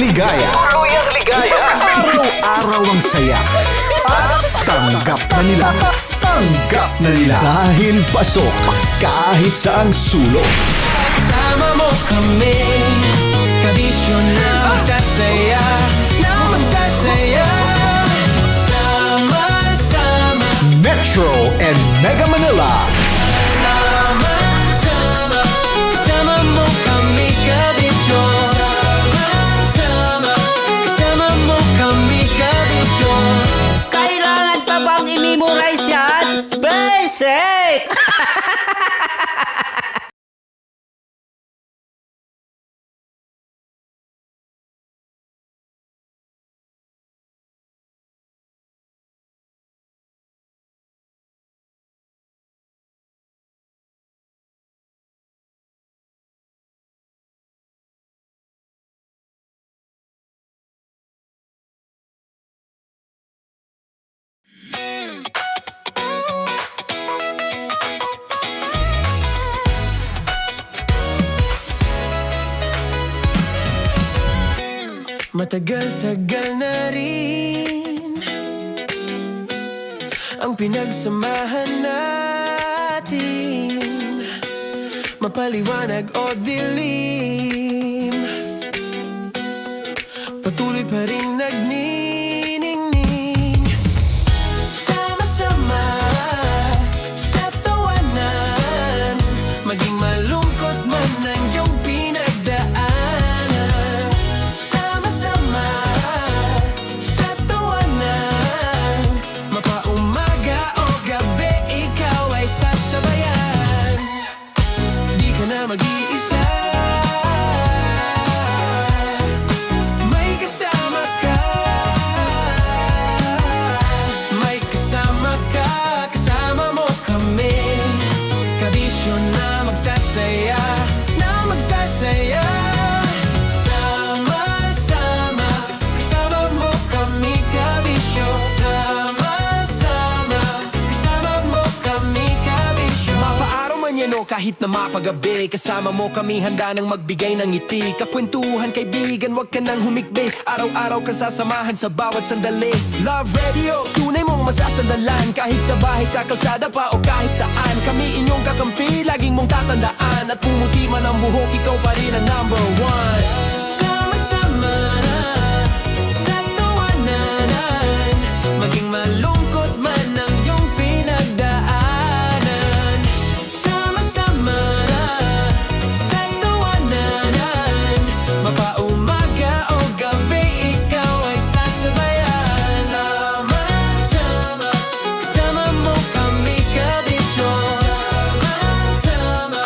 ligaya. Araw-araw ang saya. At tanggap na nila. Tanggap na nila. Dahil pasok kahit saang sulok. Kasama mo kami, kabisyo na magsasaya, na magsasaya. Sama-sama, Metro and Mega Manila. sama-sama, kasama mo kami, kabisyo. Sama-sama, kasama mo kami, kabisyo. Kailangan pa bang i-memorize yan? Basic! Matagal-tagal na rin ang pinagsamahan natin, mapaliwanag o dilim, patuloy pa rin nagniningning. Sama-sama sa tawanan, maging malungkot man ang iyong pinagdaanan. Sama-sama sa tawanan, mapaumaga o gabi, ikaw ay sasabayan. Di ka na mag-iisa, may kasama ka. May kasama ka, kasama mo kami, kabisyo na magsasaya, na magsasaya. Sama-sama, kasama mo kami, kabisyo. Sama-sama, kasama mo kami, kabisyo. Mapaaraw man yan o kahit na mapagabi, kasama mo kami, handa nang magbigay ng ngiti. Kakwentuhan, kaibigan, wag ka nang humikbi. Araw-araw ka sasamahan sa bawat sandali. Love Radio, tunay mong masasandalan. Kahit sa bahay, sa kalsada pa o kahit saan, kami inyong kakampi, laging mong tatandaan. At pumuti man ang buhok, ikaw pa rin ang number one. Sama-sama na sa tawanan, maging malungkot man ang iyong pinagdaanan. Sama-sama na sa tawanan, mapaumaga o gabi, ikaw ay sasabayan. Sama-sama, kasama mo kami, kabisyo. Sama-sama,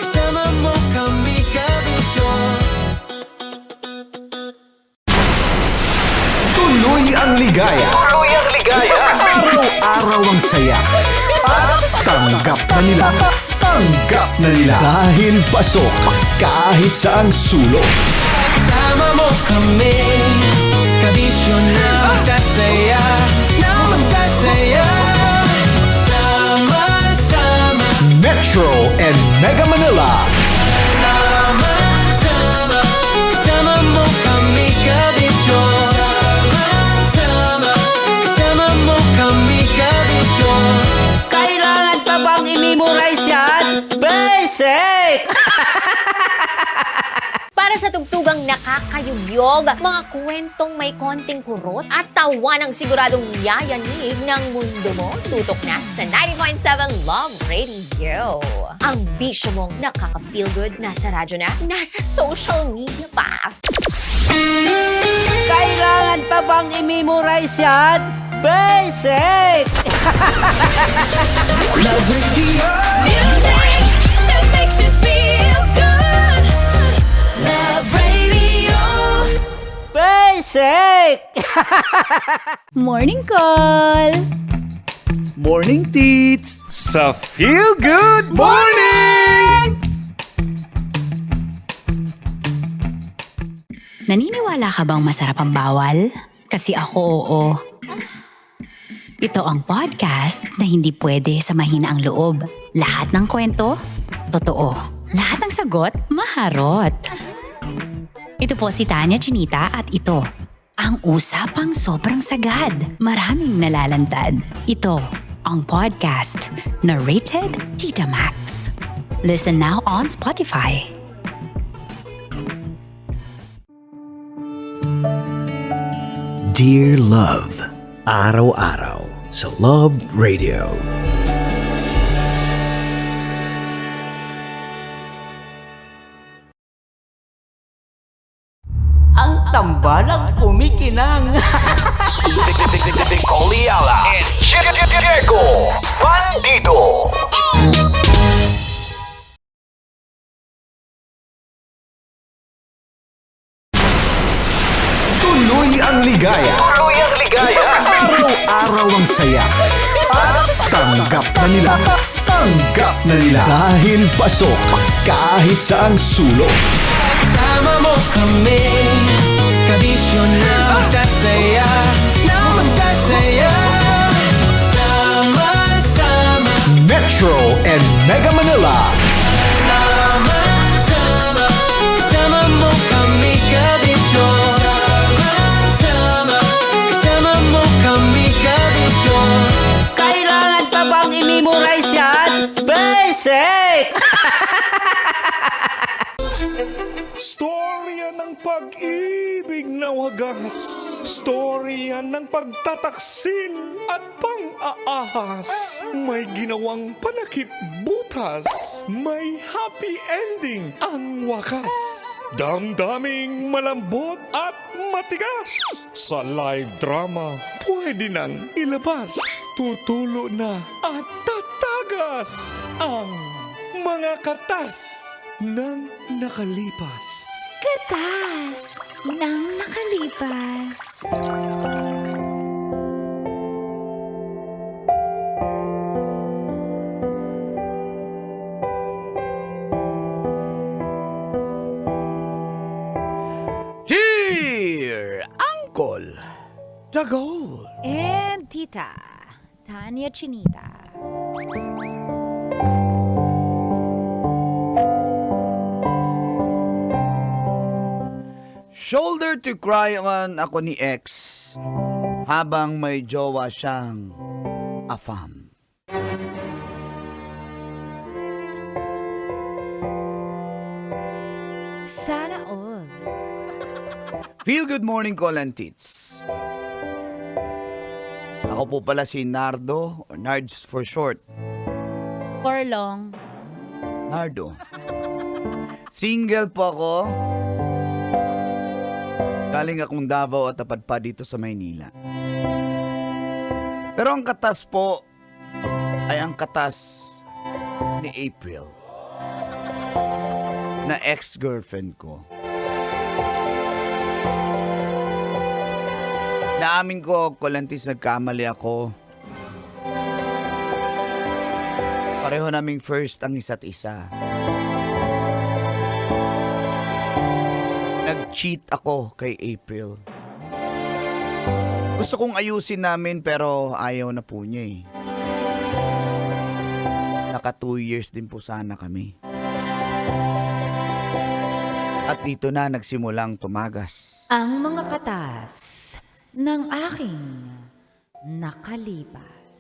kasama mo kami, kabisyo. Tuloy ang ligaya. Araw-araw ang saya. At tanggap na nila. Tanggap na nila. Dahil pasok kahit saang sulok. Kasama mo kami, kabisyo na magsasaya, na magsasaya. Sama-sama, Metro and Mega Manila. sama-sama, kasama mo kami, kabisyo. Sama-sama, kasama mo kami, kabisyo. Kailangan pa bang i-memorize yan? Basic! Para sa tugtugang nakakayugyog, mga kwentong may konting kurot at tawa ng siguradong yayanig ng mundo mo, tutok na sa 90.7 Love Radio. Ang bisyo mong nakaka-feel good, nasa radyo na, nasa social media pa. Kailangan pa bang i-memorize yan? Basic! Love Radio. Music that makes you feel good. Love Radio. Basic! Morning call. Morning, Tits! Sa Feel Good Morning! Naniniwala ka bang masarap ang bawal? Kasi ako oo. Ito ang podcast na hindi pwede sa mahina ang loob. Lahat ng kwento, totoo. Lahat ng sagot, maharot. Ito po si Tanya Chinita at ito, ang usapang sobrang sagad, maraming nalalantad. Ito, ang podcast na Rated Tita Max. Listen now on Spotify. Dear Love, araw-araw sa Love Radio. Ang tambalang kumikinang. Coliala and Diego Bandido. Tuloy ang ligaya. Araw-araw ang saya. At tanggap na nila. Tanggap na nila. Dahil pasok kahit saang sulok. Sama mo kami, kabisyo na magsasaya, sama-sama. Metro and Mega Manila. Sama-sama, kasama mo kami, kabisyo. Sama-sama, kasama mo kami, kabisyo. Kailangan pa bang i-memorize yan? Basic! Storya ng pag-ibig na wagas. Storya ng pagtataksil at pang-aahas. May ginawang panakip butas. May happy ending ang wakas. Damdaming malambot at matigas. Sa live drama, pwede nang ilabas. Tutulo na at tatagas ang mga katas ng nakalipas. Katas ng nakalipas. Dear Uncle Dagol. And Tita Tanya Chinita. Shoulder to cry on ako ni ex habang may jowa siyang afam. Sana all. Feel good morning call and tits. Ako po pala si Nardo, or Nards for short. For long. Nardo. Single po ako. Galing akong Davao at tapat pa dito sa Maynila. Pero ang katas po ay ang katas ni April, na ex-girlfriend ko. Naamin ko, Kolantis, nagkamali ako. Pareho naming first ang isa't isa. Nag-cheat ako kay April. Gusto kong ayusin namin pero ayaw na po niya eh. Naka 2 years din po sana kami. At dito na nagsimulang tumagas. Ang mga katas ng aking nakalipas.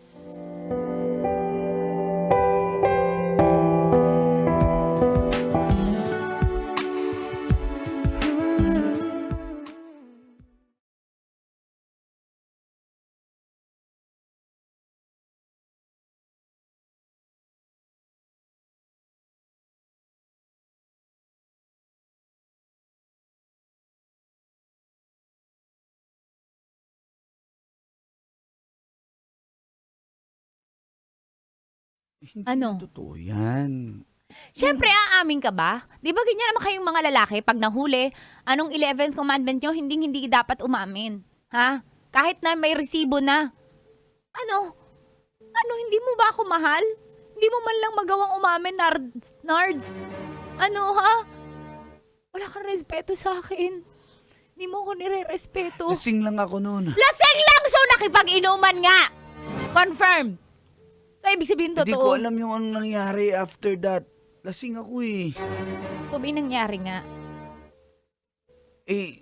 Ano? Totoo yan. Siyempre, aamin ka ba? Di ba ganyan naman kayong mga lalaki pag nahuli, anong 11th commandment nyo, hindi dapat umamin? Ha? Kahit na may resibo na. Ano? Hindi mo ba ako mahal? Hindi mo man lang magawang umamin, Nards? Ano, ha? Wala kang respeto sa akin. Hindi mo ko nire-respeto. Lasing lang ako noon. Lasing lang! So, nakipag-inuman nga! Confirm! So, ibig sabihin totoo. Hindi ko alam yung anong nangyari after that. Lasing ako eh. So, may nangyari nga. Eh,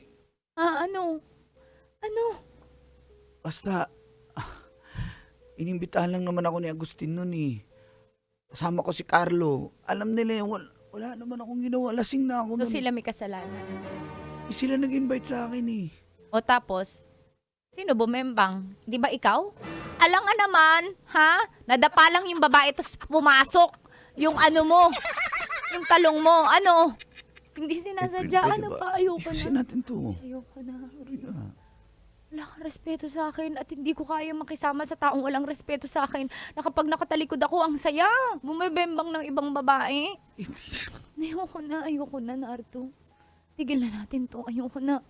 Ano? Ano? basta, inimbitahan lang naman ako ni Agustin nun eh. Kasama ko si Carlo. Alam nila yun, wala naman akong ginawa. Lasing na ako So nun. sila may kasalanan. Sila nag-invite sa akin eh. O tapos, sino bumembang? Di ba ikaw? Alam nga naman, ha? Nadapa lang yung babae tapos pumasok. Yung ano mo, yung talong mo, ano? Hindi sinasadya, Pwede ano ba? pa? Ayoko Ayusin na. natin to. Ayoko na. Wala kang respeto sa akin at hindi ko kaya makisama sa taong walang respeto sa akin na kapag nakatalikod ako, ang saya. Bumibembang ng ibang babae. Ayoko na, Nardo. Tigil na natin to. Ayoko na.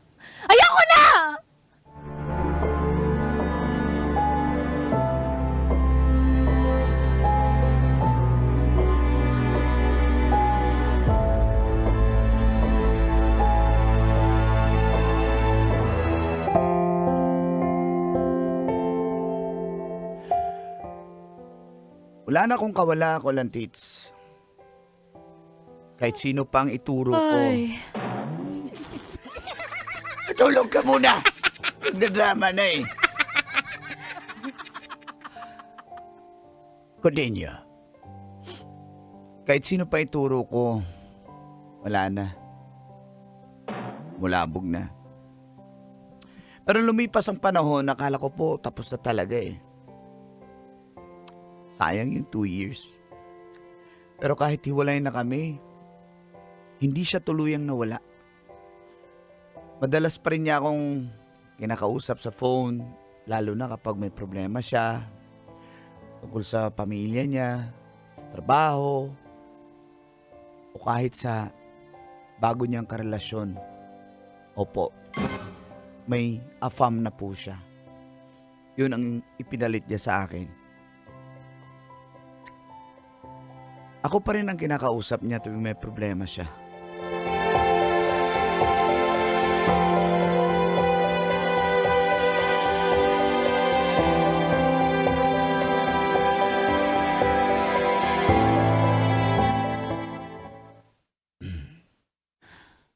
Ayoko na! Wala na akong kawala ko lang, tits. Kahit sino pang ituro ko. Tulog ka muna! Nagdadrama na eh. Cordelia. Kahit sino pa ituro ko, wala na. Mulabog na. Pero lumipas ang panahon, nakala ko po tapos na talaga eh. Sayang yung 2 years. Pero kahit hiwalay na kami, hindi siya tuluyang nawala. Madalas pa rin niya akong kinakausap sa phone, lalo na kapag may problema siya, tungkol sa pamilya niya, sa trabaho, o kahit sa bago niyang karelasyon. Opo, may afam na po siya. Yun ang ipinalit niya sa akin. Ako pa rin ang kinakausap niya tuwing may problema siya.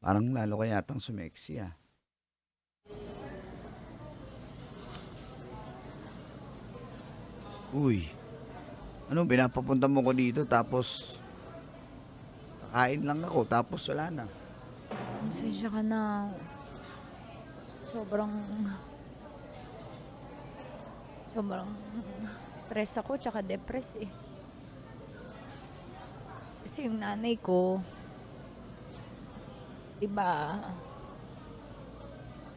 Parang lalo ka yatang sumeksi ah. Uy, ano pinapapunta mo ko dito tapos kakain lang ako tapos wala na. Pasensya ka na. Sobrang stress ako tsaka depress eh. Kasi yung nanay ko, diba,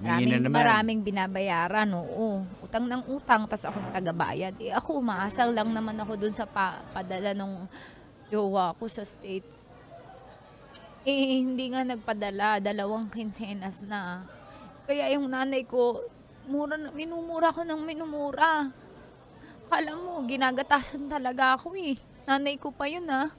Hingi na naman. maraming binabayaran, oo. Utang ng utang, tas akong tagabayad. Eh ako, umaasal lang naman ako dun sa padala nung jowa ko sa States. Eh, hindi nga nagpadala, 2 quincenas na. Kaya yung nanay ko, minumura ko ng minumura. Kala mo, ginagatasan talaga ako eh. Nanay ko pa yun ah.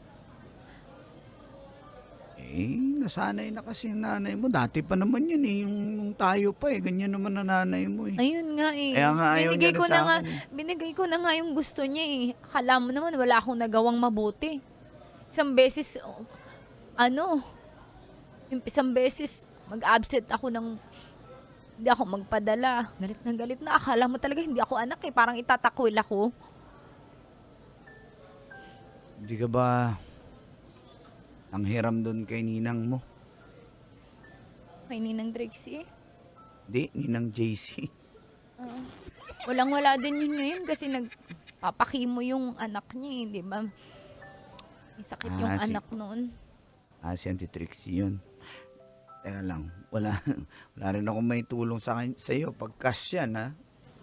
Eh, nasanay na kasi yung nanay mo. Dati pa naman yun eh. Yung tayo pa eh. Ganyan naman na nanay mo eh. Ayun nga eh. Kaya nga ayaw niya rin sa akin eh. Binigay ko na nga yung gusto niya eh. Akala mo naman wala akong nagawang mabuti. Isang beses, isang beses mag-absent ako ng hindi ako magpadala. Galit na galit na. Akala mo talaga hindi ako anak eh. Parang itatakwil ako. Hindi ka ba ang hiram doon kay ninang mo? Kay Ninang Trixie. Hindi, ninang JC. Walang-wala din yun ngayon kasi nagpapakimo yung anak niya eh, di ba? May sakit yung anak noon. Si Auntie Trixie yun. Teka lang, wala rin ako may tulong sa iyo pag cash yan ha.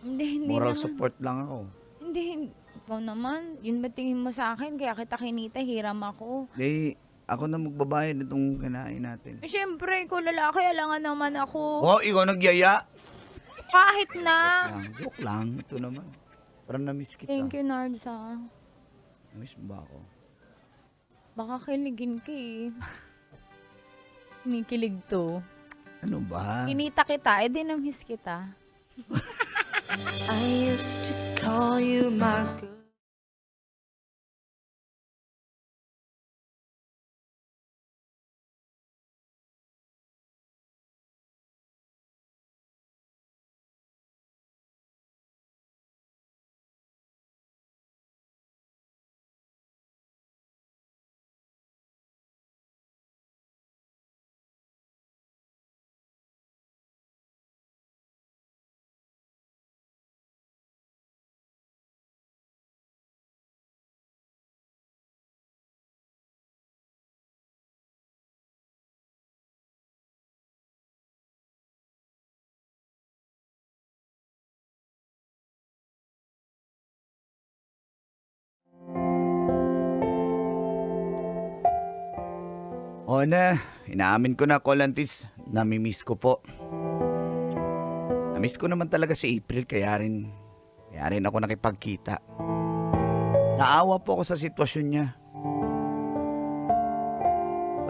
Hindi Moral naman. support lang ako. Hindi. Ikaw naman, yun ba tingin mo sa akin? Kaya kita kinita, hiram ako. Hindi, ako na magbabayad itong kinain natin. Eh, syempre, ikaw lalaki, alangan naman ako. Oh, ikaw nagyaya? Kahit na. Joke lang, ito naman. Parang na-miss kita. Thank you, Nardsa. Na-miss mo ba ako? Baka kiligin ka eh. Kinikilig to. Ano ba? Kinita kita, eh di na-miss kita. I used to call you my girl. O na, inaamin ko na, Colantis, namimiss ko po. Namiss ko naman talaga si April, kaya rin ako nakipagkita. Naawa po ako sa sitwasyon niya.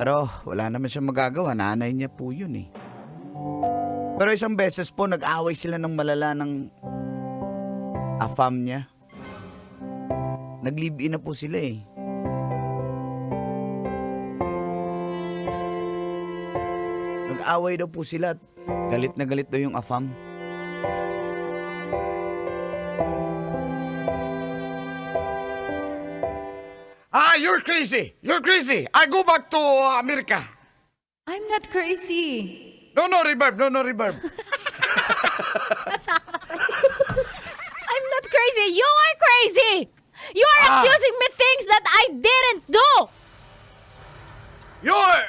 Pero wala naman siya magagawa, nanay niya po yun eh. Pero isang beses po, nag-away sila ng malala ng afam niya. Nag-live-in na po sila eh. Nag-away daw po sila at galit na galit daw yung afam. You're crazy! You're crazy! I go back to America! I'm not crazy. No reverb, no reverb. I'm not crazy. You are crazy. You are accusing me things that I didn't do. You're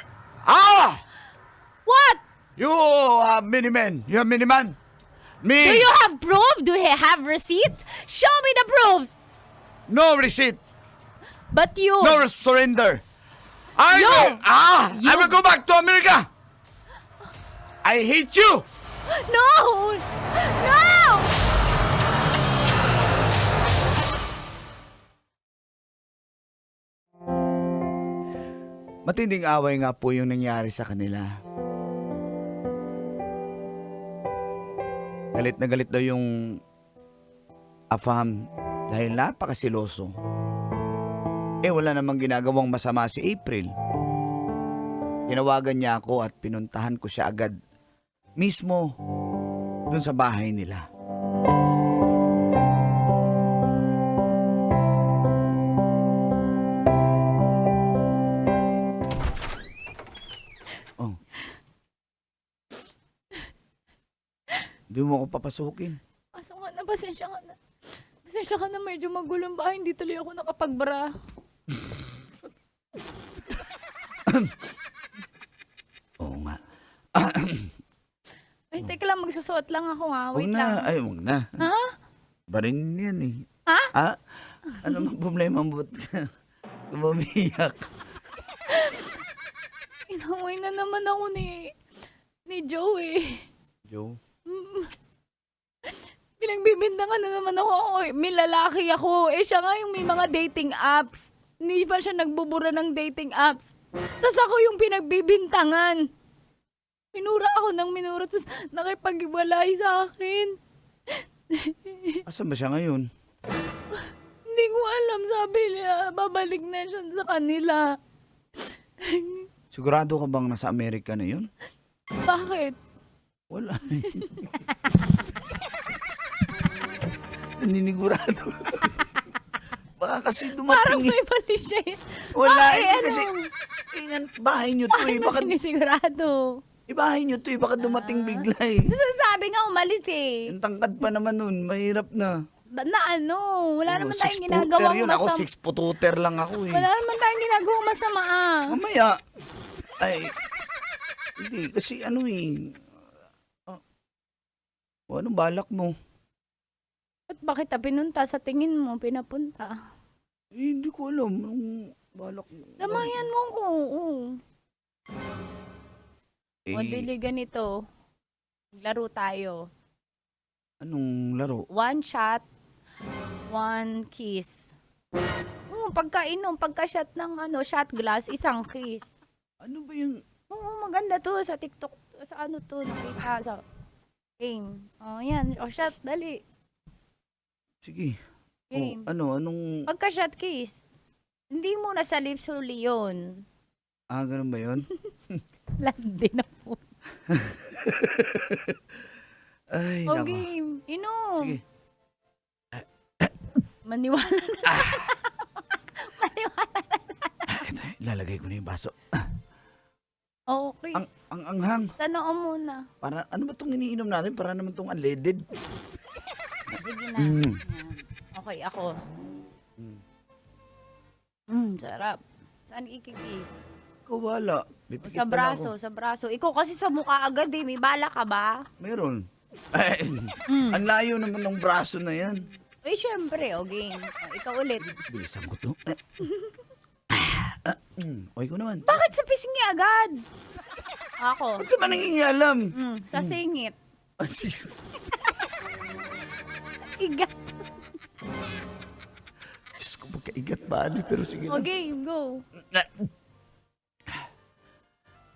What? You miniman. You're a miniman. Me. Do you have proof? Do you have receipt? Show me the proofs. No receipt. But you. No surrender. I will go back to America. I hate you. No! No! Matinding away nga po yung nangyari sa kanila. Galit na galit daw yung afam dahil napakasiloso. Wala namang ginagawang masama si April. Tinawagan niya ako at pinuntahan ko siya agad mismo dun sa bahay nila. Oh. Hindi mo ako papasukin. Kaso nga na, pasensya ka na. Pasensya ka na, medyo magulong bahay. Hindi tuloy ako nakapagbara. Oo nga. Ay, teka lang, magsusuot lang ako ha. Huwag Wait na. lang. Ay, huwag na. Ha? Barin yan eh. Ha? Ano mang problema mo? Ba't ka umiiyak? Inaway na naman ako ni Joe eh. Joe? Pinagbibintangan na naman ako. May lalaki ako. Siya nga yung may mga dating apps. Hindi pa siya nagbubura ng dating apps. Tapos ako yung pinagbibintangan. Minura ako ng minura. Tapos nakipag-iwalay sa akin. Asan ba siya ngayon? Hindi ko alam. Sabi niya, babalik na siya sa kanila. Sigurado ka bang nasa Amerika na yun? Bakit? Wala. Naninigurado. Baka kasi Parang dumating may mali siya. Wala, Bakit? hindi kasi bahay niyo to Bakit eh. mo Baka, sinisigurado? bahay niyo to eh. Baka dumating bigla eh. Sabi nga umalis eh. Yung tangkad pa naman nun, mahirap na. Na ano? Wala naman tayong 6-footer ginagawang yun. Ako masama. 6-footer lang ako eh. Wala naman tayong ginagawang masama ah. Mamaya. Ay. Hindi, kasi ano eh. Anong balak mo? At bakit pinunta sa tingin mo, pinapunta? Hindi ko alam. Anong balak mo? Lamayan mo ko. O Eh, dili ganito. Laro tayo. anong laro? 1 shot, 1 kiss. Pagkainom, pagka-shot ng shot glass, isang kiss. Ano ba yung... Maganda to sa TikTok. Sa ano to, nakita sa game. Yan. Shot, dali. Sige. Game. Anong... Pagka-shot kiss, hindi mo na sa lips huli yun. Ganun ba yun? Landi na po. Ay, O nako. game. Inom. Sige. Maniwala na. Maniwala na. Ito, ilalagay ko na yung baso. Oh, Chris. Ang anghang. Sa noo muna. Para, ano ba itong iniinom natin? Para naman itong unleaded. Sige na. Yan. Okay, ako. Sarap. Saan ikikis? Ikaw wala. Sa braso, sa braso. Ikaw kasi sa mukha agad eh. May bala ka ba? Meron. Ay, ang layo naman ng braso na yan. Eh, syempre. O, game. O, ikaw ulit. Bilisan ko to. O, ikaw naman. Bakit sa pisngi agad? Ako. Ba't ka ba nangingialam? Sa singit. Ah, sis. Igat. Diyos ko, magkaigat ba? Pero sige lang. Okay, go.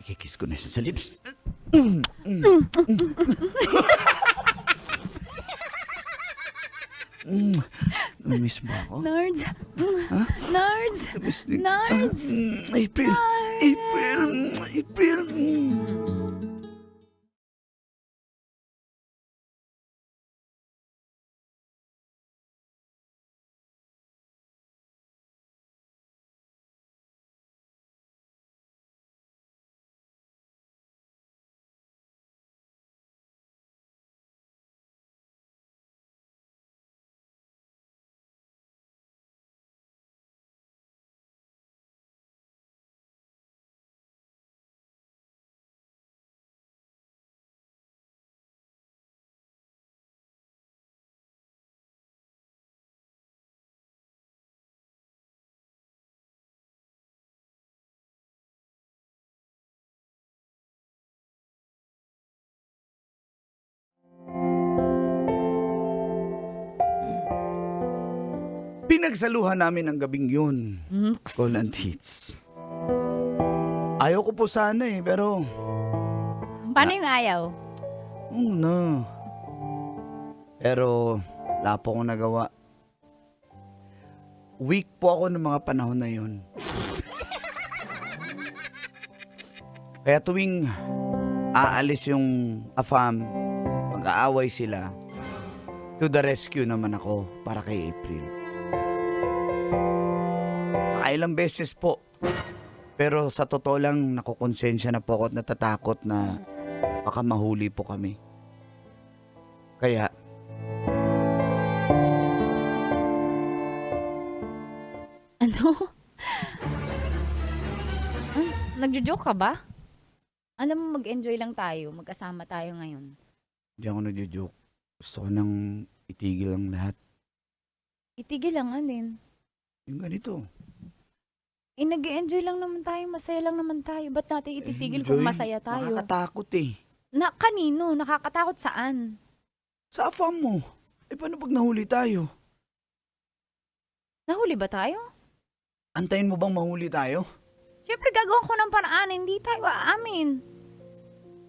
Ikikiss ko na siya sa lips. Namiss mo ako? Nards. Nards. Namiss din. Nards. April. April. April. Pinagsaluhan namin ang gabing yun. Call and hits. Ayaw ko po sana pero... Paano yung ayaw? No. Pero, wala po akong nagawa. Weak po ako ng mga panahon na yun. Kaya tuwing aalis yung AFAM, mag-aaway sila, to the rescue naman ako para kay April. Nakailang beses po. Pero sa totoo lang, nakukonsensya na po ako at natatakot na baka mahuli po kami. Kaya, Ano? Nagjo-joke ka ba? Alam mo, mag-enjoy lang tayo. Magkasama tayo ngayon. hindi ako nagjo-joke. Gusto ko nang itigil ang lahat. Itigil lang din. Yung ganito. Nag-enjoy lang naman tayo. Masaya lang naman tayo. Ba't natin ititigil kung Enjoy. masaya tayo? Nakakatakot eh. Kanino? Nakakatakot saan? Sa AFAM mo. Paano pag nahuli tayo? Nahuli ba tayo? Antayin mo bang mahuli tayo? Siyempre, gagawin ko ng paraan. Hindi tayo aamin.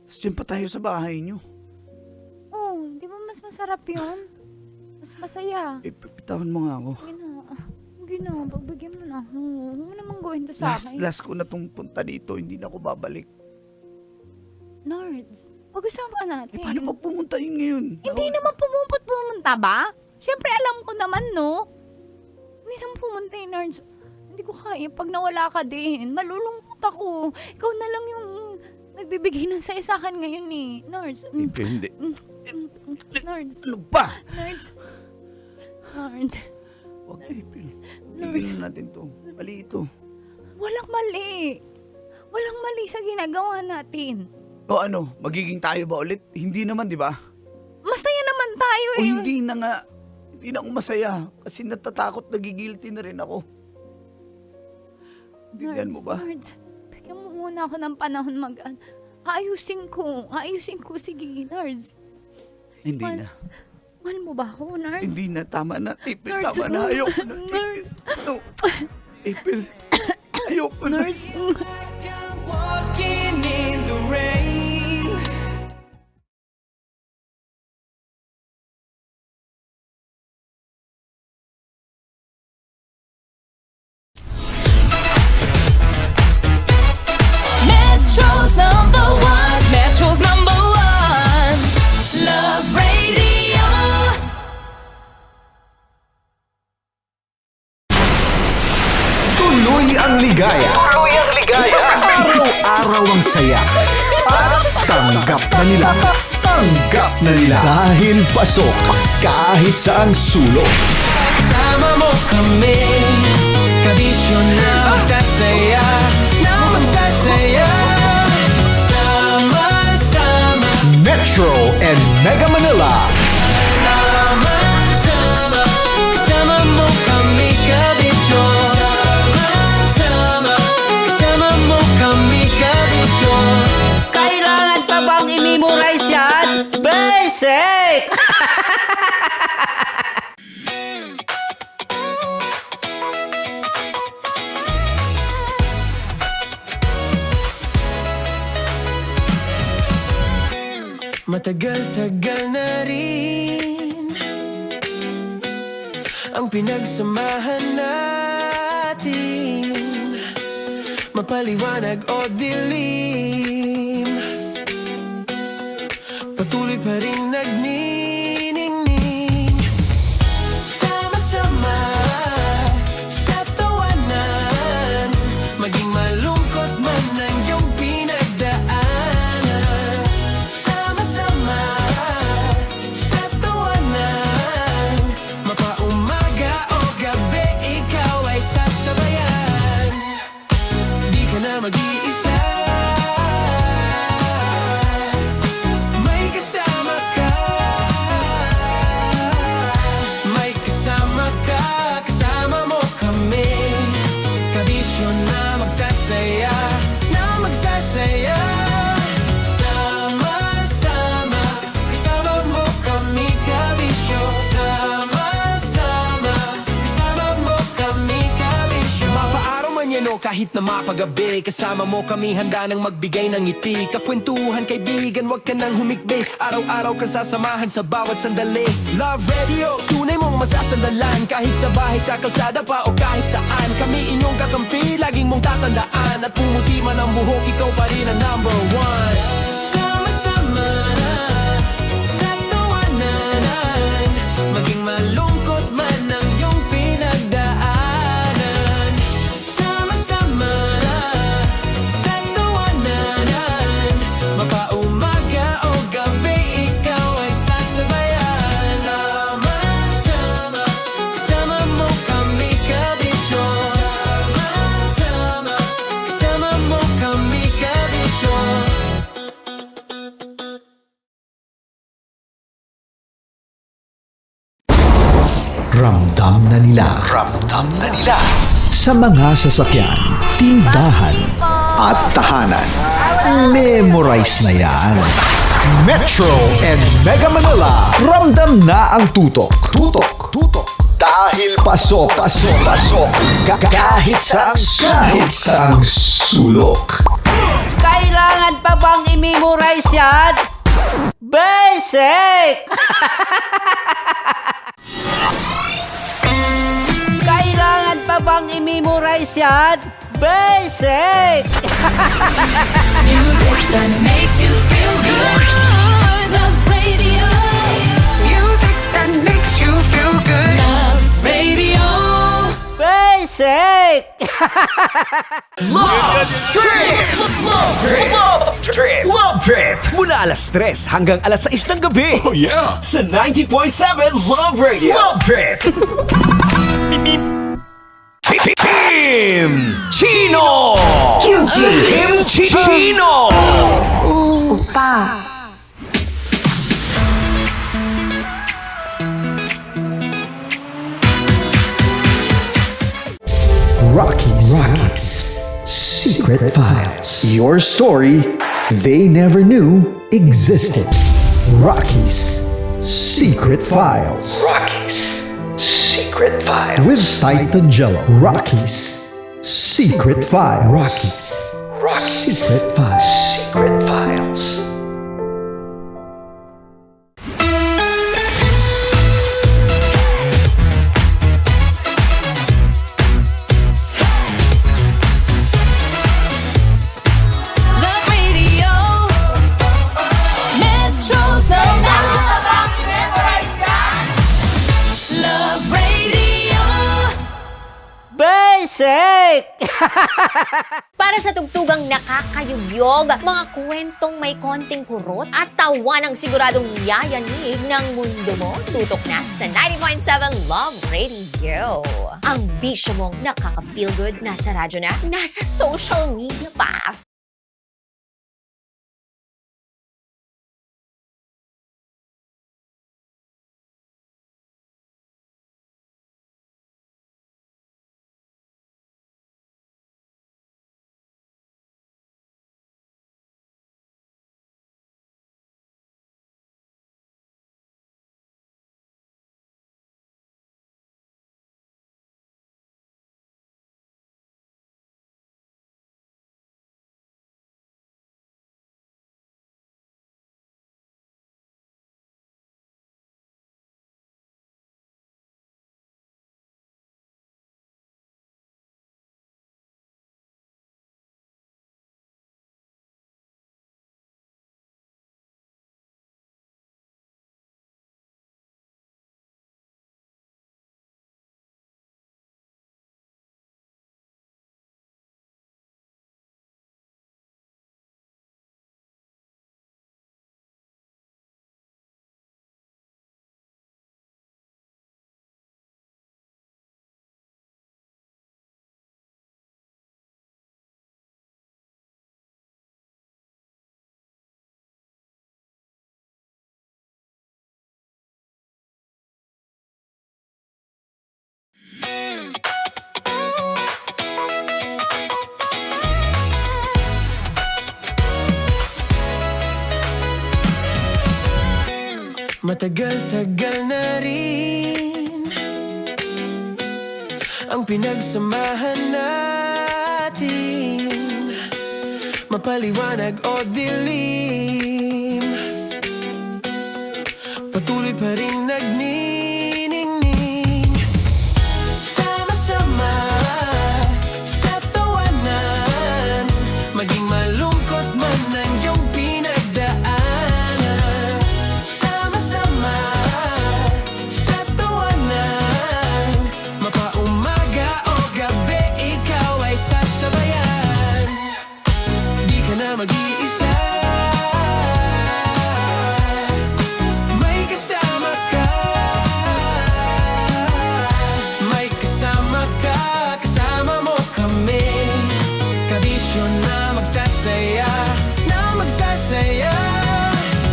Tapos dyan pa tayo sa bahay nyo. Oh, di ba mas masarap yun? Mas masaya. Pipitawan mo nga ako. Gina, pagbigyan mo na ako. Huwag mo naman gawin to sa akin. Last ko na tong punta dito. Hindi na ako babalik. Nards, pag-usapan natin. Paano pag pumunta yun ngayon? Hindi naman pumunta ba? Siyempre, alam ko naman, no? Hindi naman pumunta yung Nards. Hindi ko kaya. Pag nawala ka din, malulungkot ako. Ikaw na lang yung nagbibigay ng saya sa akin ngayon, eh. Nards. Hindi. Nards. Ano ba? Nards. Nards. Huwag, April. Tignan natin to. Mali ito. Walang mali. Walang mali sa ginagawa natin. O ano, magiging tayo ba ulit? Hindi naman, di ba? Masaya naman tayo, O eh. hindi na nga. Hindi na ako masaya. Kasi natatakot, nagigilty na rin ako. Dindihan mo ba? Nards, bigyan mo muna ako ng panahon Ayusin ko. Sige, Nards. Hindi na. Mahal mo ba ako, Nards? Hindi na. Tama na. April, Nards, tama na. Ayoko na. Nards. No. April. Ayoko na. Nards. Walking in the rain. Metro's number one, Love Radio. Tuloy ang ligaya. Araw-araw ang saya. At tanggap na nila. Tanggap na nila. Dahil pasok kahit saang sulok. Sama mo kami, kabisyo na magsasaya, sama-sama. Metro and Mega Manila. Sama-sama, kasama mo kami, kabisyo. Sama-sama, Matagal-tagal na rin ang pinagsamahan natin, mapaliwanag o dilim, patuloy pa rin nagniningning. Sama-sama sa tawanan, maging malungkot man ang iyong pinagdaanan. Sama-sama sa tawanan, mapaumaga o gabi, ikaw ay sasabayan. Di ka na mag-iisa, may kasama ka. May kasama ka, kasama mo kami. Kabisyo na magsasaya, na magsasaya. Sama-sama, kasama mo kami, kabisyo. Sama-sama, kasama mo kami, kabisyo. Mapaaraw man yan o kahit na mapagabi, kasama mo kami, handa nang magbigay ng ngiti. Kakwentuhan, kaibigan, wag ka nang humikbi. Araw-araw ka sasamahan sa bawat sandali. Love Radio, tunay mong masasandalan. Kahit sa bahay, sa kalsada pa o kahit saan, kami inyong kakampi, laging mong tatandaan. At pumuti man ang buhok, ikaw pa rin ang number one. Sama-sama sa tawanan, maging malungkot man ang iyong pinagdaanan. Sama-sama sa tawanan, mapaumaga o gabi, ikaw ay sasabayan. Sama-sama, kasama mo kami, kabisyo. Sama-sama, kasama mo kami, kabisyo. Ramdam na nila. Ramdam na nila. Sa mga sasakyan, tindahan, at tahanan. Memorize na yan. Metro and Mega Manila. Ramdam na ang tutok. Tutok. Tutok. Dahil pasok. Pasok. Pasok. Kahit saang sulok. Kailangan pa bang i-memorize yan? Basic! Kailangan pa bang i-memorize yan? Basic! Music that makes you feel good. Love Radio. Music that makes you feel good. Love Radio. Basic! Love Trip! Mula alas 3 hanggang alas 6 ng gabi. Oh yeah! Sa 90.7 Love Radio. Love Trip! Kim Chino! Kim Chino! Rockies. Secret Files. Your story they never knew existed. Rockies. Secret Files. Secret Files. With Titan Jello. Rockies. Secret Files. Rockies. Secret Files. Secret Files. Love Radio. Metro's number. Love Radio. Basic! Para sa tugtugang nakakayugyog, mga kwentong may konting kurot at tawa ng siguradong yayanig ng mundo mo, tutok na sa 90.7 Love Radio. Ang bisyo mong nakaka-feel good, nasa radyo na, nasa social media pa. Matagal-tagal na rin ang pinagsamahan natin, mapaliwanag o dilim, patuloy pa rin nagniningning. Sama-sama sa tawanan, maging malungkot man ang iyong pinagdaanan. Sama-sama sa tawanan, mapaumaga o gabi, ikaw ay sasabayan. Di ka na mag-iisa, may kasama ka. May kasama ka, kasama mo kami. Kabisyo na magsasaya, na magsasaya.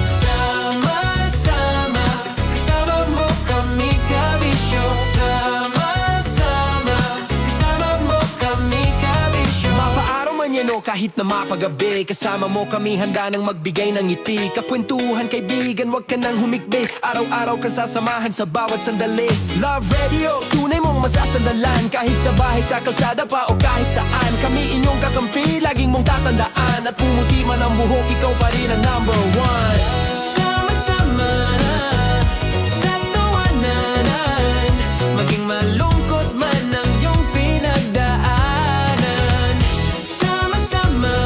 Sama-sama, kasama mo kami, kabisyo. Sama-sama, kasama mo kami, kabisyo. Mapaaraw man yan o kahit na mapagabi, kasama mo kami, handa nang magbigay ng ngiti. Kakwentuhan, kaibigan, wag ka nang humikbi. Araw-araw ka sasamahan sa bawat sandali. Love Radio, tunay mong masasandalan. Kahit sa bahay, sa kalsada pa o kahit saan, kami inyong kakampi, laging mong tatandaan. At pumuti man ang buhok, ikaw pa rin ang number one. Sama-sama sa tawanan, maging malungkot man ang iyong pinagdaanan. Sama-sama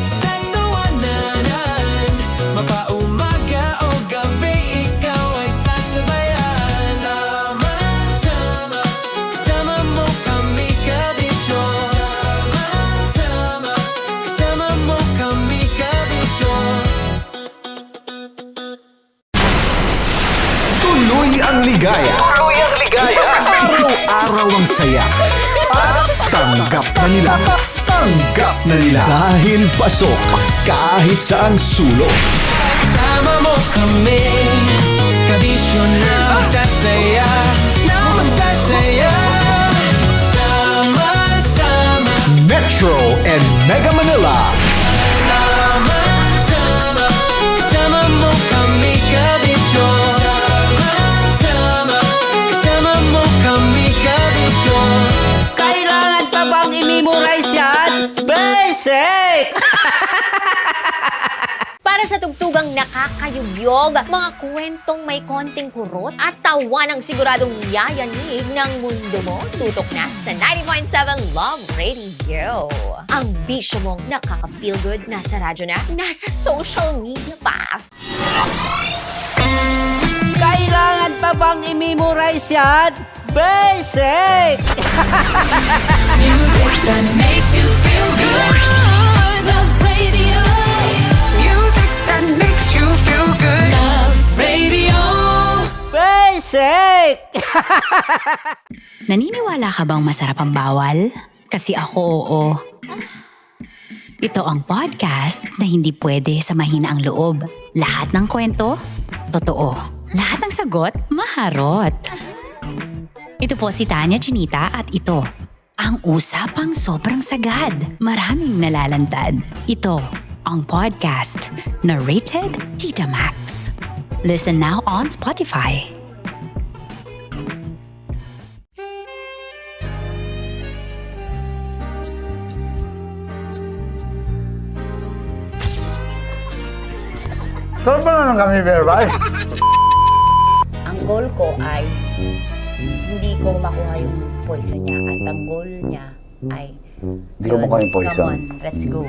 sa tawanan, mapaumaga o gabi, ikaw ay sasabayan. Sama-sama, kasama mo kami, kabisyo. Sama-sama, kasama mo kami, kabisyo. Tuloy ang ligaya. Araw-araw ang saya. At tanggap na nila. Tanggap na nila. Dahil pasok kahit saang sulok. Kasama mo kami, kabisyo na magsasaya, na magsasaya. Sama-sama, Metro and Mega Manila. sama-sama, kasama mo kami, kabisyo. Sama-sama, kasama mo kami, kabisyo. Kailangan pa bang i-memorize yan? Basic! Para sa tugtugang nakakayugyog, mga kwentong may konting kurot at tawa ng siguradong yayanig ng mundo mo, tutok na sa 90.7 Love Radio. Ang bisyo mong nakaka-feel good, nasa radyo na, nasa social media pa. Kailangan pa bang i-memorize yan? Basic! Music that makes you feel good. Love Radio. Music that makes you feel good. Love Radio. Basic! Naniniwala ka bang masarap ang bawal? Kasi ako oo. Ito ang podcast na hindi pwede sa mahina ang loob. Lahat ng kwento, totoo. Lahat ng sagot, maharot. Ito po si Tanya Chinita at ito, ang usapang sobrang sagad. Maraming nalalantad. Ito, ang podcast na Rated Tita Max. Listen now on Spotify. Saan ba naman kami, Berbay? Ang goal ko ay hindi ko makuha yung poison niya at ang goal niya ay Hindi ko makuha yung poison. Come on, let's go.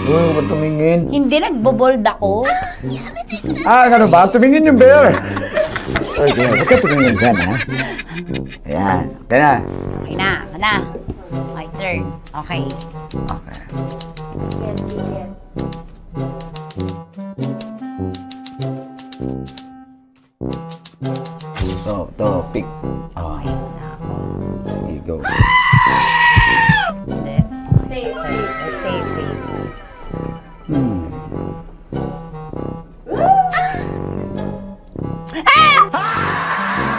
Uy, huwag tumingin. Hindi nagbobold ako. Ano ba? Tumingin yung bear. Uy, huwag ka tumingin dyan, ha? Ayan. Okay na. Okay na. My turn. Okay. Okay. Chicken. To, pick. Oh, Okay na ako. there you go. Hindi. Save.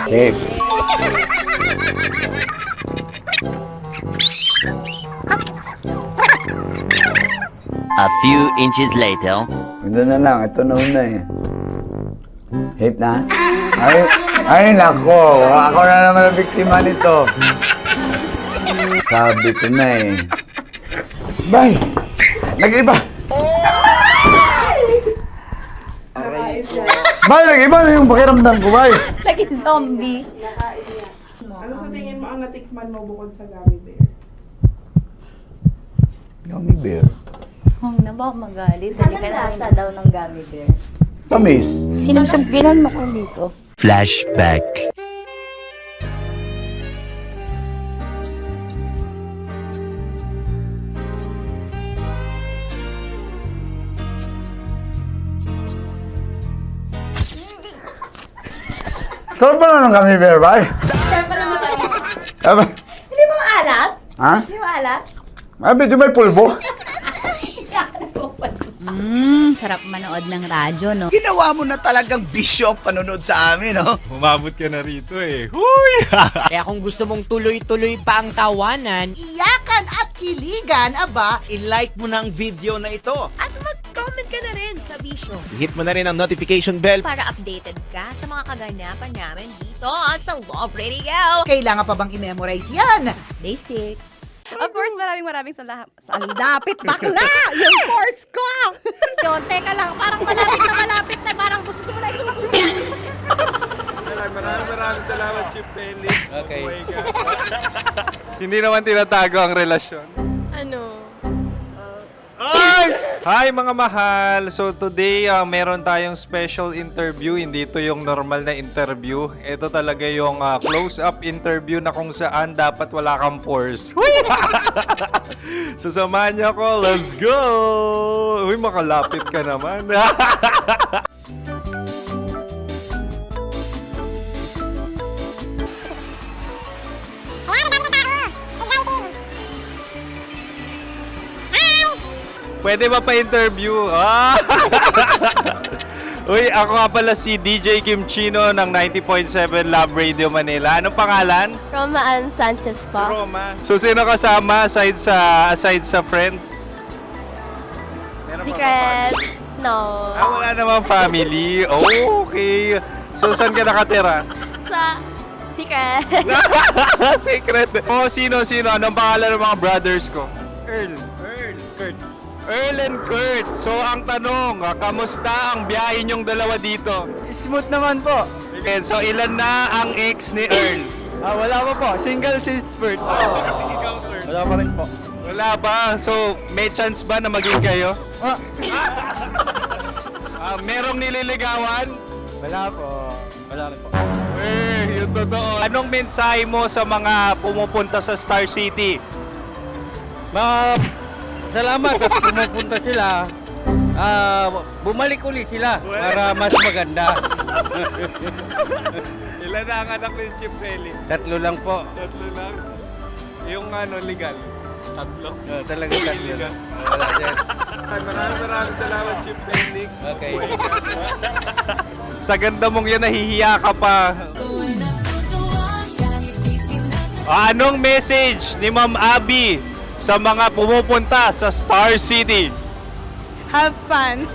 Safe. A few inches later. Ito na lang. Ito na una eh. Hate na? Ay nako, ako na naman ang biktima nito. Sabi ko na eh. Bay! Nag-iba! Bay, nag-iba na yung pakiramdam ko, bay! Naging zombie. Ano sa tingin mo ang natikman mo bukod sa gummy bear? Gummy bear. Huwag na ba magalit? Anong lasa daw ng gummy bear? Tamis. Sinusumpinan mo ko dito. Flashback. Saan pa na ng gummy bear, bay? Hindi mo maalat? Ha? Hindi mo maalat? Ay, medyo may pulbo. Sarap manood ng radyo, no? Ginawa mo na talagang bisyo ang panonood sa amin, no? Umabot ka na rito eh. Huy! Kaya kung gusto mong tuloy-tuloy pa ang tawanan, Iyakan at kiligan, aba, i-like mo na ang video na ito. At mag-comment ka na rin sa Bisyo Hit mo na rin ang notification bell. para updated ka sa mga kaganapan namin dito sa Love Radio. kailangan pa bang i-memorize yan? Basic. Of course, maraming salamat. Ang dapit bakla! Yung course ko! Yun, teka lang, parang malapit na, parang gusto mo na isulat. Maraming salamat, Chip Felix. Okay. Hindi naman tinatago ang relasyon. Ano? Hi mga mahal! So today, meron tayong special interview. Hindi ito yung normal na interview. Ito talaga yung close-up interview na kung saan dapat wala kang pores. So samahan niyo ako. Let's go! Uy, makalapit ka naman. Pwede ba pa-interview? Uy, ako nga pala si DJ Kim Chino ng 90.7 Love Radio Manila. Anong pangalan? Roma Ann Sanchez po. Roma. So, sino kasama aside sa friends? Meron ba Secret. No. wala namang family. Oh, okay. So, saan ka nakatira? Sa Secret. Secret. Oh, sino? Anong pangalan ng mga brothers ko? Earl, Kurt. Earl and Kurt. So, ang tanong, kamusta ang biyahe niyong dalawa dito? Smooth naman po. And so, ilan na ang ex ni Earl? Wala pa po. Single since birth. Ikaw, Kurt. Wala pa rin po. Wala ba? So, may chance ba na maging kayo? Merong nililigawan? Wala po. Wala rin po. Yung totoo. Anong mensahe mo sa mga pumupunta sa Star City? Salamat at pumupunta sila. Bumalik uli sila para mas maganda. Ilan na ang anak ni Chip Felix? 3 lang po. 3 lang. Yung legal? 3? Talaga 3 lang. Wala dyan. Maraming salamat, Chip Felix. Okay. Sa ganda mong yan, nahihiya ka pa. Anong message ni Ma'am Abby sa mga pumupunta sa Star City? Have fun.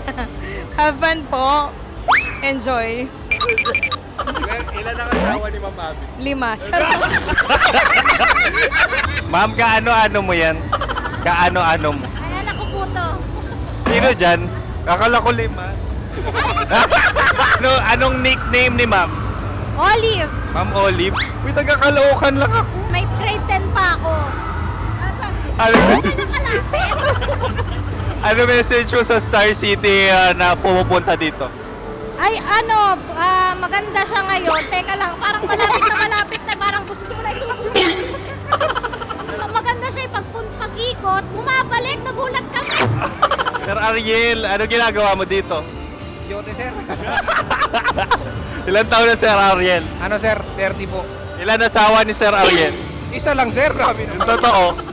Have fun po. Enjoy. Ilan ang asawa ni Ma'am Abby? 5. Charot. Ma'am, kaano-ano mo yan? Kaano-ano mo? Ay, anak ko po to. Sino dyan? Akala ko 5. Anong nickname ni Ma'am? Olive. Ma'am Olive? Uy, taga-Caloocan lang ako. May grade 10 pa ako. Ano message mo sa Star City na pumupunta dito? Ay, maganda siya ngayon. Teka lang, parang malapit na, parang gusto mo na isulat. Maganda siya pag-ikot, bumabalik, nagulat kami. Sir Ariel, ano ginagawa mo dito? Yote, sir. Ilan taon na Sir Ariel? Ano, sir? 30 po. Ilan asawa ni Sir Ariel? Isa lang, sir. Grabe Yung totoo.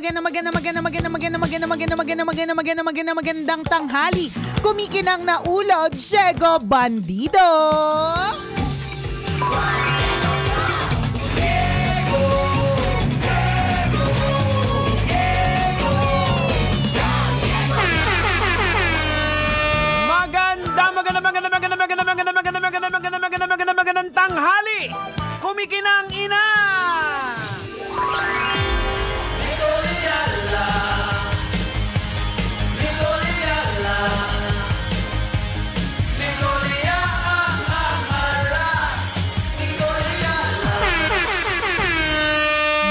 magandang tanghali. Kumikinang na ulo, Diego Bandido. Magandang tanghali! Kumikinang ina!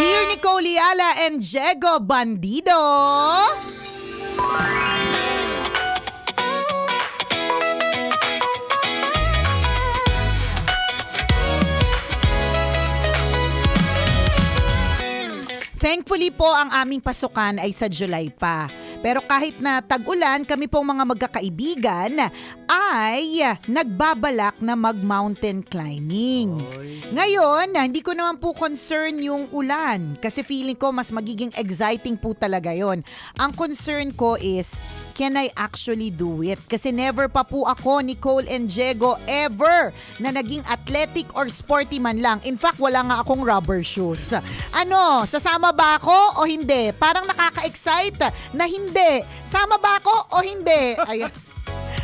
Dear Nicole Yala and Diego Bandido. Thankfully po ang aming pasukan ay sa July pa. Pero kahit na tag-ulan, kami pong mga magkakaibigan ay nagbabalak na mag-mountain climbing. Ngayon, hindi ko naman po concern yung ulan kasi feeling ko mas magiging exciting po talaga yon. Ang concern ko is, can I actually do it? Kasi never pa po ako, Nicole and Diego, ever na naging athletic or sporty man lang. In fact, wala nga akong rubber shoes. Ano, sasama ba ako o hindi? Parang nakaka-excite na hindi. Sama ba ako o hindi? Ay,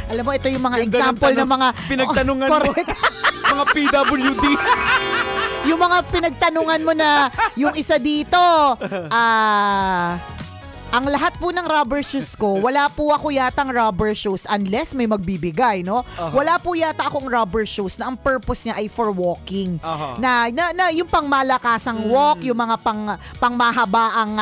alam mo, ito yung mga example ng mga... Pinagtanungan correct. mo. Mga PWD. Yung mga pinagtanungan mo na yung isa dito, ang lahat po ng rubber shoes ko, wala po ako yatang rubber shoes unless may magbibigay, no? Wala po yata akong rubber shoes na ang purpose niya ay for walking. Na yung pang malakasang walk, yung mga pang mahabaang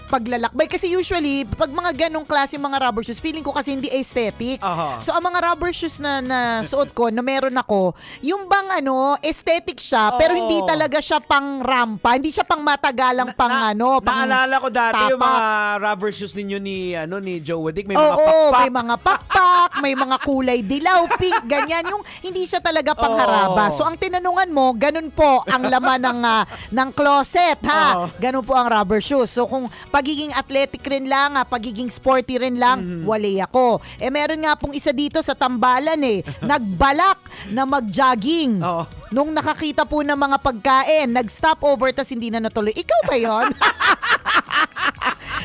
paglalakbay. Kasi usually, pag mga ganong klase mga rubber shoes, feeling ko kasi hindi aesthetic. So, ang mga rubber shoes na suot ko, na meron ako, yung bang aesthetic siya, pero hindi talaga siya pang rampa, hindi siya pang matagalang pang Naalala ko dati tapak. yung mga rubber shoes ninyo ni Joe Wadick. May mga pakpak. May mga pakpak, may mga kulay dilaw, pink, ganyan. Yung hindi siya talaga pangharaba. So, ang tinanungan mo, ganun po ang laman ng closet, ha? Ganun po ang rubber shoes. So, kung pagiging athletic rin lang, pagiging sporty rin lang, wali ako. Meron nga pong isa dito sa tambalan nagbalak na mag-jogging. Nung nakakita po ng mga pagkain, nag-stop over tas hindi na natuloy. Ikaw ba yun?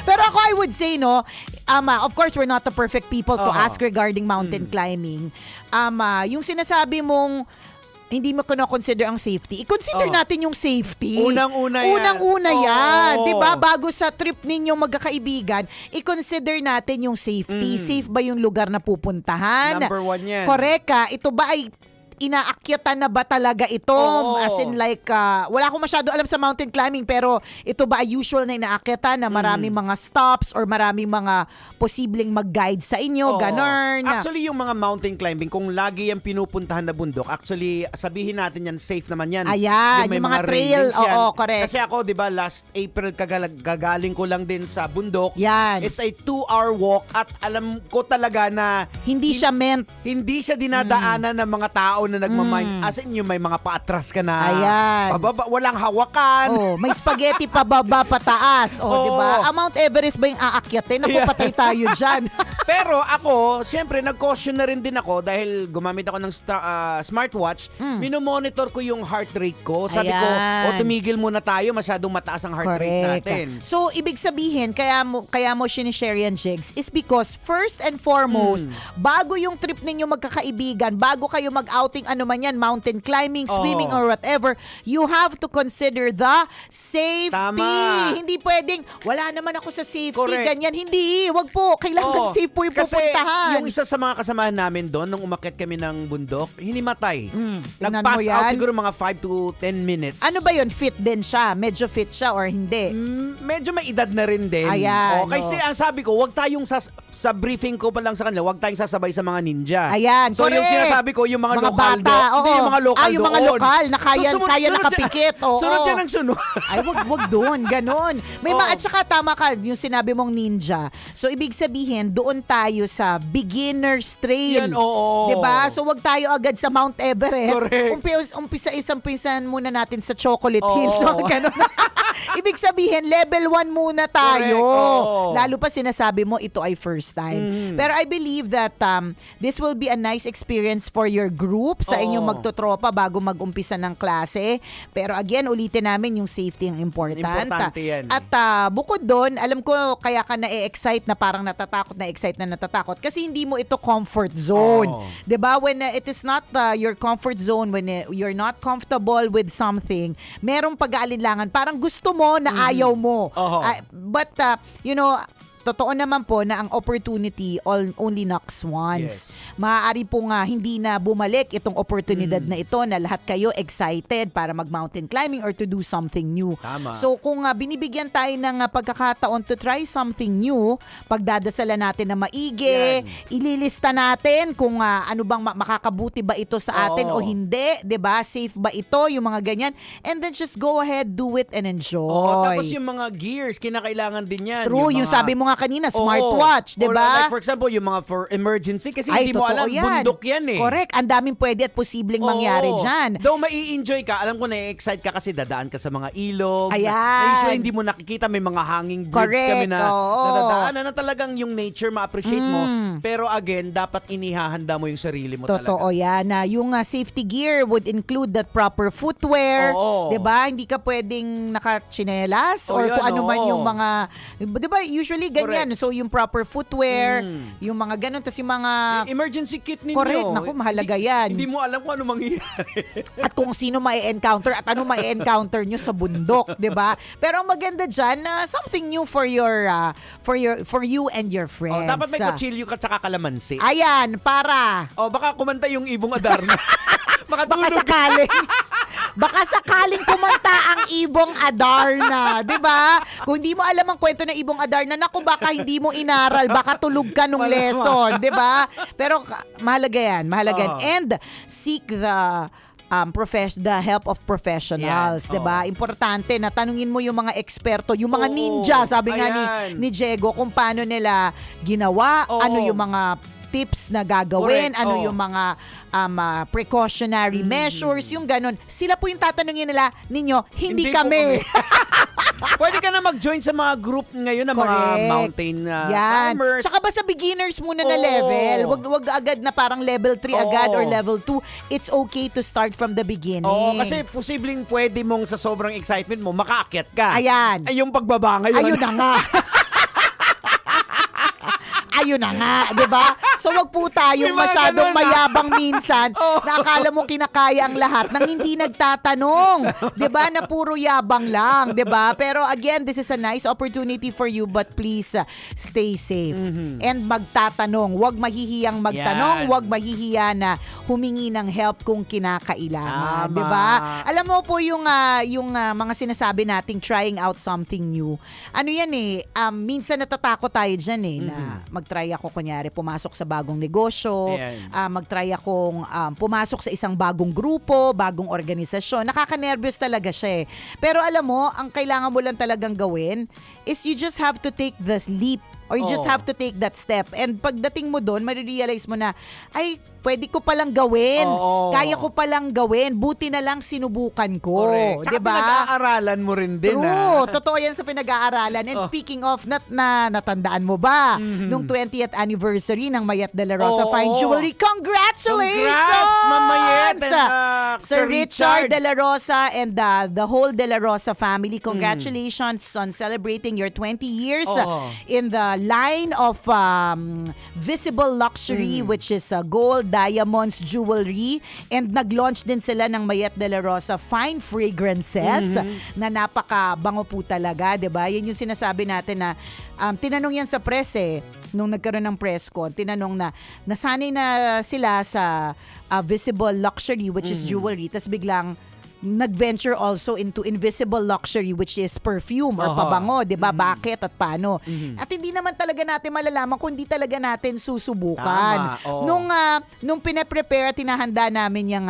Pero ako, I would say, of course, we're not the perfect people to ask regarding mountain climbing. Yung sinasabi mong hindi mo consider ang safety. I-consider natin yung safety. Unang-una yan. Unang-una yan. Diba? Bago sa trip ninyong magkakaibigan, i-consider natin yung safety. Safe ba yung lugar na pupuntahan? Number 1 yan. Correct ka. Ito ba ay inaakyatan na ba talaga ito? As in like, wala akong masyado alam sa mountain climbing, pero ito ba ay usual na inaakyatan na maraming mga stops or maraming mga posibleng mag-guide sa inyo? Ganon. Actually, yung mga mountain climbing, kung lagi yung pinupuntahan na bundok, actually, sabihin natin yan, safe naman yan. Ayan, may yung mga trail. railings yan. Correct. Kasi ako, di ba, last April gagaling ko lang din sa bundok. Yan. It's a 2-hour walk at alam ko talaga na Hindi siya meant. hindi siya dinadaanan ng mga tao na nagmamind. As in, yung may mga paatras ka na. Ayan. Pababa, walang hawakan. May spaghetti pababa pataas. Di ba? Ang Mount Everest ba yung aakyatin? Naku, patay tayo dyan. Pero ako, siyempre, nag-caution na rin din ako dahil gumamit ako ng smartwatch. Minomonitor ko yung heart rate ko. Sabi ko, tumigil muna tayo. Masyadong mataas ang heart rate natin. So, ibig sabihin, kaya mo sinishare yan, Jigs, is because first and foremost, bago yung trip ninyo magkakaibigan, bago kayo mag-outing, ano man yan, mountain climbing, swimming, or whatever, you have to consider the safety. Tama. Hindi pwedeng, wala naman ako sa safety, Correct. ganyan. Hindi, wag po. Kailangan safe po yung Kasi pupuntahan. yung isa sa mga kasamahan namin doon, nung umakyat kami ng bundok, hinimatay. tingnan Nag-pass mo out yan. siguro mga 5 to 10 minutes. Ano ba yun? Fit din siya? Medyo fit siya or hindi? Medyo may edad na rin din. Ayan, Kasi ang sabi ko, wag tayong sa briefing ko pa lang sa kanila, wag tayong sasabay sa mga ninja. Ayan, So yung correct. sinasabi ko, yung mga local lokal bata. Hindi yung mga lokal yung mga doon. lokal na kaya, So, kaya sunod nakapikit. Oo. Sunod siya ng sunod. Ay, wag doon, ganon. May Oo. at saka tama ka, yung sinabi mong ninja. So, ibig sabihin, doon tayo sa beginner's trail. Yan, oo. Diba? So, wag tayo agad sa Mount Everest. Correct. Umpisan muna natin sa Chocolate Oo. Hills. So, ganon. Ibig sabihin, level 1 muna tayo. Correct, oo. Lalo pa sinasabi mo, ito ay first time. Pero I believe that this will be a nice experience for your group sa inyong magtotropa bago mag-umpisa ng klase. Pero again, ulitin namin yung safety ang important. Importante yan. At bukod doon, alam ko kaya ka na-excite na parang natatakot kasi hindi mo ito comfort zone. Oo. 'Di ba? When it is not your comfort zone, when you're not comfortable with something, merong pag-aalinlangan. Parang gusto mo na ayaw mo. Oo. But totoo naman po na ang opportunity only knocks once. Maaari po nga hindi na bumalik itong oportunidad na ito na lahat kayo excited para mag-mountain climbing or to do something new. Tama. So kung binibigyan tayo ng pagkakataon to try something new, pagdadasalan natin na maigi, ililista natin kung ano bang makakabuti ba ito sa atin o hindi, 'di ba? Safe ba ito, yung mga ganyan. And then just go ahead, do it and enjoy. Tapos yung mga gears, kinakailangan din yan. True, yung sabi mo nga kanina, smartwatch, di Or ba? like for example, yung mga for emergency, kasi Ay, hindi mo totoo alam, yan. bundok yan eh. Correct, ang daming pwede at posibleng mangyari dyan. Though mai-enjoy ka, alam ko na-excite ka kasi dadaan ka sa mga ilog. Ayan. Na usually hindi mo nakikita, may mga hanging bridge Correct, kami na oo. nadadaanan na talagang yung nature ma-appreciate mo. Pero again, dapat inihahanda mo yung sarili mo Totoo talaga. yan. Yung safety gear would include that proper footwear. Oo. 'Di ba? Hindi ka pwedeng nakatsinelas or yan, kung ano man oo. yung mga 'di ba usually ganyan. Correct. So yung proper footwear, yung mga ganun tas yung mga Emergency kit ninyo. Correct. Naku, mahalaga yan. Hindi mo alam kung ano mangyayari. at kung sino mai-encounter at ano mai-encounter nyo sa bundok, 'di ba? Pero ang maganda diyan, something new for you and your friends. Dapat may kutsilyo ka tsaka kalamansi. Ayan, para Baka kumanta yung Ibong Adarna. baka sakaling kumanta ang Ibong Adarna, 'di ba? Kung hindi mo alam ang kwento ng Ibong Adarna, naku, baka hindi mo inaral, baka tulog ka nung lesson, 'di ba? Pero mahalaga 'yan. And seek the the help of professionals, Yan. 'di ba? Importante na tanungin mo yung mga eksperto, yung mga ninja, sabi nga Ayan. ni Diego, kung paano nila ginawa, ano yung mga tips na gagawin, Correct. ano yung mga precautionary measures, yung ganun. Sila po yung tatanungin nila, ninyo, hindi po kami. Pwede ka na mag-join sa mga group ngayon ng mga Correct. mountain Yan. climbers. Tsaka basta beginners muna na Oo. level. Wag agad na parang level 3 Oo. agad or level 2. It's okay to start from the beginning. Oo, kasi posibleng pwede mong sa sobrang excitement mo, makaakyat ka. Ayan. Ay, yung pagbaba ngayon. Ayun na nga. Ayun na nga, 'di ba? So wag po tayong May mga masyadong ganun, mayabang minsan na akala mo kinakaya ang lahat nang hindi nagtatanong, 'di ba? Na puro yabang lang, 'di ba? Pero again, this is a nice opportunity for you, but please stay safe and magtatanong. Wag mahihiyang magtanong, Yan. wag mahihiya na humingi ng help kung kinakailangan, Tama. 'di ba? Alam mo po yung mga sinasabi nating trying out something new. Ano yan minsan natatakot tayo diyan na mag-try ako kunyari pumasok sa bagong negosyo, Ayan. mag-try akong pumasok sa isang bagong grupo, bagong organisasyon. Nakaka-nervous talaga siya. Pero alam mo, ang kailangan mo lang talagang gawin is you just have to take the leap or you just have to take that step. And pagdating mo doon, marirealize mo na, ay, pwede ko palang gawin. Oo. Kaya ko palang gawin. Buti na lang sinubukan ko. Correct. Tsaka Diba? pinag-aaralan mo rin din. True. Totoo yan sa pinag-aaralan. And speaking of, natandaan mo ba? Nung 20th anniversary ng Mayet de la Rosa Oo. Fine Jewelry. Congratulations! Congrats, Ma'am Mayet and, Sir Sir Richard Richard. de la Rosa and the whole de la Rosa family. Congratulations on celebrating your 20 years Oo. in the line of visible luxury, which is gold, diamonds, jewelry. And nag-launch din sila ng Mayet de la Rosa Fine Fragrances na napakabango po talaga, 'di ba? Yan yung sinasabi natin na tinanong yan sa press nung nagkaroon ng press con, tinanong na nasanay na sila sa visible luxury, which is jewelry, tas biglang nag-venture also into invisible luxury, which is perfume or pabango, 'di ba? Bakit at paano? At hindi hindi naman talaga natin malalaman kung hindi talaga natin susubukan. Tama, oo. Nung pinaprepare at tinahanda namin yung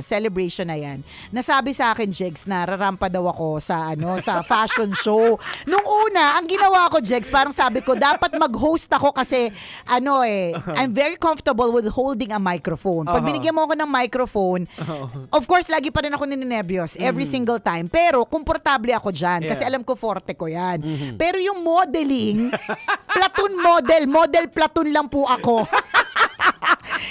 celebration na yan, nasabi sa akin, Jegs, na rarampa daw ako sa sa fashion show. Nung una, ang ginawa ko, Jegs, parang sabi ko, dapat mag-host ako kasi I'm very comfortable with holding a microphone. Pag binigyan mo ako ng microphone, of course, lagi pa rin ako ninenervyos every single time. Pero, komportable ako dyan kasi alam ko forte ko yan. Pero yung modeling, model platoon lang po ako.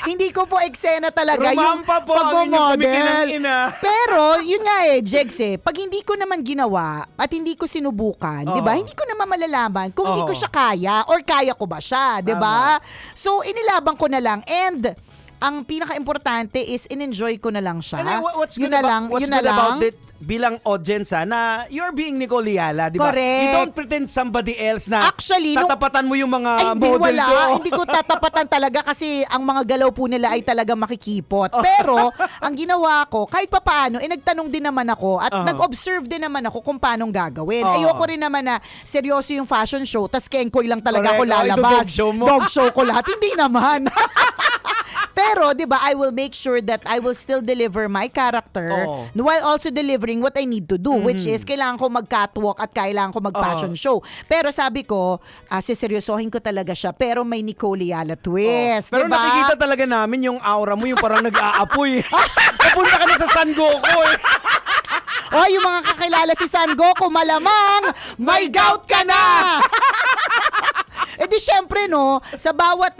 Hindi ko po eksena talaga Rumampa po yung ang inyong pag-model. kumikinang-ina. Pero, yun nga Jegs pag hindi ko naman ginawa at hindi ko sinubukan, di ba? Hindi ko naman malalaman kung hindi ko siya kaya or kaya ko ba siya, di ba? So, inilaban ko na lang and ang pinaka-importante is in-enjoy ko na lang siya. And then, what's Yun good, na lang, what's yun na good about lang. it bilang audience na you're being Nicole Yala, di ba? Correct. You don't pretend somebody else na Actually, tatapatan mo yung mga hindi model wala. ko. Hindi ko tatapatan talaga kasi ang mga galaw po nila ay talaga makikipot. Pero, ang ginawa ko, kahit papaano, nagtanong din naman ako at nag-observe din naman ako kung paano gagawin. Ayoko rin naman na seryoso yung fashion show, tas kengkoy lang talaga ako Correct. lalabas. Dog show mo. Dog show ko lahat. Hindi naman. Pero, di ba, I will make sure that I will still deliver my character while also delivering what I need to do, which is kailangan ko mag-catwalk at kailangan ko mag-fashion show. Pero sabi ko, siseryosohin ko talaga siya, pero may Nicole Yala twist, Pero di ba? nakikita talaga namin yung aura mo, yung parang nag-aapoy. Napunta ka na sa San Goku eh. O, yung mga kakilala si San Goku, malamang may gout ka na! Di syempre sa bawat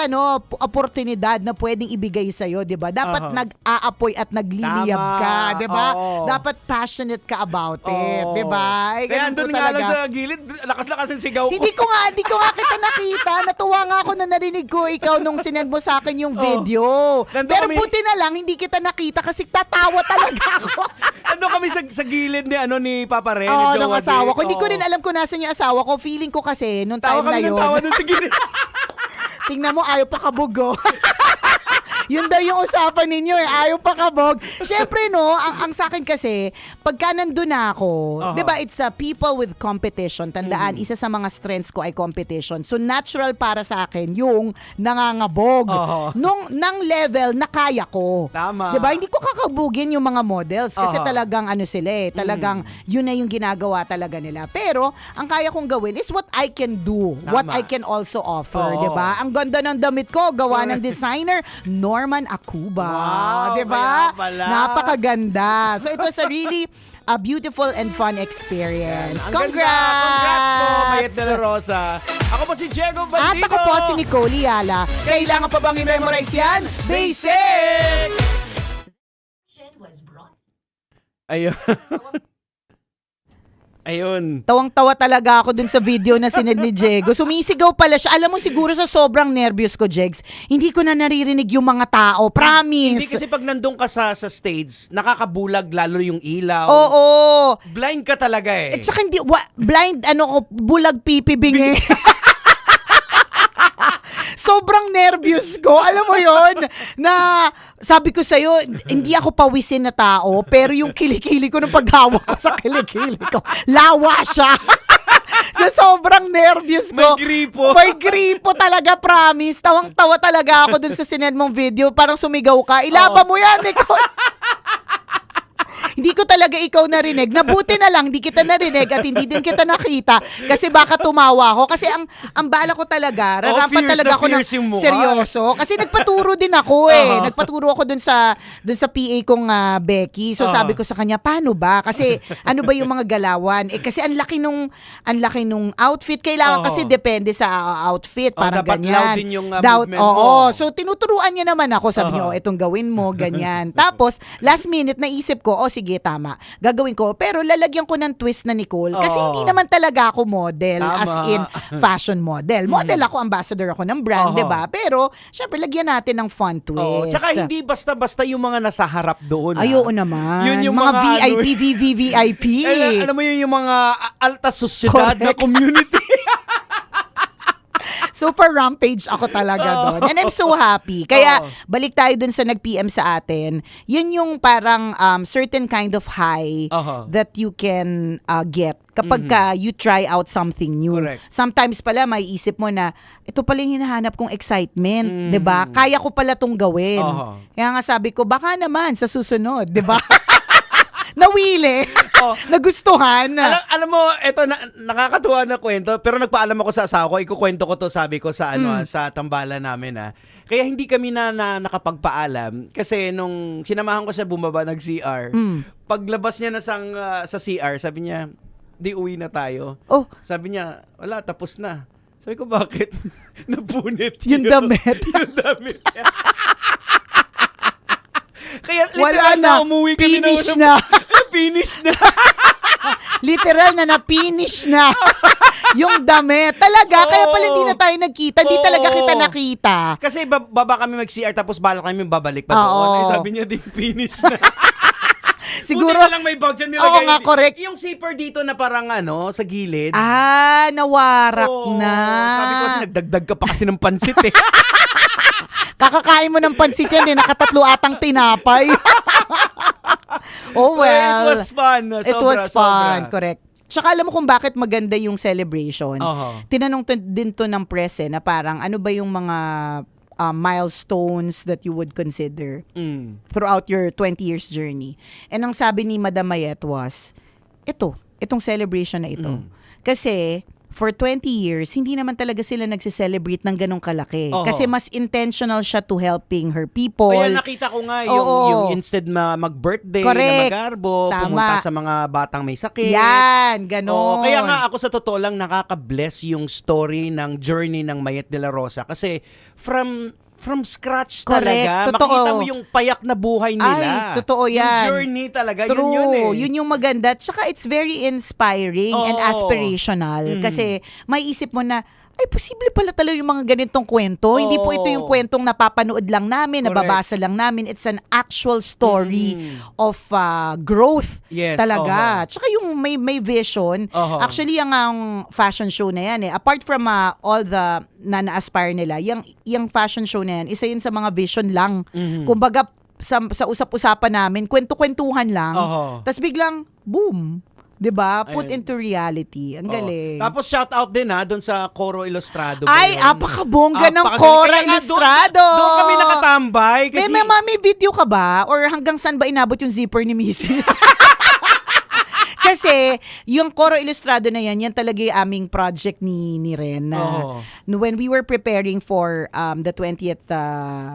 oportunidad na pwedeng ibigay sa iyo, 'di ba? Dapat nag-aapoy at nagliliyab ka, 'di ba? Dapat passionate ka about it, 'di ba? Kaya Ganun po andun nga lang talaga. sa gilid, lakas-lakas ang sigaw ko. Hindi ko nga kita nakita. Natuwa nga ako na narinig ko ikaw nung sinend mo sa akin yung video. Nandun Pero kami- buti na lang hindi kita nakita kasi tatawa talaga ako. Ano kami sa gilid ni Papa Ren, Oo, ni ng Jowa asawa Dick. ko. Hindi ko Oo. rin alam kung nasan yung asawa ko. Feeling ko kasi nung Tawa time na kami ng yun. tawa dun sa gilid. Tingnan mo, ayaw pa kabugo. Yun daw yung usapan ninyo ayaw pa kabog. Siyempre ang sa akin kasi, pagka nandun na ako, di ba, it's people with competition. Tandaan, isa sa mga strengths ko ay competition. So natural para sa akin yung nangangabog. Nang level na kaya ko. Tama. Di ba, hindi ko kakabugin yung mga models kasi talagang sila talagang yun na yung ginagawa talaga nila. Pero, ang kaya kong gawin is what I can do. Tama. What I can also offer. Di ba? Ang ganda ng damit ko, gawa ng designer, Norman Akuba. Wow, Di ba? kaya pala. Napakaganda. So it was a really beautiful and fun experience. Ang ganda. Congrats po, Mayet de la Rosa. Ako po si Diego At Bandido. ako po si Nicole Yala. Kailangan pa bang i-memorize yan? Basic! Ayun. Ayun. Tawang-tawa talaga ako dun sa video na sinend ni Diego. Sumisigaw pala siya. Alam mo siguro sa sobrang nervyos ko, Jegs, hindi ko na naririnig yung mga tao. Promise. Hindi kasi pag nandun ka sa stage, nakakabulag lalo yung ilaw. Oo. Blind ka talaga eh. At saka hindi, blind, bulag pipibing eh. Sobrang nervyos ko. Alam mo yon na sabi ko sa'yo, hindi ako pawisin na tao, pero yung kilikili ko nung paghawak ko sa kilikili ko, lawa siya. Sa sobrang nervyos ko. May gripo. May gripo talaga, promise. Tawang-tawa talaga ako dun sa sinend mong video. Parang sumigaw ka. Ilaban mo yan, Nicole. Hindi ko talaga ikaw narinig. Nabuti na lang, hindi kita narinig at hindi din kita nakita kasi baka tumawa ako. Kasi ang bala ko talaga, rarapat fierce talaga na ako ng fierce yung mukha. seryoso. Kasi nagpaturo din ako eh. Nagpaturo ako dun sa PA kong Becky. So sabi ko sa kanya, paano ba? Kasi ano ba yung mga galawan? Kasi ang laki nung outfit. Kailangan kasi depende sa outfit. Parang dapat ganyan. loud din yung movement mo. Oo. So tinuturuan niya naman ako. Sabi niya, itong gawin mo, ganyan. Tapos, last minute, naisip ko, sige, tama. Gagawin ko. Pero lalagyan ko ng twist na Nicole. Kasi hindi naman talaga ako model. Tama. As in, fashion model. Model ako, ambassador ako ng brand, di ba? Pero, syempre, lagyan natin ng fun twist. Tsaka hindi basta-basta yung mga nasa harap doon. Ayoko naman. Yun yung mga mga VIP, VVVIP. Alam mo yun yung mga alta sosyedad na Correct. community. Super rampage ako talaga doon. And I'm so happy. Kaya balik tayo dun sa nag-PM sa atin. Yun yung parang certain kind of high that you can get kapag ka you try out something new. Correct. Sometimes pala may isip mo na ito pala yung hinahanap kong excitement, 'di ba? Kaya ko pala tong gawin. Kaya nga sabi ko baka naman sa susunod, 'di ba? Nawili. Nagustuhan. Alam mo, ito nakakatuwa na kwento, pero nagpaalam ako sa asawa ko, ikukwento ko to, sabi ko sa sa tambalan namin Kaya hindi kami na nakapagpaalam kasi nung sinamahan ko siya bumaba nag-CR, paglabas niya na sa CR, sabi niya, di uwi na tayo. Sabi niya, wala, tapos na. Sabi ko, bakit? Napunit yung damit. yung damit. Kaya Wala literal na. Umuwi kami Finish na. Finish na. Literal na na-finish na. Yung damit. Talaga, kaya pala hindi na tayo nagkita. Hindi talaga kita nakita. Kasi baba kami mag-CR tapos bala kami babalik pa doon. Sabi niya, di finish na. Siguro, buti na lang may bag dyan nilagay. Oo nga, correct. Yung zipper dito na parang sa gilid. Nawarak na. Sabi ko kasi nagdagdag ka pa kasi ng pansit Kakakain mo ng pansit yan, nakatatlo atang tinapay. Oh well. It was fun. It was fun, correct. Tsaka alam mo kung bakit maganda yung celebration. Tinanong din to ng press na parang ano ba yung mga milestones that you would consider throughout your 20 years journey. And ang sabi ni Madam Mayet was, itong celebration na ito. Kasi for 20 years, hindi naman talaga sila nagse-celebrate ng ganong kalaki. Kasi mas intentional siya to helping her people. Kaya nakita ko nga yung instead mag-birthday, na mag-arbo, pumunta sa mga batang may sakit. Yan, ganon. Kaya nga ako sa totoo lang nakaka-bless yung story ng journey ng Mayet de la Rosa. Kasi from scratch talaga. Totoo. Makita mo yung payak na buhay nila. Ay, totoo yan. Yung journey talaga. True. Yun Yun yung maganda. Tsaka it's very inspiring and aspirational. Kasi may isip mo na, ay, posible pala talaga yung mga ganitong kwento. Hindi po ito yung kwentong napapanood lang namin, nababasa lang namin. It's an actual story of growth talaga. Tsaka yung may vision. Actually, ang fashion show na yan apart from all the na-aspire nila, yung fashion show na yan, isa yun sa mga vision lang. Kumbaga, sa usap-usapan namin, kwento-kwentuhan lang. Tapos biglang, boom. 'Di ba? Put into reality. Ang galing. Tapos shout out din doon sa Coro Ilustrado. Ay, apakabongga ng Coro Ilustrado. Doon kami nakatambay. Kasi May video ka ba? Or hanggang saan ba inabot yung zipper ni Mrs.? Kasi, yung Coro Ilustrado na yan talaga yung aming project ni Ren. When we were preparing for the 20th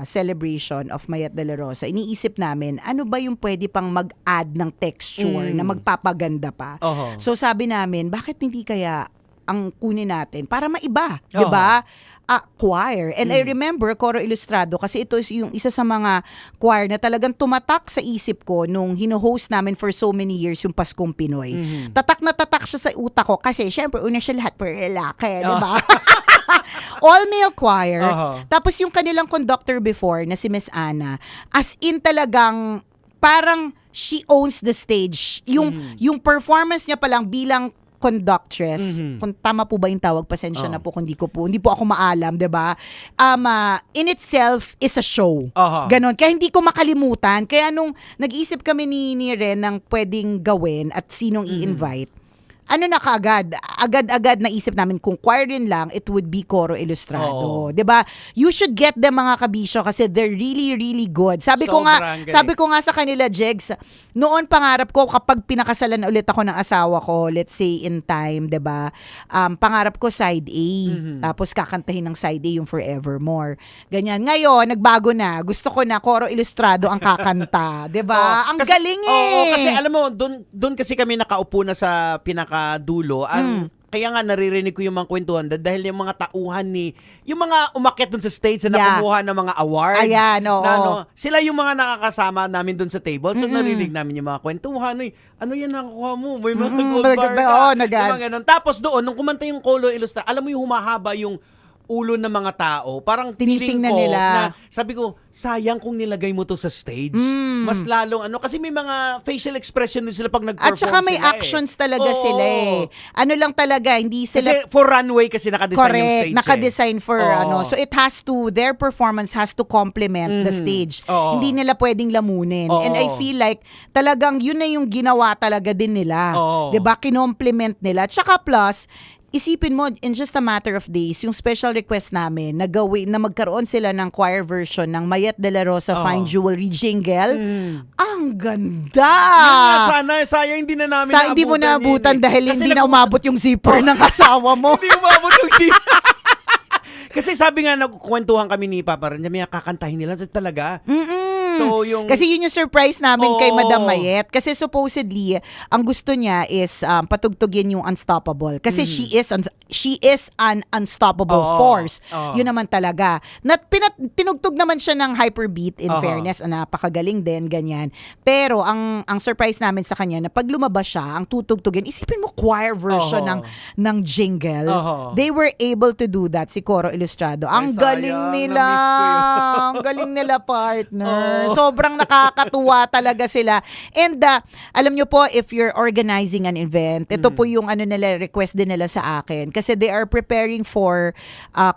celebration of Mayet de la Rosa, iniisip namin, ano ba yung pwede pang mag-add ng texture na magpapaganda pa? So sabi namin, bakit hindi kaya ang kunin natin para maiba, 'di ba? Choir. And I remember Coro Ilustrado kasi ito yung isa sa mga choir na talagang tumatak sa isip ko nung hino-host namin for so many years yung Paskong Pinoy. Tatak na tatak siya sa utak ko kasi syempre una siya lahat for lalaki, 'di ba? All-male choir. Tapos yung kanilang conductor before na si Miss Ana, as in talagang parang she owns the stage. Yung performance niya pa lang bilang conductress, kung tama po ba yung tawag, pasensya na po kung hindi po ako maalam, 'di ba? In itself is a show. Ganon. Kaya hindi ko makalimutan. Kaya nung nag-iisip kami ni Ren ng pwedeng gawin at sinong i-invite, ano na kaagad? Agad-agad naisip namin kung choir rin lang, it would be Coro Ilustrado. 'Di ba? You should get them mga kabisyo kasi they're really, really good. Sabi ko nga sa kanila, Jegs, noon pangarap ko kapag pinakasalan ulit ako ng asawa ko, let's say in time, 'di ba? Pangarap ko side A. Tapos kakantahin ng side A yung Forevermore. Ganyan. Ngayon, nagbago na. Gusto ko na Coro Ilustrado ang kakanta, 'di ba? Ang galing kasi alam mo, doon kasi kami nakaupo na sa pinakadulo. Kaya nga naririnig ko yung mga kwentuhan dahil yung mga tauhan yung mga umakyat dun sa stage na nakumuha ng mga award. Ayan, oo. Sila yung mga nakakasama namin dun sa table. So naririnig namin yung mga kwentuhan. Ano yan nakukuha mo? May mga gold bar ka. Diba, ganun. Tapos doon, nung kumanta yung Coro Ilustrado, alam mo yung humahaba yung ulo ng mga tao, parang Tinitingnan feeling ko nila. na, sabi ko, sayang kung nilagay mo to sa stage. Mas lalong kasi may mga facial expression din sila pag nag-perform At saka may sila actions talaga Oo. sila eh. Ano lang talaga, hindi sila Kasi for runway kasi nakadesign yung correct, stage. naka-design for Oo. So it has to, their performance has to complement the stage. Oo. Hindi nila pwedeng lamunin. Oo. And I feel like talagang yun na yung ginawa talaga din nila. Oo. 'Di ba? Kinomplement nila. Tsaka plus, isipin mo, in just a matter of days, yung special request namin na magkaroon sila ng choir version ng Mayet de la Rosa Fine Jewelry jingle. Ang ganda! Yun nga, sana, sayang hindi na namin Hindi mo naabutan yun eh. dahil Kasi hindi na umabot yung zipper ng asawa mo. Hindi umabot yung Kasi sabi nga, nagkukwentuhan kami ni Papa Ren, may kakantahin nila talaga. So, yung... Kasi yun yung surprise namin kay Oo. Madam Mayet. Kasi supposedly, ang gusto niya is patugtugin yung Unstoppable. Kasi she is an unstoppable Oo. force. Oo. Yun naman talaga. Tinugtog naman siya ng hyperbeat in fairness. Napakagaling din, ganyan. Pero ang surprise namin sa kanya, na pag lumabas siya, ang tutugtugin, isipin mo choir version Oo. ng jingle. Oo. They were able to do that, si Coro Ilustrado. Ang Ay, galing sayang. nila. Na-miss ko yun. Ang galing nila, partner. Sobrang nakakatuwa talaga sila. And alam nyo po, if you're organizing an event, ito po yung nila, request din nila sa akin. Kasi they are preparing for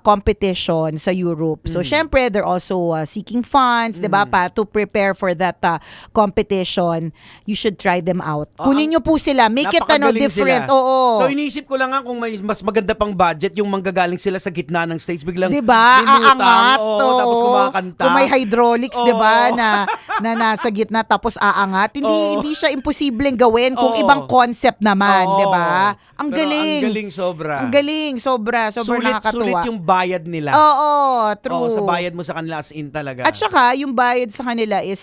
competition sa Europe. So, syempre, they're also seeking funds, di ba, to prepare for that competition. You should try them out. Kunin nyo po sila. Make it Napakagaling different. sila. Oo. So iniisip ko lang kung may mas maganda pang budget, yung manggagaling sila sa gitna ng stage, biglang Diba? lilutang, Aangat. oo, tapos kumakanta. Kung may hydraulics, Oo. diba? Na nasa gitna tapos aangat. Hindi siya imposibleng gawin kung Oo. ibang concept naman, Oo. diba? Ang Pero galing. Ang galing sobra. Ang galing. Sobrang Sulit nakakatuwa. yung bayad nila. Oo, true. Oo, sa bayad mo sa kanila as in talaga. At saka, yung bayad sa kanila is,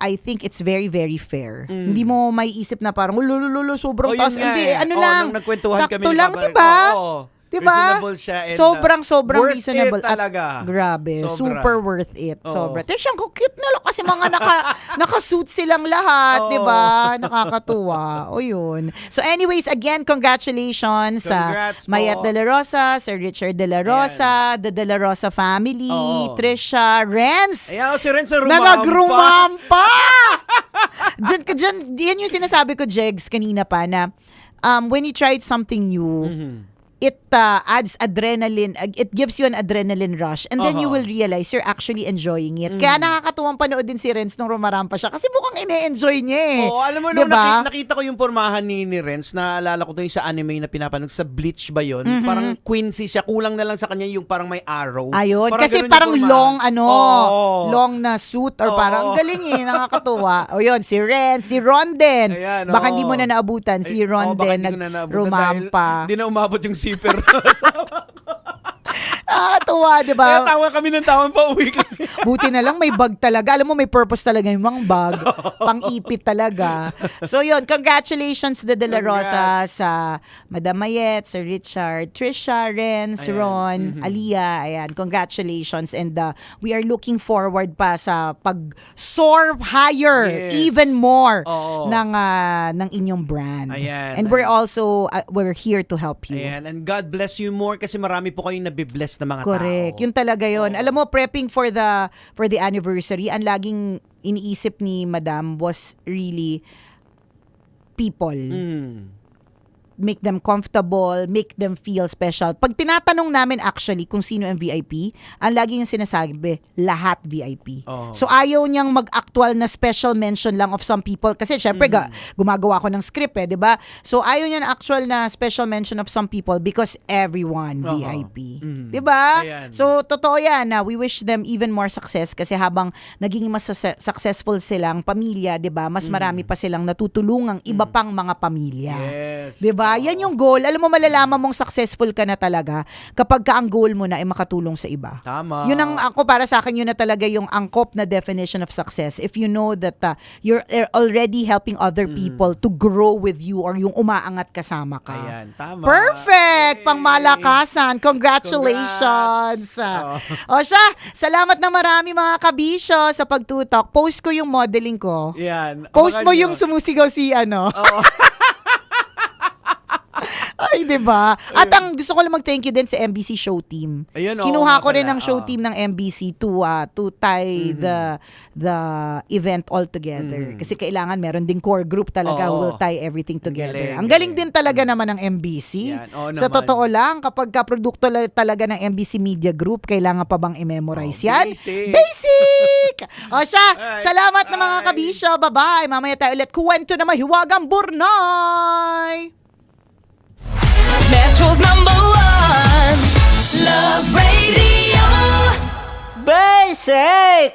I think it's very, very fair. Hindi mo may isip na parang, lulululo, sobrang Oh, yun taas. nga Hindi, eh. ano Oo, lang, nung nagkwentuhan kami sakto ni lang, Papa Ren. diba? Oo. Diba? Reasonable siya and, sobrang worth reasonable. it talaga. At grabe, Sobra. super worth it. Oo. Sobra. Tesha, ang cute nila kasi mga naka-suit silang lahat, Oo. di ba? Nakakatuwa. O yun. So anyways, again, congratulations sa Congrats po. Mayet de la Rosa, Sir Richard de la Rosa, the de la Rosa family, Oo. Trisha, Renz, Ayan, si Ren sa na rumampa. nagrumampa! Yan yung sinasabi ko, Jegs, kanina pa, na when you tried something new, it adds adrenaline, it gives you an adrenaline rush, and then you will realize you're actually enjoying it. Kaya nakakatuwang panood din si Renz nung rumarampa siya kasi mukhang ine-enjoy niya eh. Oo, alam mo, nung Diba? nakita ko yung pormahan ni Renz, naalala ko to yung sa anime na pinapanood, sa Bleach ba yun? Parang Quincy siya, kulang na lang sa kanya yung parang may arrow. Ayun, kasi ganun yung parang pormahan. long na suit or Oo. parang galing eh, nakakatuwa. O yun, si Renz, si Ron din. Ayan, Baka oo. hindi mo na naabutan, si Ron baka din, hindi ko na naabutan nagrumampa. dahil Hindi na umabot yung zipper. Nakakatuwa, di ba? Kaya tawa kami ng tawan pa uwi kami. Buti na lang may bag talaga. Alam mo, may purpose talaga yung mga bag. Pang-ipit talaga. So yun, congratulations the De La Rosa sa Madam Mayet, Sir Richard, Trisha, Renz, Ron, Aliyah. Ayan, congratulations. And we are looking forward pa sa pag-soar higher, Yes. even more Oo. ng inyong brand. Ayan. And we're also, we're here to help you. Ayan, and God bless you more kasi marami po kayong nabibless na mga Correct. tao. Yun talaga yun. Alam mo, prepping for the anniversary, ang laging iniisip ni Madam was really people. Make them comfortable, make them feel special. Pag tinatanong namin actually kung sino ang VIP, ang lagi niyang sinasabi, lahat VIP. Oh. So ayaw niyang mag-actual na special mention lang of some people kasi syempre gumagawa ko ng script di ba? So ayaw niya na actual na special mention of some people because everyone VIP. Di ba? Ayan. So totoo yan na we wish them even more success kasi habang naging mas successful silang pamilya, di ba? Mas marami pa silang natutulungang iba pang mga pamilya. Yes. Di ba? Yan yung goal. Alam mo, malalaman mong successful ka na talaga kapag ka ang goal mo na ay makatulong sa iba. Tama. Yun ang ako, para sa akin, yun na talaga yung angkop na definition of success. If you know that you're already helping other people to grow with you or yung umaangat kasama ka. Ayan, tama. Perfect! Yay! Pangmalakasan. Congratulations! O siya, salamat na marami mga kabisyo sa pagtutok. Post ko yung modeling ko. Yan. Post Abangan mo nyo. yung sumusigaw si ano. Ay, di ba? At ang gusto ko lang mag-thank you din sa MBC show team. Ayun, oo Kinuha nga ko rin pala, ang show oo. team ng MBC to tie the event all together. Kasi kailangan meron ding core group talaga who Oo. will tie everything together. galing, Ang galing galing. din talaga naman ng MBC. Yan, oo Sa naman. totoo lang, kapag produkto talaga ng MBC Media Group, kailangan pa bang i-memorize yan? basic. Basic! O siya, salamat na mga kabisyo. Bye-bye. Mamaya tayo ulit kwento na mahiwagang Burnay! Metro's number one. Love Radio. Basic!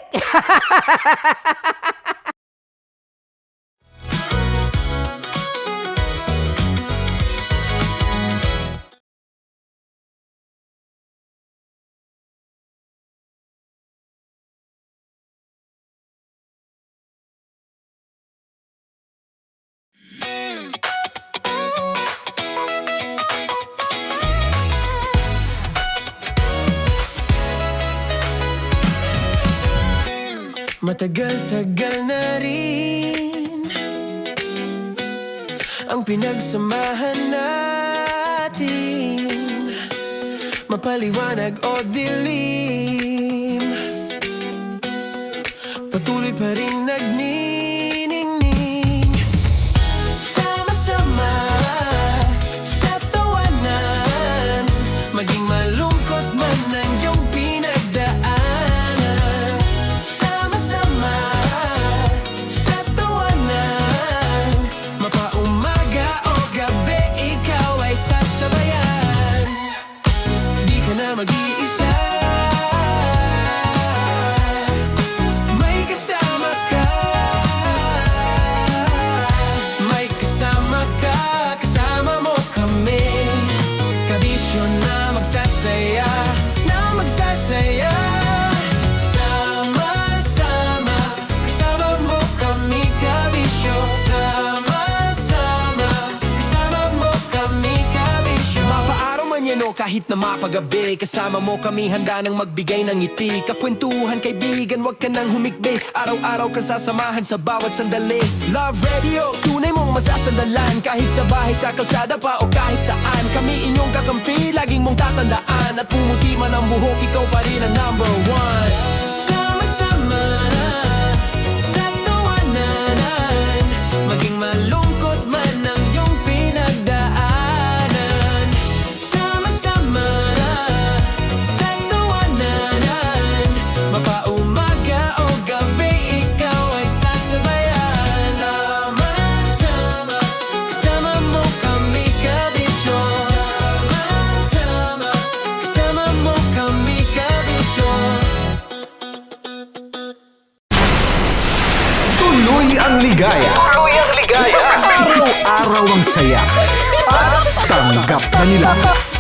Matagal-tagal na rin ang pinagsamahan natin, mapaliwanag o dilim, patuloy pa rin nagniningning. Sama-sama sa tawanan, maging malungkot man ang iyong pinagdaanan. Sama-sama sa tawanan, mapaumaga o gabi, ikaw ay sasabayan. Di ka na mag-iisa, may kasama ka. May kasama ka, kasama mo kami. Kabisyo na magsasaya, na magsasaya. Sama-sama, kasama mo kami, kabisyo. Sama-sama, kasama mo kami, kabisyo. Mapaaraw man yan o kahit na mapagabi, kasama mo kami, handa nang magbigay ng ngiti. Kakwentuhan, kaibigan, wag ka nang humikbi. Araw-araw ka sasamahan sa bawat sandali. Love Radio, tunay mong masasandalan. Kahit sa bahay, sa kalsada pa o kahit saan, kami inyong kakampi, laging mong tatandaan. At pumuti man ang buhok, ikaw pa rin ang number one. Sama-sama sa tawanan, maging malungkot man ang iyong pinagdaanan. Sama-sama sa tawanan, mapaumaga o gabi, ikaw ay sasabayan. Sama-sama, kasama mo kami, kabisyo. Sama-sama, kasama mo kami, kabisyo. Tuloy ang ligaya. Araw-araw ang saya. At tanggap na nila.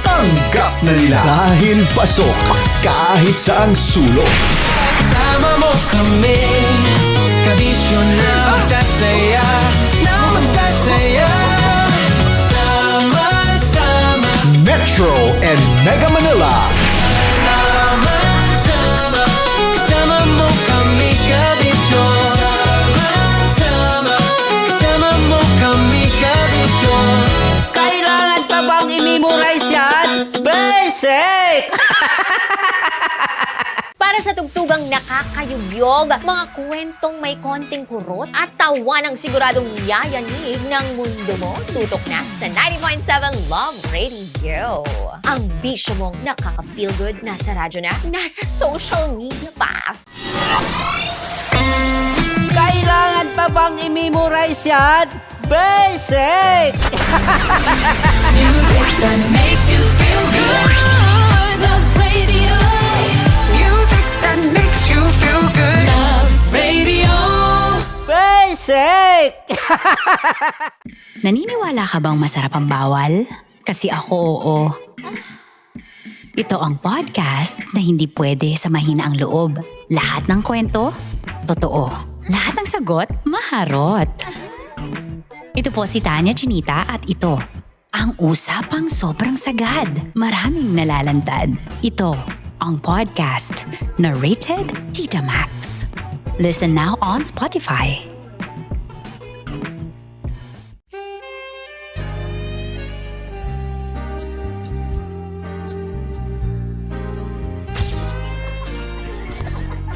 Tanggap na nila. Dahil pasok kahit saang sulok. Kasama mo kami, kabisyo na magsasaya, na magsasaya. Sama-sama, Metro and Mega Manila. sama-sama, kasama mo kami, kabisyo. Sama-sama, kasama mo kami, kabisyo. Kailangan pa bang i-memorize yan? Basic! Para sa tugtugang nakakayugyog, mga kwentong may konting kurot at tawa ng siguradong yayanig ng mundo mo, tutok na sa 90.7 Love Radio. Ang bisyo mong nakaka-feel good, nasa radyo na, nasa social media pa. Kailangan pa bang i-memorize yan? Basic! Music that makes you feel good. Love Radio. Music that makes you feel good. Love Radio. Basic! Naniniwala ka bang masarap ang bawal? Kasi ako oo. Ito ang podcast na hindi pwede sa mahina ang loob. Lahat ng kwento, totoo. Lahat ng sagot, maharot. Ito po si Tanya Chinita at ito, ang usapang sobrang sagad. Maraming nalalantad. Ito, ang podcast na Rated Tita Max. Listen now on Spotify.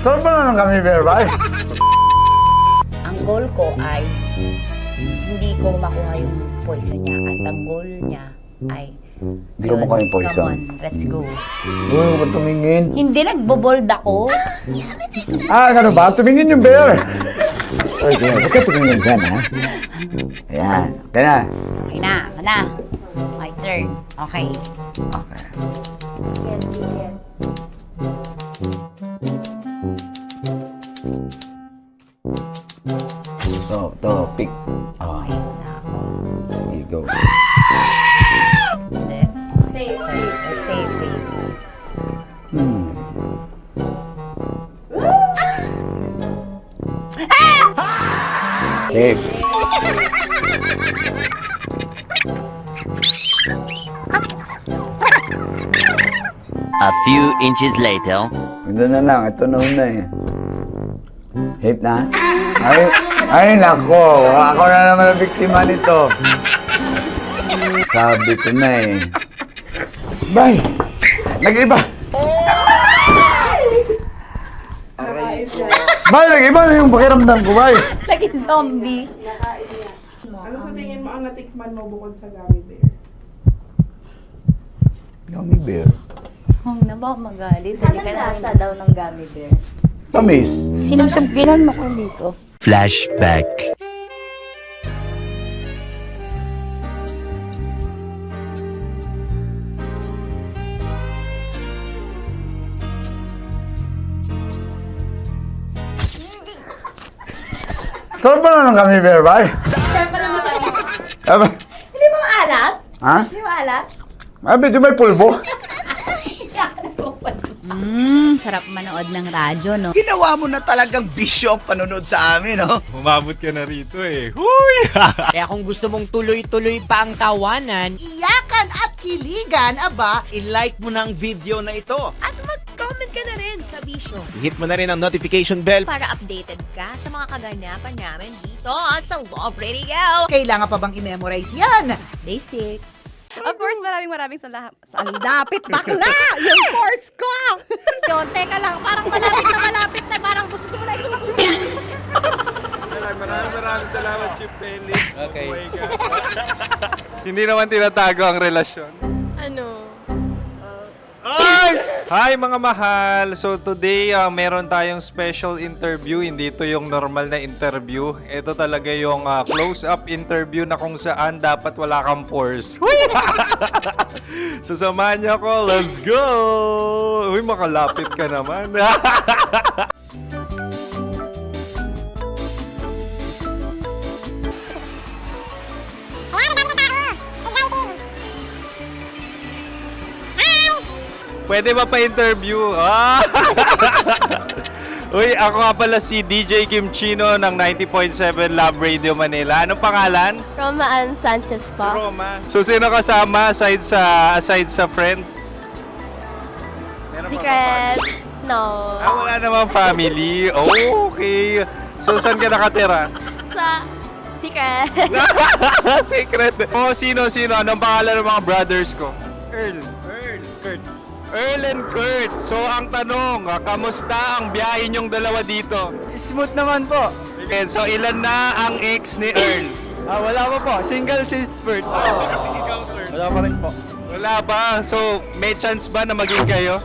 Saan ba na lang kami, Berbay? Ang goal ko ay hindi ko makuha yung poison niya. At ang goal niya ay Hindi ko makuha yung poison. Come on, let's go. Uy, ba't tumingin? Hindi nagbobold ako. Ano ba? Tumingin yung bear. Oy, bear, huwag ka tumingin dyan, ha? Ayan. Kaya na. Okay na, na. My turn. Okay. Okay. Yan, yan. To, pick. Oh, Okay na ako. here you go. Hindi. Safe, safe. Safe, safe. Safe. A few inches later. Ito na lang. Ito na una eh. Hip na? Ay, nako. Ako na naman ang biktima nito. Sabi ko na eh. Bay! Nag-iba! Bay, nag-iba na yung pakiramdam ko, bay! Naging zombie. Ano sa tingin mo ang natikman mo bukod sa gummy bear? Gummy bear. Oh, na ba magalit? Hindi ka nasa daw ng gummy bear. Tamis. Sinumsumpinan mo ko dito. Flashback. Saan ba na lang kami, bear, bay? Hindi mo maalat? Ha? Hindi mo maalat? Ay, medyo may pulbo. Sarap manood ng radyo, no? Ginawa mo na talagang bisyo ang panonood sa amin, no? Umabot ka na rito eh. Huy! Kaya kung gusto mong tuloy-tuloy pa ang tawanan, Iyakan at kiligan, aba, i-like mo na ang video na ito. At mag-comment ka na rin, kabisyo. Hit mo na rin ang notification bell. Para updated ka sa mga kaganapan namin dito sa Love Radio. kailangan pa bang i-memorize yan? Basic. Of course, maraming salamat. Salapit bakla! Yung course ko! Yun, teka lang, parang malapit na, parang gusto mo na isulat. Maraming salamat, Chip Felix. Okay. Oh my God. Hindi naman tinatago ang relasyon. Ano? Ay! Hi mga mahal! So today, meron tayong special interview. Hindi ito yung normal na interview. Ito talaga yung close-up interview na kung saan dapat wala kang pores. So samahan niyo ako. Let's go! Uy, makalapit ka naman. Pwede ba pa-interview? Ah! Uy, ako nga pala si DJ Kim Chino ng 90.7 Love Radio Manila. Anong pangalan? Roma Ann Sanchez po. Roma. So, sino kasama aside sa friends? Meron ba Secret. No. wala namang family. Oh, okay. So, saan ka nakatira? Sa secret. Secret. Oh, sino? Anong pangalan ng mga brothers ko? Earl, Kurt. Earl and Kurt. So, ang tanong, kamusta ang biyahe niyong dalawa dito? Smooth naman po. Okay, so ilan na ang ex ni Earl? Wala pa po. Single since birth. Wala pa rin po. Wala ba? So, may chance ba na maging kayo?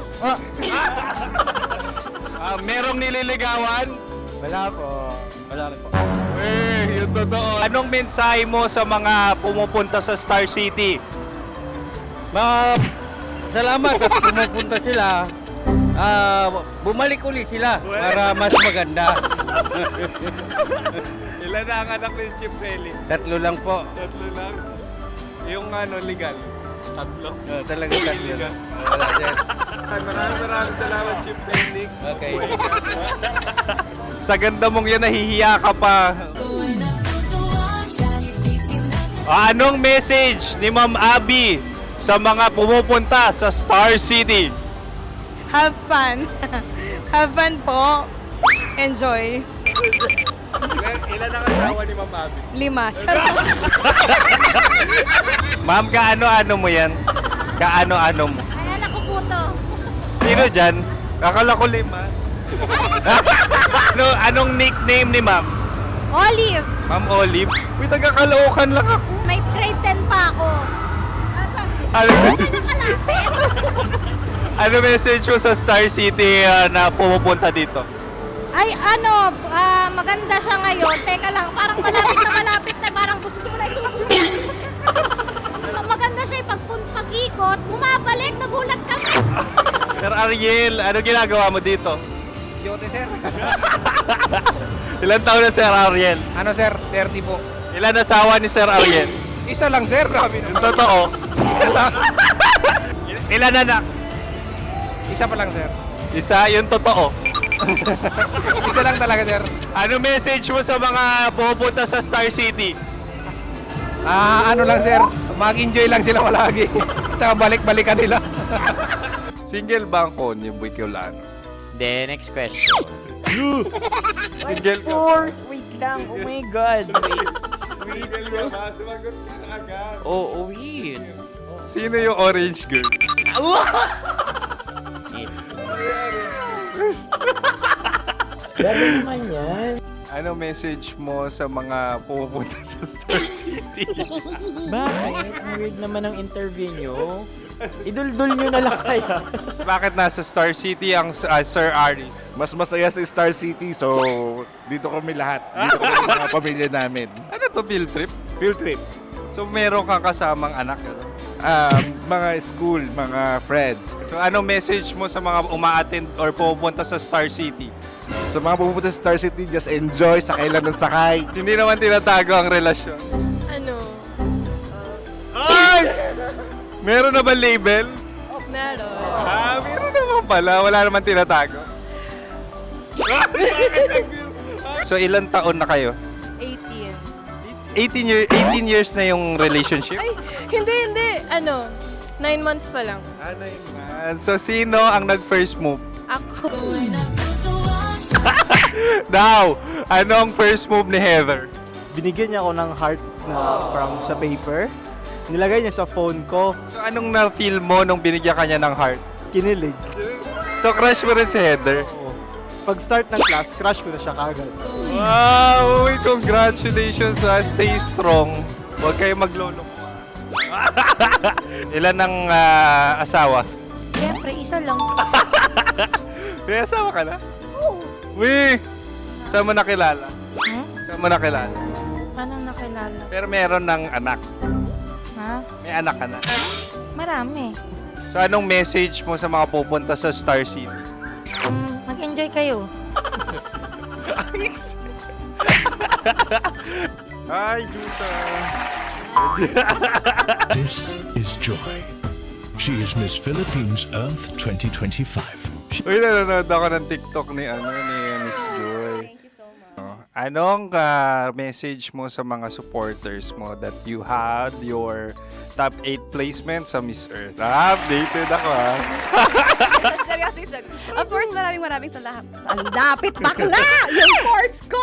Merong nililigawan? Wala po. Wala rin po. Yung totoo. Anong mensahe mo sa mga pumupunta sa Star City? Salamat at pumupunta sila. Bumalik uli sila para mas maganda. Ilan na ang anak ni Chip Felix? 3 lang po. 3 lang. Yung legal? 3. Talaga 3 lang. Wala din. Maraming salamat, Chip Felix. Okay. Sa ganda mong yan, nahihiya ka pa. Anong message ni Ma'am Abby sa mga pumupunta sa Star City? Have fun. Have fun po. Enjoy. Ilan ang asawa ni Ma'am Abby? 5. Charot. Ma'am, kaano-ano mo yan? Kaano-ano mo? Ay, anak ko po to. Sino dyan? Akala ko 5. Anong nickname ni ma'am? Olive, Ma'am Olive? Uy, taga-Caloocan lang ako. may grade 10 pa ako. Ano, ano message mo sa Star City na pumupunta dito? Ay, maganda siya ngayon. Teka lang, parang malapit na, parang gusto mo na isumakit. Maganda siya pag-ikot, bumabalik, nagulat kami. Sir Ariel, ano ginagawa mo dito? Yote, sir. Ilan taon na Sir Ariel? Ano, sir? 30 po. Ilan asawa ni Sir Ariel? Isa lang, sir. Grabe Yung totoo? Isa lang. Ilan anak? Isa pa lang, sir. Isa, yung totoo. Isa lang talaga, sir. Ano message mo sa mga pupunta sa Star City? Ano lang, sir. Mag-enjoy lang sila palagi. Tsaka balik-balikan nila. Single ba ang konyo, Boy Kiolano? Then, next question. Single ka? Wait lang. Oh my God. Single ka ba? Sumagot ka na agad. Oo, wait. Sino yung orange girl? Gano'n naman yan. Ano message mo sa mga pupunta sa Star City? Bakit? Ang weird naman ang interview nyo. Iduldul nyo na lang kaya. Bakit nasa Star City ang Sir Aris? Mas masaya sa Star City, so dito kami lahat. Dito kami mga pamilya namin. Ano to, field trip? Field trip. So meron kang kasamang anak? Ano? Mga school, mga friends. So ano message mo sa mga uma-attend or pupunta sa Star City? Sa mga pupunta sa Star City, just enjoy, sakay lang ng sakay. Hindi naman tinatago ang relasyon. Ano? Ay! Meron na ba label? Meron. Meron naman pala. Wala naman tinatago. So ilan taon na kayo? 18. 18 years na yung relationship? Ay, hindi. 9 months pa lang. Ano yun, man? So sino ang nag-first move? Ako. Now, ano ang first move ni Heather? Binigyan niya ako ng heart na from sa paper. Nilagay niya sa phone ko. So anong na-feel mo nung binigyan ka niya ng heart? Kinilig. So crush mo rin si Heather? Pag start ng class, crush ko na siya kagad. Wow! Uy, congratulations! Stay strong. Huwag kayo maglolo. Ilan ang asawa? Siyempre, isa lang. May asawa ka na? Oo. Uy! Saan mo nakilala? Saan mo nakilala? Paano nakilala? Pero meron ng anak. Ha? May anak ka na. Marami. So anong message mo sa mga pupunta sa Star City? Mag-enjoy kayo. Hi, Jusa! This is Joy. She is Miss Philippines Earth 2025. Uy, nanonood ako ng TikTok ni Miss Joy. Thank you so much. Anong message mo sa mga supporters mo that you had your top 8 placement sa Miss Earth? Updated ako Seryoso. Of course, maraming salamat. Lapit bakla! Yung course ko!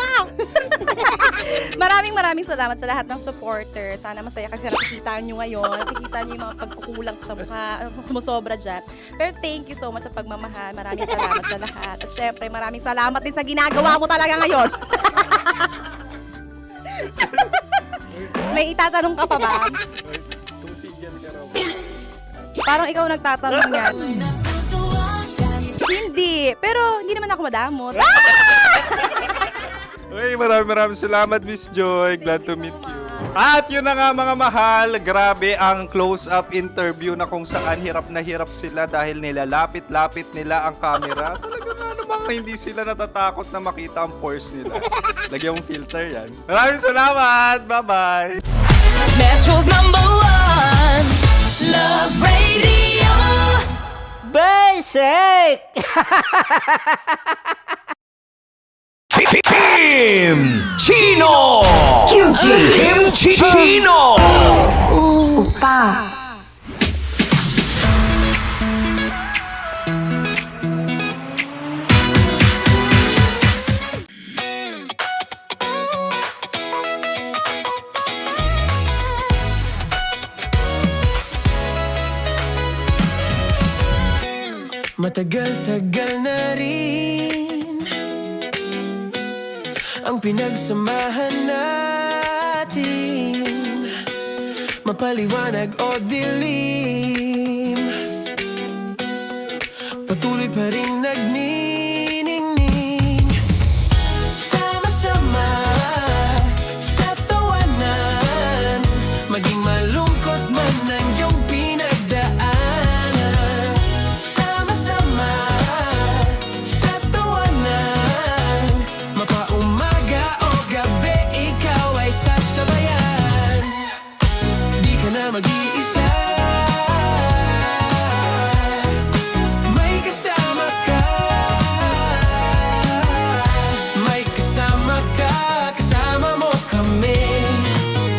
maraming salamat sa lahat ng supporters. Sana masaya kasi nakikita nyo ngayon. Nakikita nyo yung mga pagkukulang sa mukha. Sumusobra dyan. Pero thank you so much sa pagmamahal. Maraming salamat sa lahat. At syempre, maraming salamat din sa ginagawa mo talaga ngayon. May itatanong ka pa ba? Parang ikaw nagtatanong yan. Hindi. Pero hindi naman ako madamot. Uy, maraming salamat, Miss Joy. Glad to meet you. At yun na nga mga mahal, grabe ang close-up interview na kung saan hirap na hirap sila dahil nilalapit-lapit nila ang camera. Talaga na namang hindi sila natatakot na makita ang pores nila. Lagyan mong filter yan. Maraming salamat! Bye-bye! Metro's #1 Love Radio. Basic! Kim Chino! Kimchi Chino! Matagal-tagal na rin ang pinagsamahan natin, mapaliwanag o dilim, patuloy pa rin nagniningning. Sama-sama sa tawanan, maging malungkot man ang iyong pinagdaanan. Sama-sama sa tawanan, mapaumaga o gabi, ikaw ay sasabayan. Di ka na mag-iisa, may kasama ka. May kasama ka, kasama mo kami.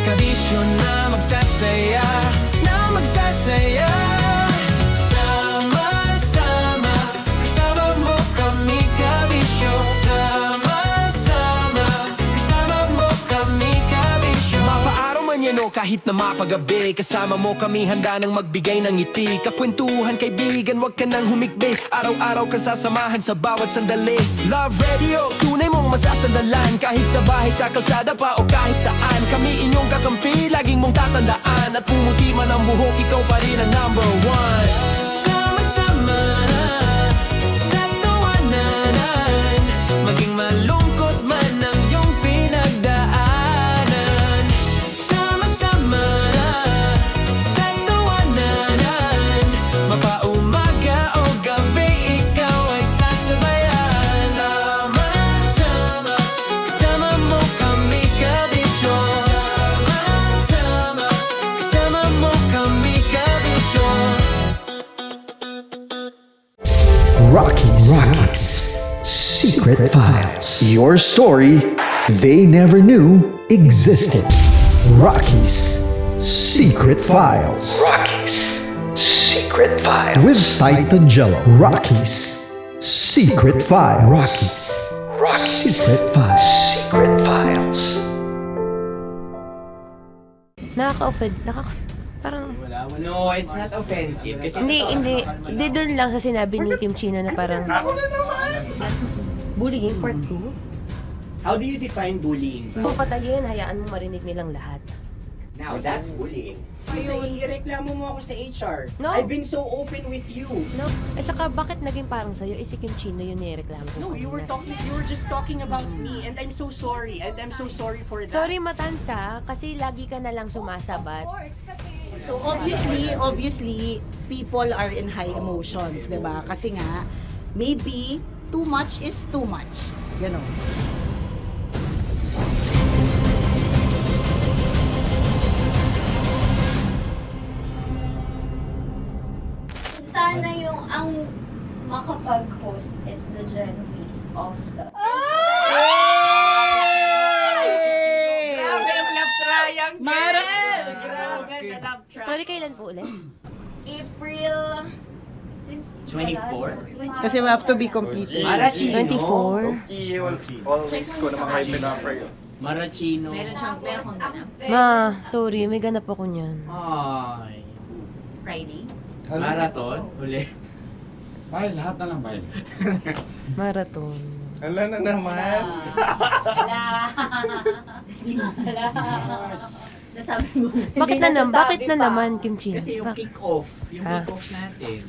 Kabisyo na magsasaya, na magsasaya. Sama-sama, kasama mo kami, kabisyo. Sama-sama, kasama mo kami, kabisyo. Mapaaraw man yan o kahit na mapagabi, kasama mo kami, handa nang magbigay ng ngiti. Kakwentuhan, kaibigan, wag ka nang humikbi. Araw-araw ka sasamahan sa bawat sandali. Love Radio, tunay mong masasandalan. Kahit sa bahay, sa kalsada pa o kahit saan, kami inyong kakampi, laging mong tatandaan. At pumuti man ang buhok, ikaw pa rin ang number one. Sama-sama sa tawanan, maging malungkot man ang iyong pinagdaanan. Sama-sama sa tawanan, mapaumaga o gabi, ikaw ay sasabayan. Sama-sama, kasama mo kami, kabisyo. Sama-sama, kasama mo kami, kabisyo. Rockies. Secret Files. Your story they never knew existed. Rockies. Secret Files. Secret Files. With Titan Jello. Rockies. Secret Files. Rockies. Secret Files. Secret Files. Nakaka-offend. Parang... No, it's not offensive. Kasi Hindi doon lang sa sinabi ni Kim Chino na parang... Bullying, part 2. how do you define bullying? Kung patayin, hayaan mo marinig nilang lahat. Now, that's bullying. So, ireklamo mo ako sa HR. No. I've been so open with you. No? At saka, bakit naging parang sa'yo? Si Kim Chino yun nireklamo ko. No, you were just talking about me, and I'm so sorry. And I'm so sorry for that. Sorry, Matansa, kasi lagi ka na lang sumasabat. So obviously, people are in high emotions, 'di ba? Kasi nga, maybe too much is too much. Ganon. Sana yung ang makapag-host is the Gen Zs of the Grabe yung love triangle! Mara! Grabe na love triangle! Sorry, kailan po ulit? April 24? Kasi we have to be completely. Marachino. 24. Always ko naman kayo pinapray. Marachino. Ma, sorry, may ganap ako niyan. Ay. Friday. Marathon? Ulit. Bye, lahat na lang, bye. Marathon. Ala na naman. Nasabi mo. Bakit na naman, Kim Chino? Kasi yung kick-off. Yung Ha? kick-off natin.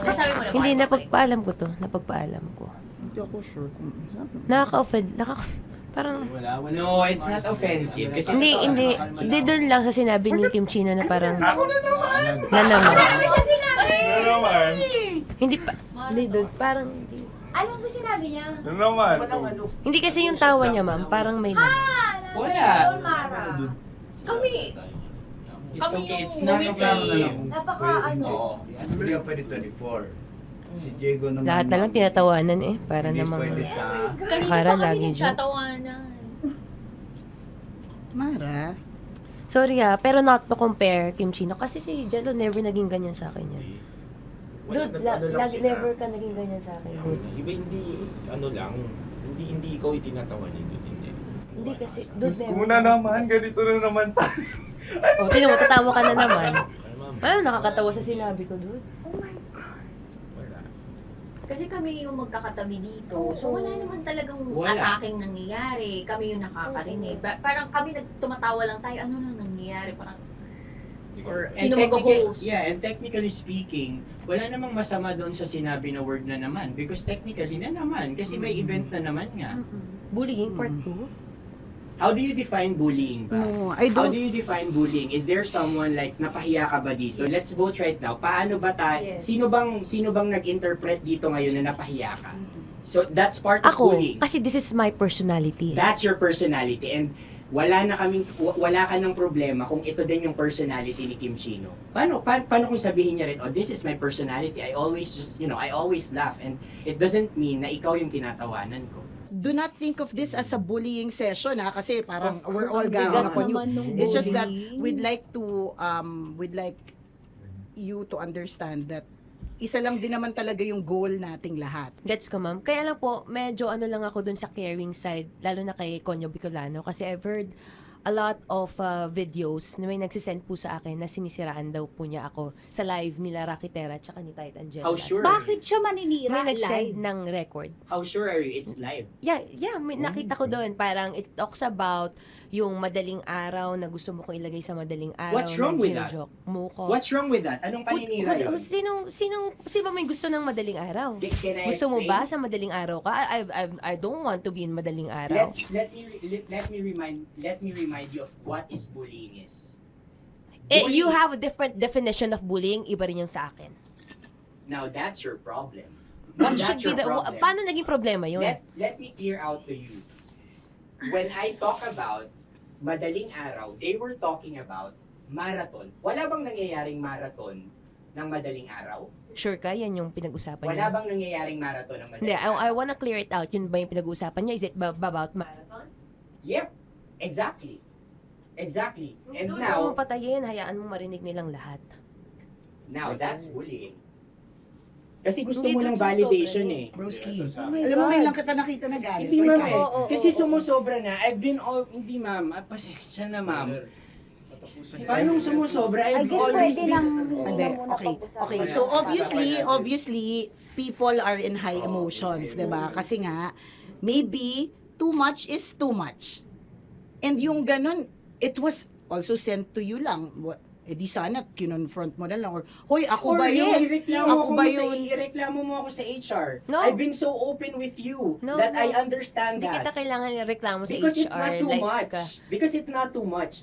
Nasabi mo naman. Hindi, napagpaalam ko to. Napagpaalam ko. Hindi ako sure kung Nakaka-offend. Parang... No, it's not offensive. Kasi Hindi doon lang sa sinabi ni Kim Chino na parang... Ako na naman. Na naman. Ano siya sinabi? Ano naman? Hindi pa... Hindi doon. Parang... Hindi. Ano ba sinabi niya? Ano naman? Hindi kasi yung tawa niya, ma'am. Parang may lang. Wala. Mara. Kami. It's Kami okay, yung it's not offensive. Napaka ano. Hindi ka pwede 24. Si Diego naman. Lahat na lang tinatawanan eh. Para namang... Pwede sa... Akara lagi joke. Tatawanan. Mara. Sorry ha, pero not to compare, Kim Chino. Kasi si Jello never naging ganyan sa akin yan. Dude, lagi never ka naging ganyan sa akin, dude. Iba hindi, ano lang, hindi ikaw itinatawa niya, dude, hindi. Hindi kasi, dude, Gusto mo na naman, ganito na naman tayo. O, sino mo, tatawa ka na naman. Alam, nakakatawa sa sinabi ko, dude. Kasi kami yung magkakatabi dito. So wala naman talagang Wala. ataking nangyayari. Kami yung nakakarinig. Parang kami tumatawa lang tayo. Ano nang nangyayari? Parang sino mag-host? Yeah, and technically speaking, wala namang masama doon sa sinabi na word na naman. Because technically na naman. Kasi may event na naman nga. Bullying, part 2? How do you define bullying ba? No, I How don't. do you define bullying? Is there someone like napahiya ka ba dito? Let's vote right now. Paano ba Yes. sino bang nag-interpret dito ngayon na napahiya ka? So that's part of Ako, bullying. kasi this is my personality. That's your personality and wala ka ng problema kung ito din yung personality ni Kim Chino. Paano kung sabihin niya rin, oh, this is my personality. I always I always laugh and it doesn't mean na ikaw yung tinatawanan ko. Do not think of this as a bullying session kasi parang we're all Bigat ganging upon you. naman nung It's just that bullying. we'd like you to understand that isa lang din naman talaga yung goal nating lahat. Gets ko, ma'am. Kaya lang po, medyo lang ako dun sa caring side, lalo na kay Conyo Bicolano. Kasi I've heard a lot of videos na may nagsisend po sa akin na sinisiraan daw po niya ako sa live nila Rocky Terra at saka ni Tight Angela. How sure? Bakit siya maninira May live? nagsend ng record. How sure are you it's live? Yeah, nakita ko doon. Parang it talks about yung madaling araw na gusto mo kong ilagay sa madaling araw. What's wrong with that? ginajoke mo ko. What's wrong with that? Anong paninira yun? Sino ba may gusto ng madaling araw? Can I Gusto mo explain? ba sa madaling araw ka? I don't want to be in madaling araw. Let me remind you of what is bullying is. You have a different definition of bullying, iba rin yung sa akin. Now that's your problem. What That's should be your the, problem. paano naging problema yun? Let me clear out to you. When I talk about madaling araw, they were talking about marathon. Wala bang nangyayaring marathon ng madaling araw? Sure ka? Yan yung pinag-usapan Wala niya? bang nangyayaring marathon ng madaling Hindi, araw? I wanna clear it out. Yun ba yung pinag-usapan niya? Is it about marathon? Yep, exactly. And Doon now, mo patayin, hayaan mo marinig nilang lahat. now that's bullying. Kasi gusto Hindi mo doon ng validation sumusobra eh. Broski, my alam mo God. ngayon lang kita nakita na galit. Hindi ma'am eh. Oo, Kasi oo. sumusobra na. Hindi ma'am. Pasensya na ma'am. Paano sumusobra? I I've guess always pwede been... lang Hindi, okay. So obviously, people are in high emotions, 'di ba? Kasi nga maybe too much is too much. And yung ganun, it was also sent to you lang. Di sana kinonfront mo na lang or hoy, ako ba yun? Ako ba yun? Ireklamo mo ako sa HR. No. I've been so open with you No, that no. I understand Hindi that. kita kailangan reklamo sa Because HR. it's not too like, much. Because it's not too much.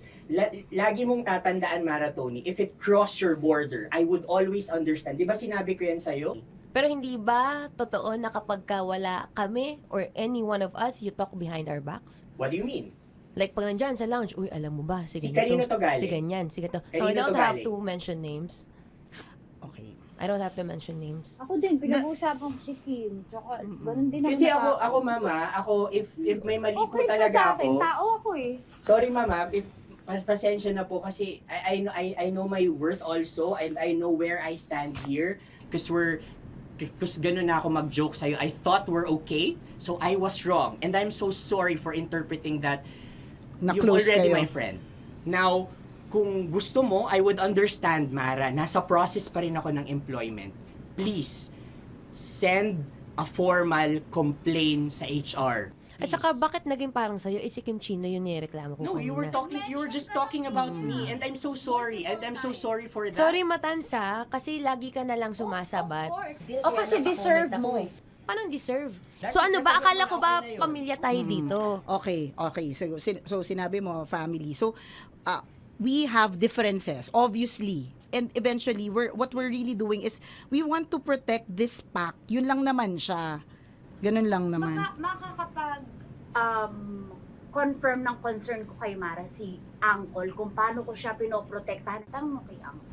Lagi mong tatandaan, Maratoni, if it cross your border, I would always understand. Di ba sinabi ko yan sa'yo? Pero hindi ba totoo na kapag wala kami or any one of us, you talk behind our backs? What do you mean? Like pag nandyan sa lounge, uy, alam mo ba, si Si ganito, kanino to galing? si ganyan, si ganito. Kanino No, I don't to have galing? to mention names. Okay. I don't have to mention names. Ako din, pinag-uusapan ko si Kim. Tsaka, ganun din Kasi naman ako mama, if may mali po Okay po talaga sa akin, ako. tao ako eh. Sorry mama, pasensya na po kasi I know my worth also and I know where I stand here because ganun na ako mag-joke sa'yo. I thought we're okay, so I was wrong. And I'm so sorry for interpreting that you're Na-close already kayo. my friend. Now, kung gusto mo, I would understand, Mara. Nasa process pa rin ako ng employment. Please, send a formal complaint sa HR. At saka, bakit naging parang sa'yo, si Kim Chino yun nireklamo ko No, you were just talking about me and I'm so sorry. And I'm so sorry for that. Sorry, Matansa, kasi lagi ka na lang sumasabat. O kasi deserve mo eh. Paano deserve? So ano ba, akala ko ba pamilya tayo dito? Okay. So sinabi mo family. So we have differences obviously. And eventually what we're really doing is we want to protect this pack. Yun lang naman siya. Ganun lang naman. Makakapag confirm ng concern ko kay Mara si Uncle kung paano ko siya pinoprotektahan. Tanong mo kay Uncle.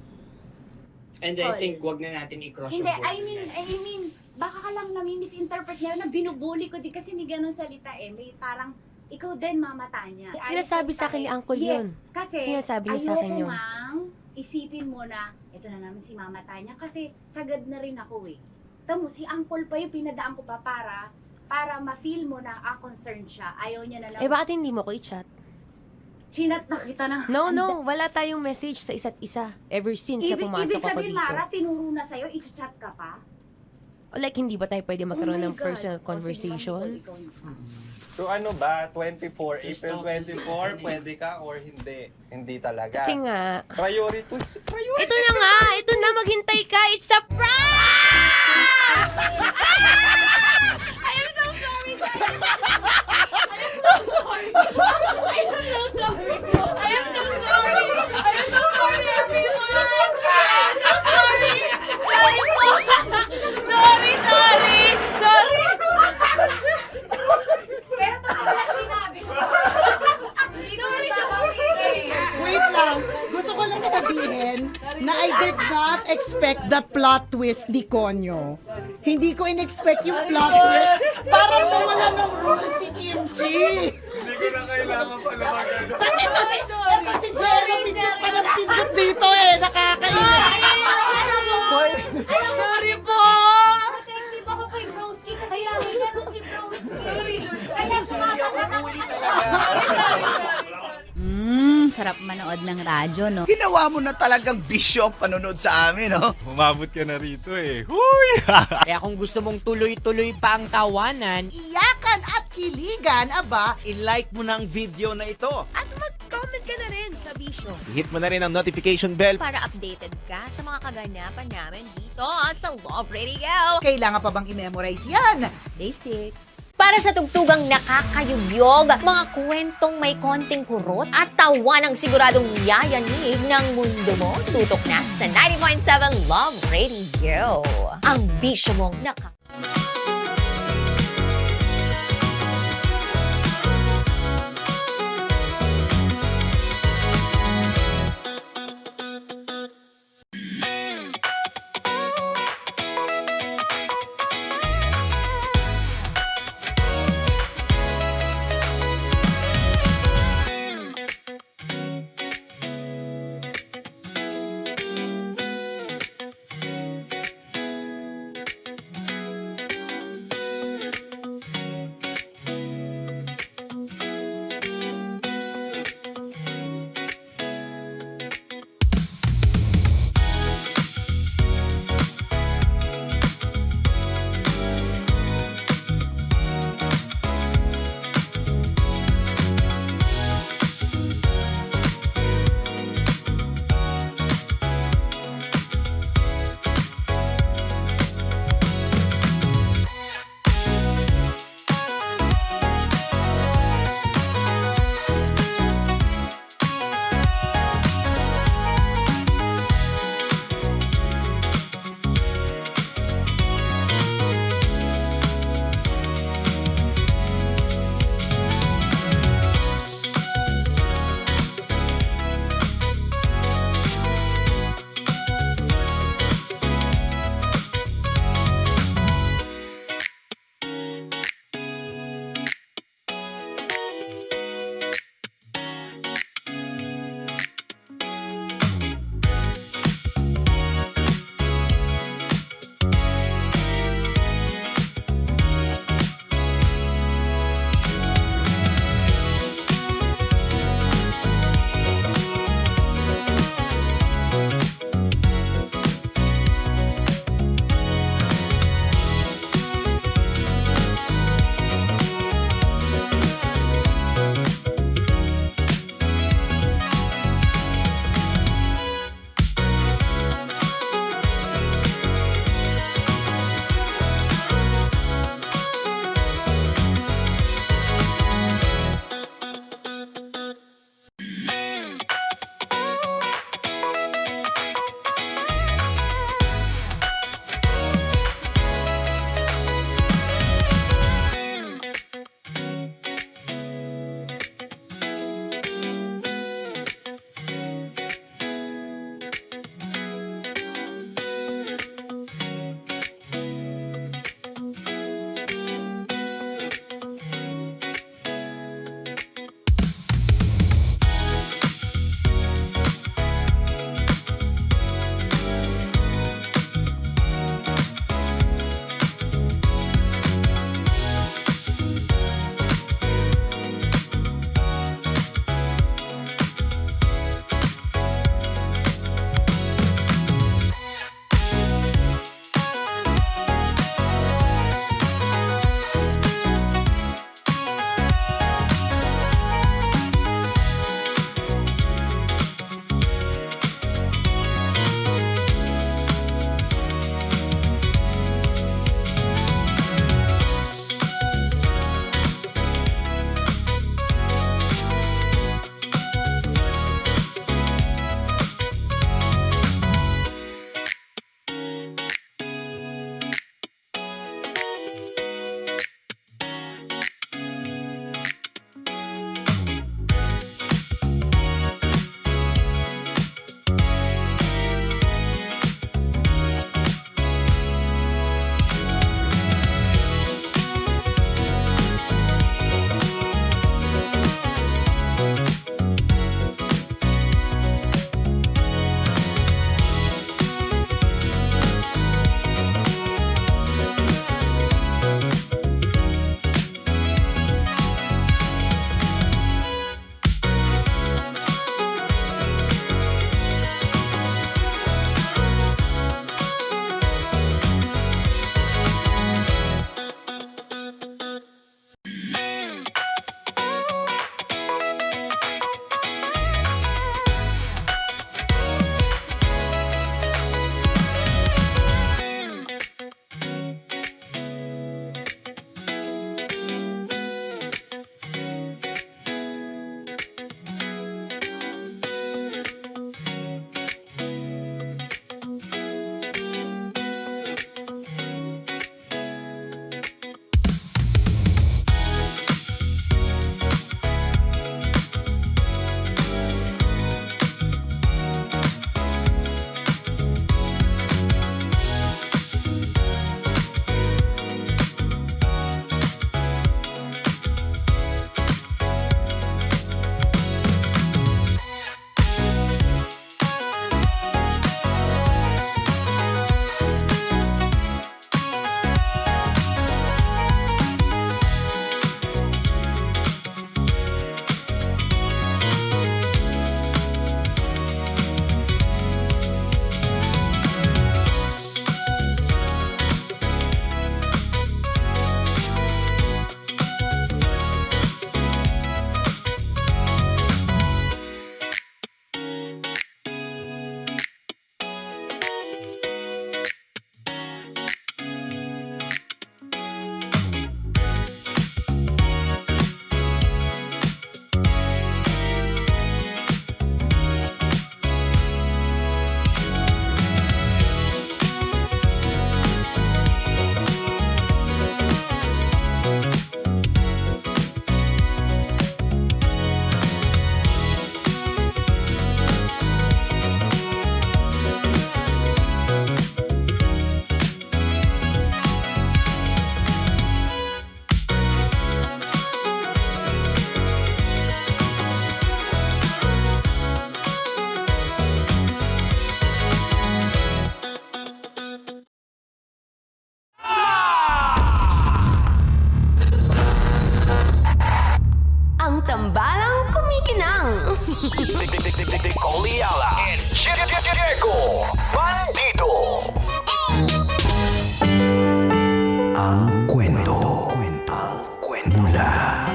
And I think wag na natin i-cross Hindi, yung border. I mean, baka ka lang nami-misinterpret niya na binubuli ko din kasi may ganun salita eh. May parang, ikaw din mamata niya. Sinasabi sa akin ni Uncle yun. Kasi, Sinasabi niya sa akin yun. ayoko ngang isipin mo na, ito na naman si mamata niya kasi sagad na rin ako eh. Tamo, si Uncle pa yung pinadaan ko pa para ma-feel mo na concerned siya. Ayaw niya na lang. Bakit hindi mo ko i-chat? Chinat na kita na. No, wala tayong message sa isa't isa. Ever since na pumasok Ibig ako sabihin, dito. Mara, tinuro na sa'yo, i-chat ka pa? Like, hindi ba tayo pwede magkaroon ng personal Oh, conversation? So ano ba, 24, April 24, pwede ka or hindi? Hindi talaga. Kasi nga, Priority. ito na nga! Ito na, maghintay ka! It's a prank! I am so sorry, guys! I am so sorry! I am so sorry! I am so sorry! I am so sorry, everyone! I am so sorry! Sorry po! Sorry! Sorry! Pero talaga sinabi ko. Hindi ko Wait lang. Gusto ko lang sabihin na I did not expect the plot twist ni Konyo. Hindi ko in-expect yung plot twist. Parang mawala ng role si Kimchi. Hindi ko na kailangan pala magano. Kasi ito si Jeremy pa ng pindot dito eh. Nakakaiyak. Sorry po! Protective ako kay Broski kasi nakita nung si Broski. Kaya sumasagot ako. Sarap manood ng radyo, no? Ginawa mo na talagang bisyo ang panonood sa amin, no? Umabot ka na rito eh. Huy! Kaya kung gusto mong tuloy-tuloy pa ang tawanan, Iyakan at kiligan, aba. i-like mo na ang video na ito. At mag-comment ka na rin sa Bisyo. Hit mo na rin ang notification bell Para updated ka sa mga kaganapan namin dito sa Love Radio. Kailangan pa bang i-memorize yan? Basic. Para sa tugtugang nakakayugyog, mga kwentong may konting kurot at tawa ng siguradong yayanig ng mundo mo, tutok na sa 90.7 Love Radio. Ang bisyo mong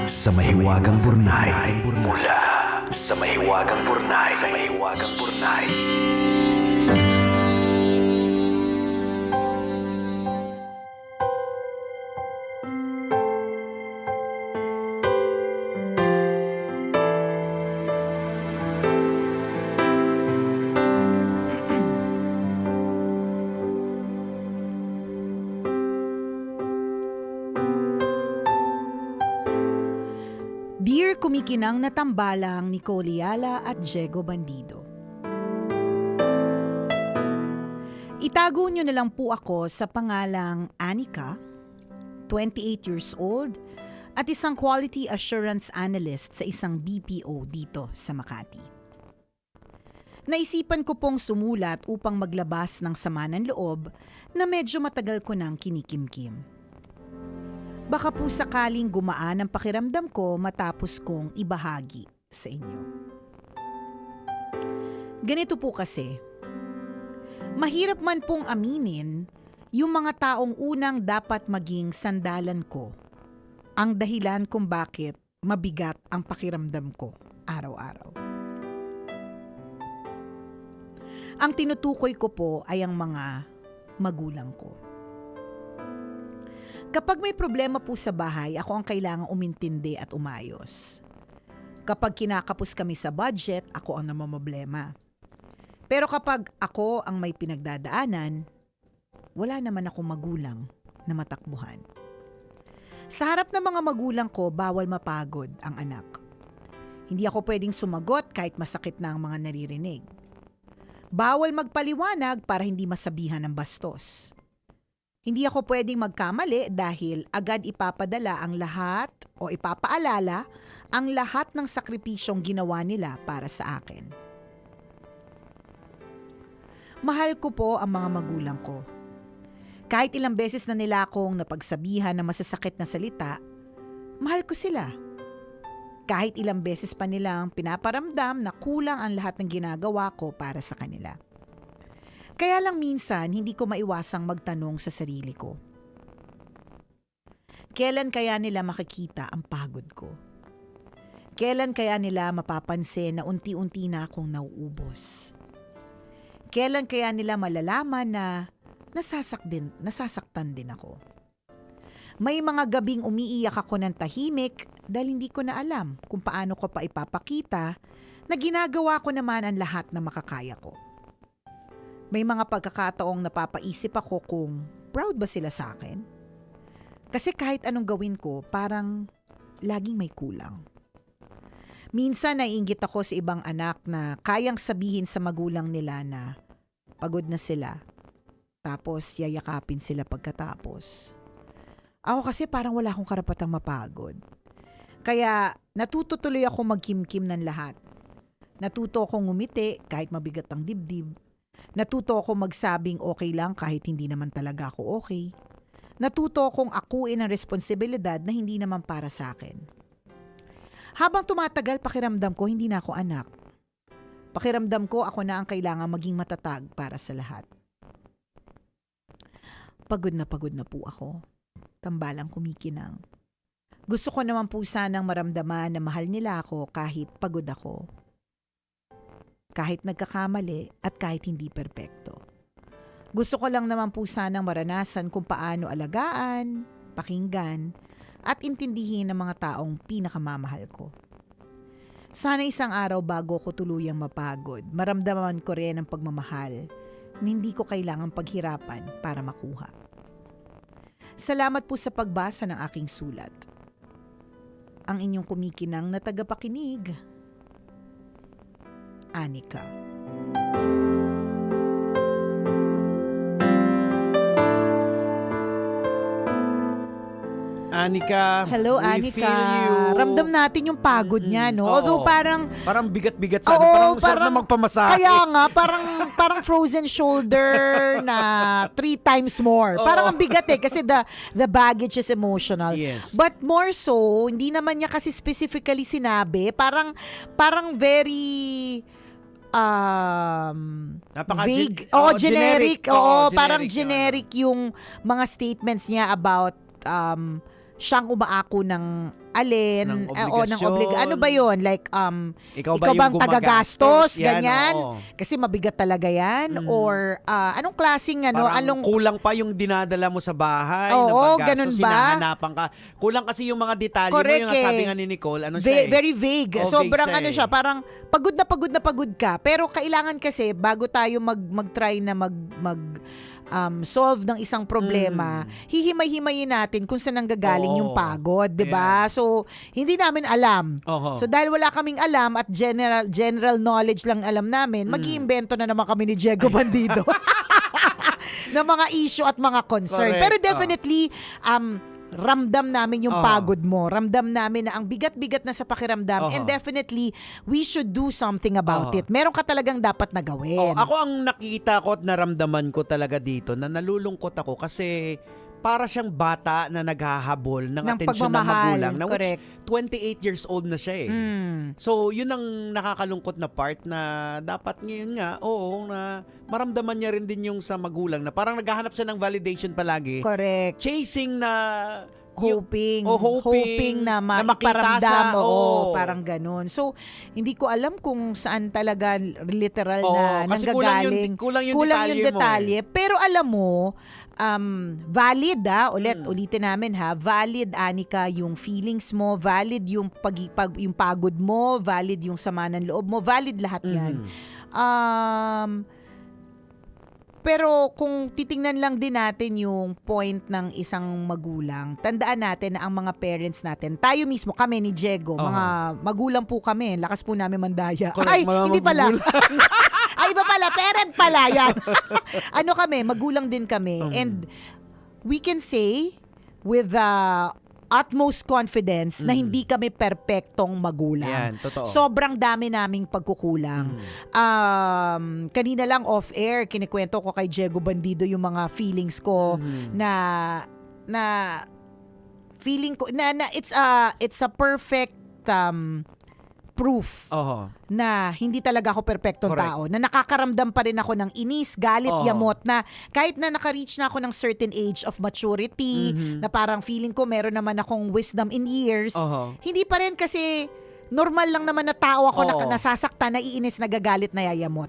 sa mahiwagang Burnay. Mula sa mahiwagang Burnay. Sa mahiwagang Burnay. Dear kumikinang na tambalang Nicole Yala at Diego Bandido. Itago nyo na lang po ako sa pangalang Anika, 28 years old, at isang quality assurance analyst sa isang BPO dito sa Makati. Naisipan ko pong sumulat upang maglabas ng sama ng loob na medyo matagal ko nang kinikimkim. Baka po sakaling gumaan ang pakiramdam ko matapos kong ibahagi sa inyo. Ganito po kasi, mahirap man pong aminin yung mga taong unang dapat maging sandalan ko, ang dahilan kung bakit mabigat ang pakiramdam ko araw-araw. Ang tinutukoy ko po ay ang mga magulang ko. Kapag may problema po sa bahay, ako ang kailangang umintindi at umayos. Kapag kinakapos kami sa budget, ako ang namamblema. Pero kapag ako ang may pinagdadaanan, wala naman akong magulang na matakbuhan. Sa harap ng mga magulang ko, bawal mapagod ang anak. Hindi ako pwedeng sumagot kahit masakit na ang mga naririnig. Bawal magpaliwanag para hindi masabihan ng bastos. Hindi ako pwedeng magkamali dahil agad ipapadala ang lahat o ipapaalala ang lahat ng sakripisyong ginawa nila para sa akin. Mahal ko po ang mga magulang ko. Kahit ilang beses na nila akong napagsabihan ng masasakit na salita, mahal ko sila. Kahit ilang beses pa nilang pinaparamdam na kulang ang lahat ng ginagawa ko para sa kanila. Kaya lang minsan, hindi ko maiwasang magtanong sa sarili ko. Kailan kaya nila makikita ang pagod ko? Kailan kaya nila mapapansin na unti-unti na akong nauubos? Kailan kaya nila malalaman na nasasaktan din ako? May mga gabing umiiyak ako ng tahimik dahil hindi ko na alam kung paano ko pa ipapakita na ginagawa ko naman ang lahat na makakaya ko. May mga pagkakataong napapaisip ako kung proud ba sila sa akin? Kasi kahit anong gawin ko, parang laging may kulang. Minsan naiinggit ako sa ibang anak na kayang sabihin sa magulang nila na pagod na sila. Tapos yayakapin sila pagkatapos. Ako kasi parang wala akong karapatang mapagod. Kaya natututuloy ako magkimkim ng lahat. Natuto akong ngumiti kahit mabigat ang dibdib. Natuto akong magsabing okay lang kahit hindi naman talaga ako okay. Natuto akong akuin ang responsibilidad na hindi naman para sa akin. Habang tumatagal, pakiramdam ko hindi na ako anak. Pakiramdam ko ako na ang kailangan maging matatag para sa lahat. Pagod na po ako. Tambalang kumikinang. Gusto ko naman po sanang maramdaman na mahal nila ako kahit pagod ako. Kahit nagkakamali at kahit hindi perpekto. Gusto ko lang naman po sanang maranasan kung paano alagaan, pakinggan, at intindihin ng mga taong pinakamamahal ko. Sana isang araw bago ko tuluyang mapagod, maramdaman ko rin ang pagmamahal na hindi ko kailangang paghirapan para makuha. Salamat po sa pagbasa ng aking sulat. Ang inyong kumikinang na tagapakinig, Anika. Anika, hello, we Anika. feel you. Ramdam natin yung pagod niya, no? Oo. Although parang bigat-bigat sa parang sarap na magpamasahe. Kaya nga, parang frozen shoulder na 3 times more. Parang ang bigat kasi the baggage is emotional. Yes. But more so, hindi naman niya kasi specifically sinabi. Parang very vague. Generic. Parang generic yung mga statements niya about siyang umaako ng alin, Ng ano ba yun? Like, Ikaw ba bang yung tagagastos? gumagastos? Yan, Ganyan? oo. Kasi mabigat talaga yan? Or anong klaseng Parang kulang pa yung dinadala mo sa bahay. Oo, ng paggastos, ganun ba? Hinahanapan ka. Kulang kasi yung mga detalye Correct mo. Yung sabi nga ni Nicole, Very vague. Oh, Sobrang vague siya parang pagod na pagod ka. Pero kailangan kasi bago tayo mag-try na solve ng isang problema, hihimay-himayin natin kung saan nanggagaling yung pagod, 'di ba? So, hindi namin alam. So, dahil wala kaming alam at general knowledge lang alam namin, mag-iimbento na naman kami ni Diego Bandido ng mga issue at mga concern. Correct. Pero definitely, ramdam namin yung pagod mo. Ramdam namin na ang bigat-bigat na sa pakiramdam. And definitely, we should do something about it. Meron ka talagang dapat na gawin. Ako ang nakita ko at naramdaman ko talaga dito na nalulungkot ako kasi para siyang bata na naghahabol ng atensyon ng magulang. Na which 28 years old na siya eh. So, yun ang nakakalungkot na part na dapat ngayon nga, na maramdaman niya rin din yung sa magulang na parang naghahanap siya ng validation palagi. Correct. Chasing na hoping na makita maiparamdam. siya. Parang ganun. So, hindi ko alam kung saan talaga literal na kasi nanggagaling. kulang yung detalye. Pero alam mo, valid ulitin namin valid, Anika, yung feelings mo, valid yung yung pagod mo, valid yung sama ng loob mo, valid lahat yan. Pero kung titingnan lang din natin yung point ng isang magulang, tandaan natin na ang mga parents natin, tayo mismo, kami ni Diego, mga magulang po kami, lakas po namin mandaya. Correct, Hindi pala. Ay, iba pala, parent pala yan. Kami, magulang din kami. And we can say with utmost confidence na hindi kami perpektong magulang. Yan, totoo. Sobrang dami naming pagkukulang. Kanina lang off-air, kinikwento ko kay Diego Bandido yung mga feelings ko na feeling ko na it's a perfect proof na hindi talaga ako perpektong tao, na nakakaramdam pa rin ako ng inis, galit, yamot, na kahit na naka-reach na ako ng certain age of maturity, na parang feeling ko meron naman akong wisdom in years, hindi pa rin kasi normal lang naman na tao ako na nasasaktan, naiinis, nagagalit, nayayamot.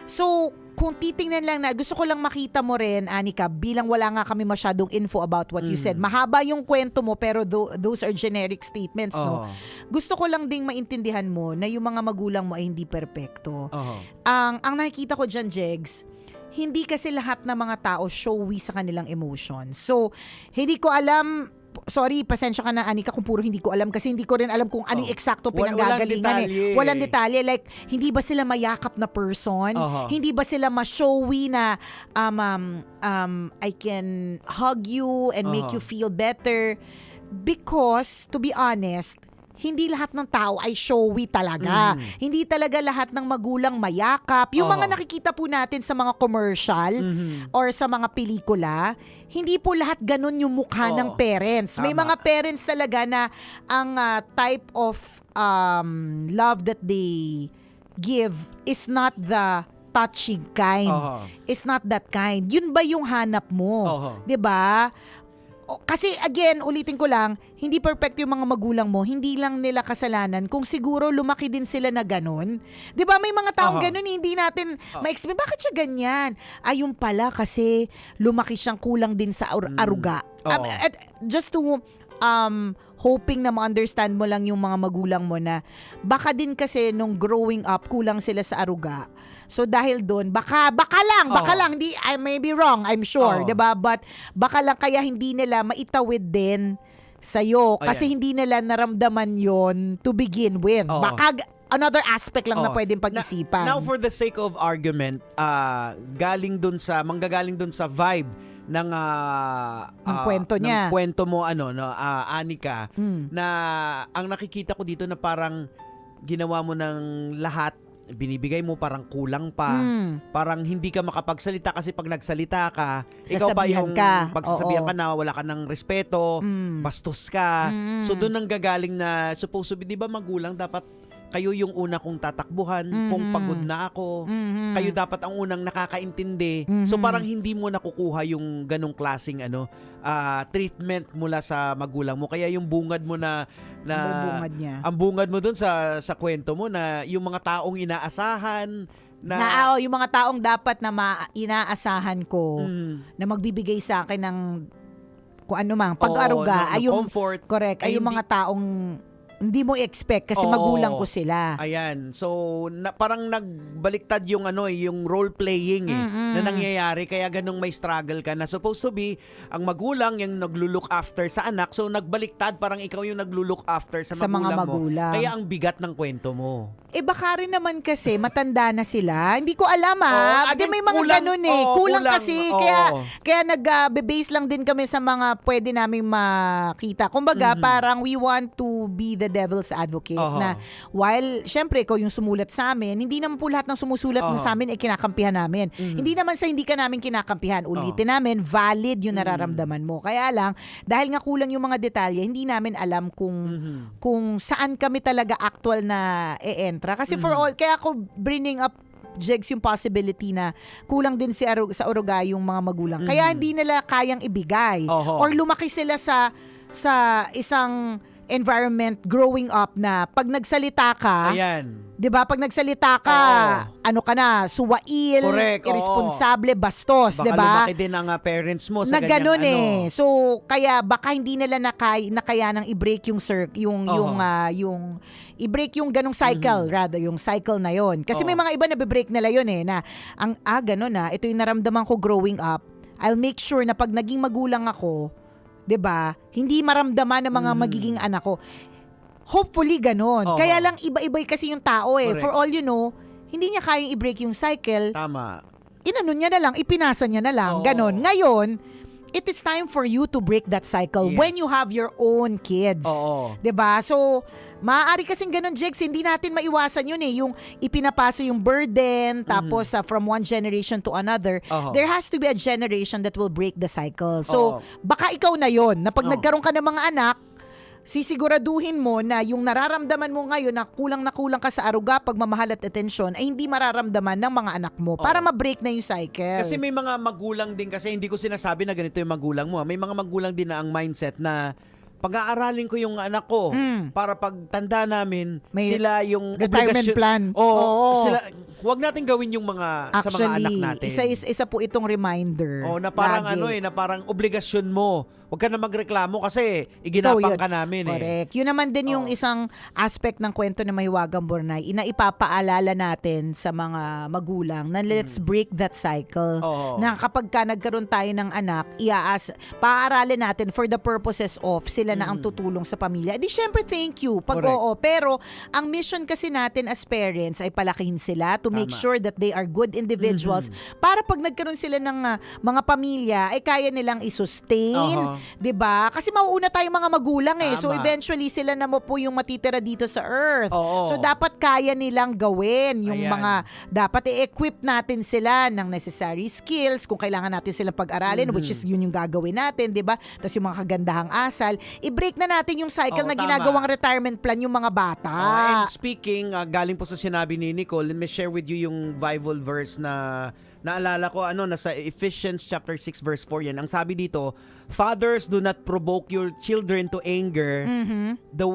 So, kung titingnan lang na, gusto ko lang makita mo rin, Anika, bilang wala nga kami masyadong info about what you said. Mahaba yung kwento mo, pero those are generic statements, no? Gusto ko lang ding maintindihan mo na yung mga magulang mo ay hindi perpekto. Ang nakikita ko dyan, Jegs, hindi kasi lahat ng mga tao showy sa kanilang emotions. So, hindi ko alam, sorry, pasensya ka na, Anika, kung puro hindi ko alam kasi hindi ko rin alam kung ano yung eksakto pinanggagalingan Walang detalye. Like, hindi ba sila mayakap na person? Hindi ba sila ma-showy na I can hug you and make you feel better? Because, to be honest, hindi lahat ng tao ay showy talaga. Hindi talaga lahat ng magulang mayakap. Yung mga nakikita po natin sa mga commercial or sa mga pelikula, hindi po lahat ganun yung mukha ng parents. May mga parents talaga na ang type of love that they give is not the touching kind. It's not that kind. Yun ba yung hanap mo? 'Di ba? Kasi again, ulitin ko lang, hindi perfect yung mga magulang mo, hindi lang nila kasalanan kung siguro lumaki din sila na ganun. 'Di ba may mga taong ganun, hindi natin ma-explain bakit siya ganyan. Ayun pala kasi lumaki siyang kulang din sa aruga. Just to hoping na ma-understand mo lang yung mga magulang mo na baka din kasi nung growing up kulang sila sa aruga. So dahil doon, baka lang, I may be wrong, I'm sure, 'di ba? But baka lang kaya hindi nila maitawid din sa'yo kasi hindi nila naramdaman yon to begin with. Baka another aspect lang na pwedeng pag-isipan. Now for the sake of argument, manggagaling dun sa vibe ng kwento niya. Ng kwento mo Anika, na ang nakikita ko dito na parang ginawa mo ng lahat, binibigay mo, parang kulang pa. Parang hindi ka makapagsalita kasi pag nagsalita ka, ikaw pa yung pagsasabihan ka na wala ka ng respeto, bastos ka. So doon ang gagaling na supposed to be, di ba magulang dapat kayo yung una kong tatakbuhan kung pagod na ako. Kayo dapat ang unang nakakaintindi. So parang hindi mo nakukuha yung ganong klaseng treatment mula sa magulang mo. Kaya yung bungad mo na Bungad niya. ang bungad mo dun sa kwento mo na yung mga taong inaasahan Yung mga taong dapat na inaasahan ko na magbibigay sa akin ng kung ano mang pag-aruga ay yung comfort. Correct. Ay yung mga taong hindi mo expect kasi magulang ko sila. Ayan. So parang nagbaliktad yung yung role playing na nangyayari kaya ganung may struggle ka na supposed to be ang magulang yung naglo-look after sa anak. So nagbaliktad parang ikaw yung naglo-look after sa mga magulang magulang. mo. Kaya ang bigat ng kwento mo. Baka rin naman kasi matanda na sila. Hindi ko alam again, may mga kulang, ganun kulang kasi. Oo. Kaya nag-base lang din kami sa mga pwede naming makita. Kumbaga, parang we want to be the devil's advocate na while, syempre, ikaw yung sumulat sa amin, hindi naman po lahat ng sumusulat sa amin kinakampihan namin. Hindi naman sa hindi ka namin kinakampihan. Ulitin namin, valid yung nararamdaman mo. Kaya lang, dahil nga kulang yung mga detalye, hindi namin alam kung saan kami talaga actual na e-entra. Kasi for all, kaya ako bringing up Jegs yung possibility na kulang din sa Uruga yung mga magulang. Kaya hindi nila kayang ibigay. Or lumaki sila sa isang environment growing up na pag nagsalita ka, 'di ba? Pag nagsalita ka, ano ka na, suwail, correct, irresponsable, bastos, 'di Baka ba? lumaki din ang parents mo sa Na ganyang ganun So kaya baka hindi nila nakayanang i-break yung i-break yung ganong cycle, rather yung cycle na yon. Kasi may mga iba na be-break nila yon na ang ganun ito yung naramdaman ko growing up. I'll make sure na pag naging magulang ako, 'di ba? Hindi maramdaman ng mga magiging anak ko. Hopefully ganon. Kaya lang iba-iba kasi yung tao Correct. For all you know, hindi niya kayang i-break yung cycle. Tama. Inano niya na lang, ipinasa niya na lang. Ganon. Ngayon, it is time for you to break that cycle when you have your own kids. 'Di ba? So, maaari kasing ganun, Jegs, hindi natin maiwasan yun yung ipinapasa yung burden, tapos from one generation to another, there has to be a generation that will break the cycle. So, baka ikaw na yon na pag nagkaroon ka ng mga anak, sisiguraduhin mo na yung nararamdaman mo ngayon na kulang ka sa aruga, pagmamahal at atensyon ay hindi mararamdaman ng mga anak mo para ma-break na yung cycle. Kasi may mga magulang din kasi hindi ko sinasabi na ganito yung magulang mo. May mga magulang din na ang mindset na pag-aaralin ko yung anak ko para pag tanda namin May sila yung retirement plan. Sila, huwag natin gawin yung mga sa mga anak natin. Isa po itong reminder. Na parang lagi. na parang obligasyon mo. Huwag ka na magreklamo kasi iginapang ka namin Correct. Yun naman din yung isang aspect ng kwento ni Mahiwagang Bornay, ipapaalala natin sa mga magulang na let's break that cycle. Na kapag ka nagkaroon tayo ng anak, paaralin natin for the purposes of sila na ang tutulong sa pamilya. Di syempre thank you. Pag pero ang mission kasi natin as parents ay palakihin sila to make sure that they are good individuals para pag nagkaroon sila ng mga pamilya ay kaya nilang i-sustain. 'Di ba? Kasi mauuna tayong mga magulang So eventually sila na mo po yung matitira dito sa earth. So dapat kaya nilang gawin yung mga dapat i-equip natin sila ng necessary skills kung kailangan natin silang pag-aralin, which is yun yung gagawin natin, 'di ba? Tapos yung mga kagandahang asal, i-break na natin yung cycle na ginagawang retirement plan yung mga bata. And speaking, galing po sa sinabi ni Nicole, let me share with you yung Bible verse na naalala ko nasa Ephesians chapter 6 verse 4 yan. Ang sabi dito, fathers, do not provoke your children to anger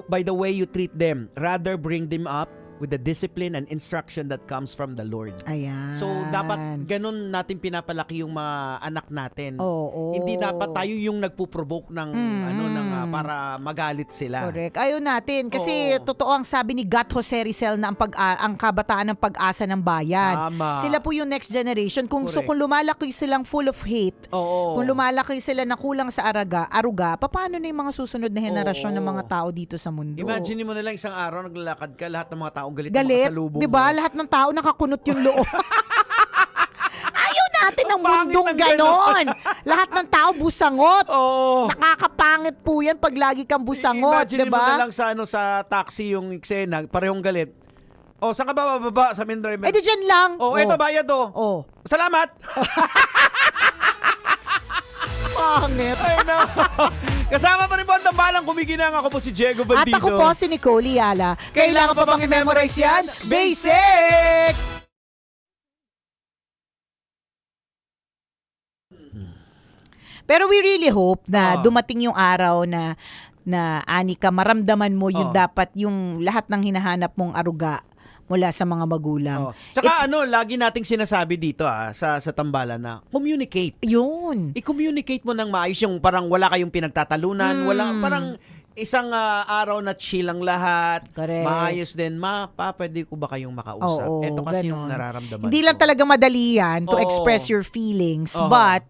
by the way you treat them. Rather, bring them up with the discipline and instruction that comes from the Lord. Ayan. So, dapat ganun natin pinapalaki yung mga anak natin. Oo. Hindi dapat tayo yung nagpo-provoke ng para magalit sila. Correct. Ayaw natin kasi totoo ang sabi ni Gat Jose Rizal na ang kabataan ng pag-asa ng bayan. Tama. Sila po yung next generation. Kung lumalaki silang full of hate, kung lumalaki sila na kulang sa aruga, paano na yung mga susunod na henerasyon ng mga tao dito sa mundo? Imagine mo na lang isang araw naglalakad ka, lahat ng mga taong galit Galit, 'di ba? Lahat ng tao nakakunot yung loob. Ayaw natin ng mundong ganon. Lahat ng tao busangot. Nakakapangit po 'yan pag lagi kang busangot, 'di Imagine mo na ba? lang sa taxi yung eksena, parehong galit. Saan ka ba bababa? Sa main driver. Di dyan lang. Eto bayad Salamat. Pangit. Ay no. Kasama pa rin po ang paalam, kumikinang. Ako po si Diego At Bandido. ako po si Nicole Yala. Kailangan pa bang i-memorize yan? Basic! Pero we really hope na dumating yung araw na Anika, maramdaman mo yung dapat yung lahat ng hinahanap mong aruga mula sa mga magulang. Tsaka lagi nating sinasabi dito sa tambalan na communicate. Yun. I-communicate mo ng maayos yung parang wala kayong pinagtatalunan, wala parang isang araw na chill ang lahat. Correct. Maayos din. Pwede ko ba kayong makausap? Oo, Ito kasi yung ganon. nararamdaman Hindi lang ko. talaga madali yan to express your feelings, but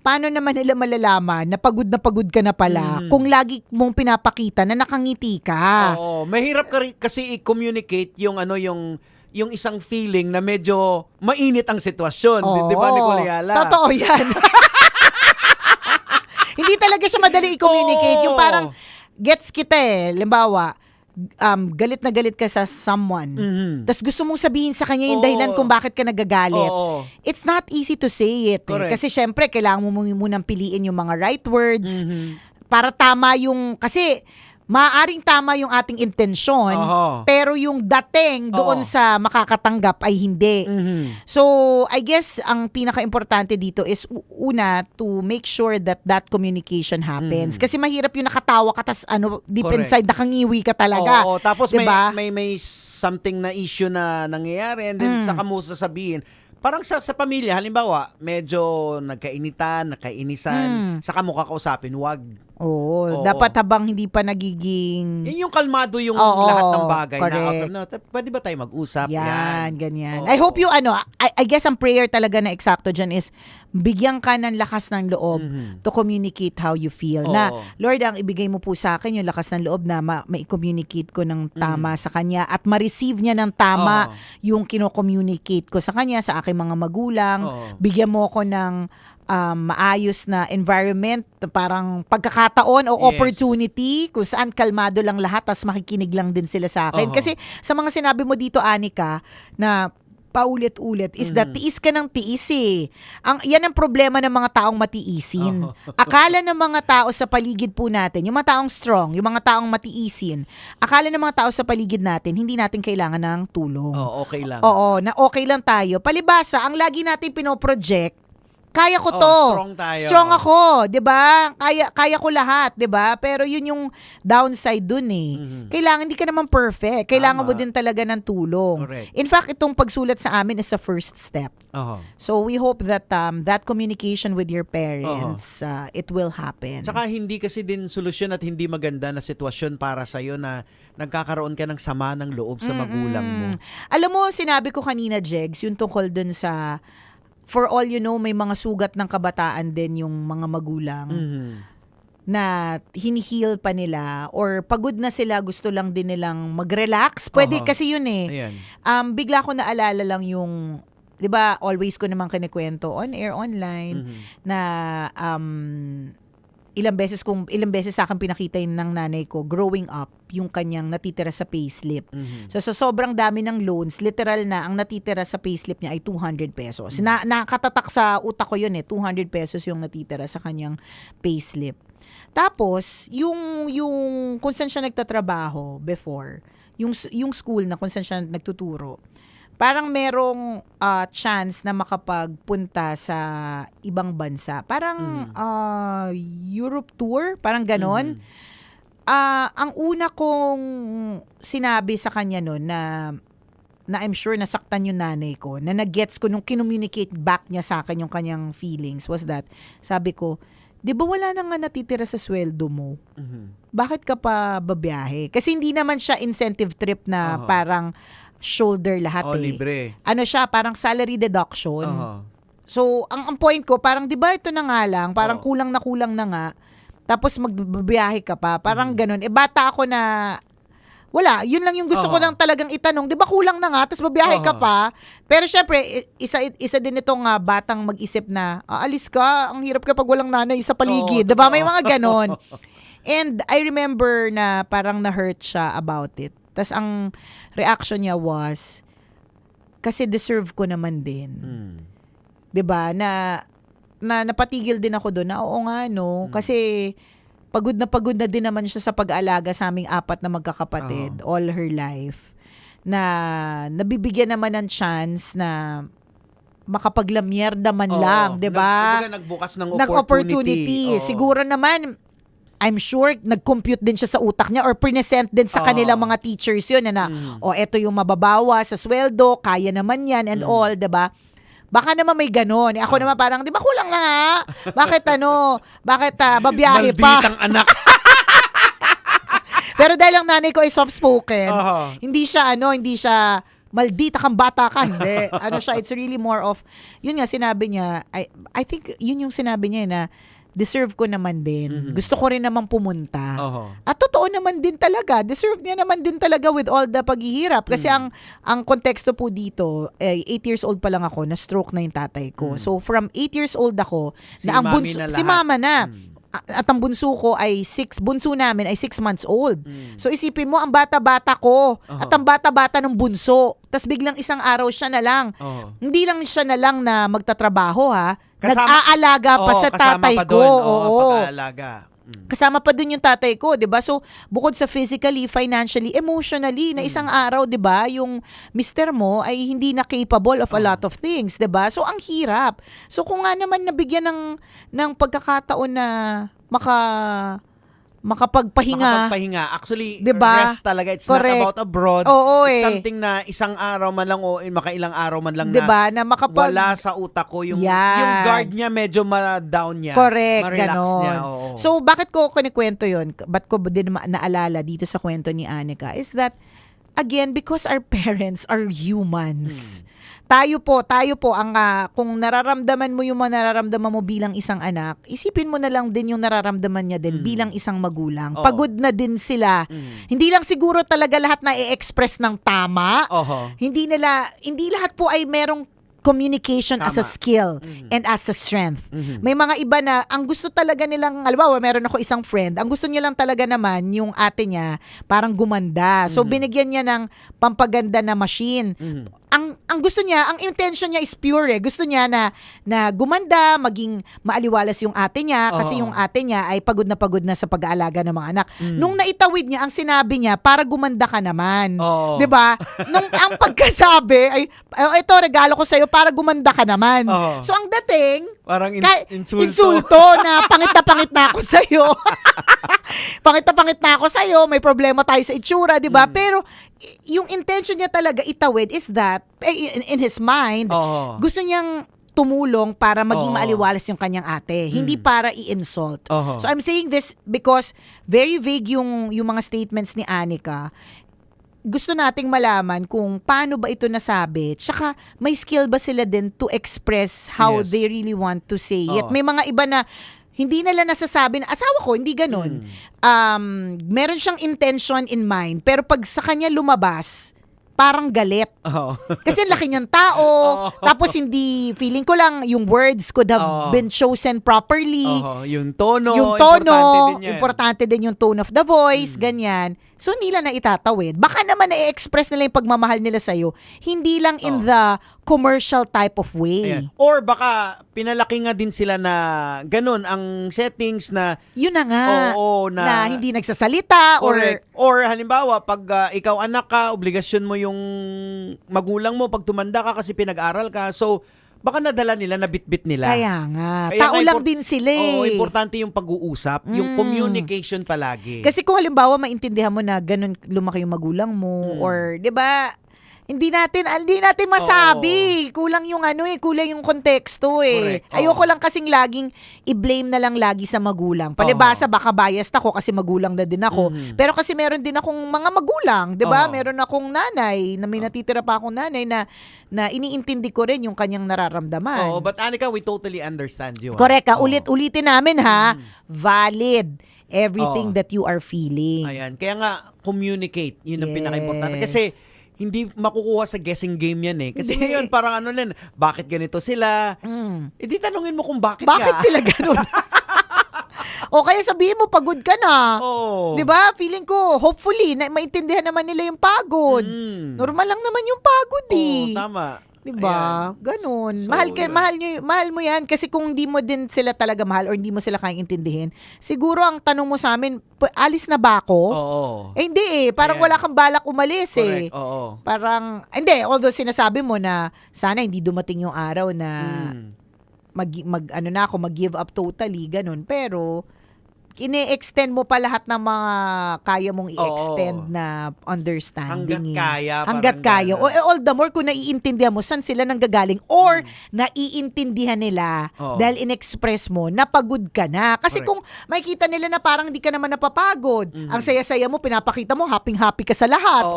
paano naman nila malalaman na pagod ka na pala kung lagi mong pinapakita na nakangiti ka? Oo, mahirap kasi i-communicate yung yung isang feeling na medyo mainit ang sitwasyon. Di ba, Nicole Yala? Totoo yan. Hindi talaga siya madali i-communicate. Yung parang, gets kita limbawa, galit na galit ka sa someone. Tas gusto mong sabihin sa kanya yung dahilan kung bakit ka nagagalit. It's not easy to say it. Kasi syempre, kailangan mo munang piliin yung mga right words para tama yung, kasi maaaring tama yung ating intensyon, pero yung dating doon sa makakatanggap ay hindi. So, I guess, ang pinaka-importante dito is, una, to make sure that communication happens. Kasi mahirap yung nakatawa ka, tas deep inside, nakangiwi ka talaga. Oo, tapos diba? may something na issue na nangyayari, and then saka mo sasabihin, parang sa pamilya, halimbawa, medyo nagkainitan, nagkainisan, saka mo kakausapin, wag. Oo, dapat habang hindi pa nagiging... Yung kalmado yung lahat ng bagay correct. na pwede ba tayo mag-usap? Yan, ganyan. I hope you, I guess ang prayer talaga na eksakto dyan is bigyan ka ng lakas ng loob to communicate how you feel. Na, Lord, ang ibigay mo po sa akin yung lakas ng loob na ma-communicate ko ng tama sa Kanya at ma-receive niya ng tama yung kino-communicate ko sa Kanya, sa aking mga magulang. Bigyan mo ko ng maayos na environment, parang pagkakataon o opportunity kung saan kalmado lang lahat tas makikinig lang din sila sa akin. Kasi sa mga sinabi mo dito, Anika, na paulit-ulit is that tiis ka ng tiis yan ang problema ng mga taong matiisin. Akala ng mga tao sa paligid po natin, yung mga taong strong, yung mga taong matiisin, akala ng mga tao sa paligid natin, hindi natin kailangan ng tulong. Okay lang. Oo, na okay lang tayo. Palibasa, ang lagi natin pinoproject, kaya ko to. Strong tayo. Strong ako, 'di ba? Kaya ko lahat, 'di ba? Pero yun yung downside dun Kailangan hindi ka naman perfect. Kailangan mo din talaga ng tulong. Correct. In fact, itong pagsulat sa amin is a first step. So we hope that that communication with your parents, it will happen. Tsaka hindi kasi din solusyon at hindi maganda na sitwasyon para sa'yo na nagkakaroon ka ng sama ng loob sa magulang mo. Alam mo, sinabi ko kanina, Jegs, yung tungkol dun sa for all you know, may mga sugat ng kabataan din yung mga magulang na hinihil pa nila or pagod na sila, gusto lang din nilang mag-relax. Pwede kasi yun Ayan. Bigla ko naalala lang yung, di ba, always ko naman kinikwento on air, online, na ilang beses sa akin pinakita yun ng nanay ko growing up yung kanyang natitira sa payslip. So sa sobrang dami ng loans, literal na ang natitira sa payslip niya ay 200 pesos. Nakatatak sa utak ko yun 200 pesos yung natitira sa kanyang payslip. Tapos yung kung saan siya nagtatrabaho before, yung school na kung saan siya nagtuturo, parang merong chance na makapagpunta sa ibang bansa. Parang Europe tour, parang ganon. Ang una kong sinabi sa kanya noon na I'm sure nasaktan yung nanay ko, na nag-gets ko nung kinommunicate back niya sa akin yung kanyang feelings was that, sabi ko, di ba wala na nga natitira sa sweldo mo? Bakit ka pa babiyahe? Kasi hindi naman siya incentive trip na parang shoulder lahat libre. Ano siya, parang salary deduction. So, ang point ko, parang di ba ito na nga lang, parang kulang na nga, tapos magbabiyahe ka pa, parang ganun. Bata ako na, wala, yun lang yung gusto ko lang talagang itanong, di ba kulang na nga, tapos babiyahe ka pa? Pero syempre, isa din itong batang mag-isip na, alis ka, ang hirap kapag walang nanay sa paligid. Di ba? May mga ganon. And I remember na parang na-hurt siya about it. Tas ang reaction niya was, kasi deserve ko naman din. 'Di ba? Na napatigil din ako doon na oo nga no, kasi pagod na din naman siya sa pag-aalaga sa aming 4 na magkakapatid all her life. Na nabibigyan naman ng chance na makapaglamyerda man lang, 'di ba? Kumbaga nagbukas ng opportunity. Siguro naman I'm sure nag-compute din siya sa utak niya or present din sa kanilang mga teachers yun na eto yung mababawa sa sweldo, kaya naman yan and all, 'di ba? Baka naman may ganon. Ako naman parang, di ba kulang na nga? Bakit babiyahe pa? Malditang anak. Pero dahil ang nanay ko ay soft-spoken, hindi siya maldita kang bata ka. Hindi. It's really more of, yun nga sinabi niya, I think yun yung sinabi niya na, deserve ko naman din. Gusto ko rin naman pumunta. At totoo naman din talaga. Deserve niya naman din talaga with all the paghihirap. Kasi ang konteksto po dito, 8 years old pa lang ako, na-stroke na yung tatay ko. So from 8 years old ako, si mama na. At ang bunso namin ay 6 months old. So isipin mo, ang bata-bata ko at ang bata-bata ng bunso. Tapos biglang isang araw siya na lang. Hindi lang siya na lang na magtatrabaho nag-aalaga pa sa tatay ko. Pag-aalaga. Kasama pa dun yung tatay ko, 'di ba? So, bukod sa physically, financially, emotionally, na isang araw, 'di ba, yung mister mo ay hindi na capable of a lot of things, 'di ba? So, ang hirap. So, kung nga naman nabigyan ng pagkakataon na makapagpahinga. Actually, diba? rest talaga. It's Correct. not about abroad. It's something na isang araw man lang o makailang araw man lang diba? Na wala sa utak ko. Yung guard niya medyo ma-down niya. Correct. Ma-relax ganon. niya. So, bakit ko kinikwento yun? Ba't ko din naalala dito sa kwento ni Anika? Is that, again, because our parents are humans. Tayo po, kung nararamdaman mo yung nararamdaman mo bilang isang anak, isipin mo na lang din yung nararamdaman niya din bilang isang magulang. Pagod na din sila. Hindi lang siguro talaga lahat na i-express ng tama. Hindi lahat po ay merong communication as a skill and as a strength. May mga iba na ang gusto talaga nilang, halimbawa meron ako isang friend, ang gusto niya lang talaga naman yung ate niya parang gumanda. So binigyan niya ng pampaganda na machine. Ang gusto niya, ang intention niya is pure eh. Gusto niya na gumanda, maging maaliwalas yung ate niya kasi yung ate niya ay pagod na sa pag-aalaga ng mga anak. Nung naitawid niya, ang sinabi niya, para gumanda ka naman. 'Di ba? Nung ang pagkasabi ay ito regalo ko sa iyo para gumanda ka naman. So ang dating parang insulto na pangit na ako sa iyo. Pangit na ako sa iyo, may problema tayo sa itsura, 'di ba? Pero yung intention niya talaga itawid is that in his mind, gusto niyang tumulong para maging maaliwalas yung kanyang ate, hindi para i-insult. So I'm saying this because very vague yung mga statements ni Anika. Gusto nating malaman kung paano ba ito nasabi, tsaka may skill ba sila din to express how they really want to say it. May mga iba na hindi nila nasasabi na, asawa ko, hindi ganun. Meron siyang intention in mind, pero pag sa kanya lumabas, parang galit. Kasi laki niyang tao, tapos hindi, feeling ko lang, yung words could have been chosen properly. Yung tono, importante din yung tone of the voice, ganyan. So, hindi lang na itatawid. Baka naman na-express nila yung pagmamahal nila sa'yo, hindi lang in the commercial type of way. Ayan. Or baka pinalaki nga din sila na ganun ang settings na yun na nga, na hindi nagsasalita. Or halimbawa, pag ikaw anak ka, obligasyon mo yung magulang mo pag tumanda ka kasi pinag-aral ka. So, baka nadala nila, nabitbit nila. Kaya nga. Tao lang din sila eh. Importante yung pag-uusap, yung communication palagi. Kasi kung halimbawa maintindihan mo na ganun lumaki yung magulang mo or 'di ba? Hindi natin masabi. Kulang yung kulang yung konteksto eh. Ayoko lang kasing laging i-blame na lang lagi sa magulang. Palibasa baka biased ako kasi magulang na din ako. Pero kasi meron din akong mga magulang, 'di ba? Meron akong nanay, na may natitira pa akong nanay na iniintindi ko rin yung kanyang nararamdaman. But Anika, we totally understand you. Correct. Ulit-ulitin namin valid everything that you are feeling. Ayan. Kaya nga, communicate. Yun ang pinaka-importante. Kasi hindi makukuha sa guessing game yan eh. Kasi ngayon parang bakit ganito sila? Di tanungin mo kung bakit sila ganun? O kaya sabihin mo, pagod ka na. Diba? Feeling ko, hopefully, maintindihan naman nila yung pagod. Normal lang naman yung pagod eh. Tama. Diba? Ganun. Mahal mo yan kasi kung hindi mo din sila talaga mahal or hindi mo sila kayang intindihin, siguro ang tanong mo sa amin, alis na ba ako? Oo. Hindi eh. Parang wala kang balak umalis eh. Correct. Oo. Parang, hindi, although sinasabi mo na sana hindi dumating yung araw na mag-give up totally, ganun. Pero, ine-extend mo pa lahat ng mga kaya mong i-extend na understanding. Hanggat kaya. O all the more kung naiintindihan mo saan sila nanggagaling or naiintindihan nila dahil in-express mo na pagod ka na. Kasi kung makikita nila na parang di ka naman napapagod, ang saya-saya mo, pinapakita mo, happy-happy ka sa lahat.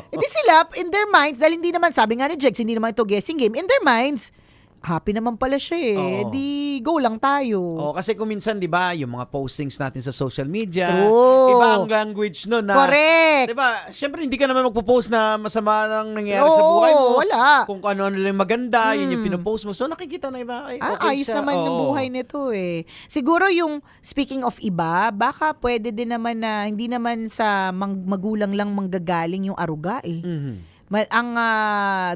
Hindi sila, in their minds, dahil hindi naman, sabi nga ni Jex, hindi naman ito guessing game, in their minds, happy naman pala siya eh. Di go lang tayo. Kasi kung minsan, di ba, yung mga postings natin sa social media, True. iba ang language nun na. Correct. Di ba, syempre hindi ka naman magpo-post na masama nang nangyayari sa buhay mo. Wala. Kung ano-ano lang maganda, yun yung pinopost mo. So nakikita na iba, ay, okay ayos siya. naman yung buhay nito eh. Siguro yung, speaking of iba, baka pwede din naman na, hindi naman sa magulang lang manggagaling yung aruga eh.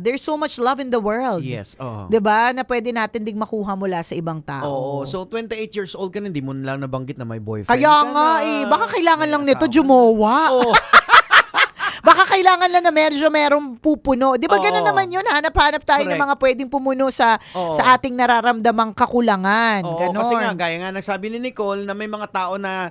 There's so much love in the world. Yes. 'Di ba? Na pwede natin ding makuha mula sa ibang tao. So 28 years old ka na, hindi mo lang nabanggit na may boyfriend Kaya ka nga na. eh, baka kailangan lang nito jumowa. Baka kailangan lang na merong pupuno. 'Di ba ganun naman 'yun? Hanap-hanap tayo ng mga pwedeng pumuno sa ating nararamdamang kakulangan. Ganon. Kasi nga, gaya nga nasabi ni Nicole na may mga tao na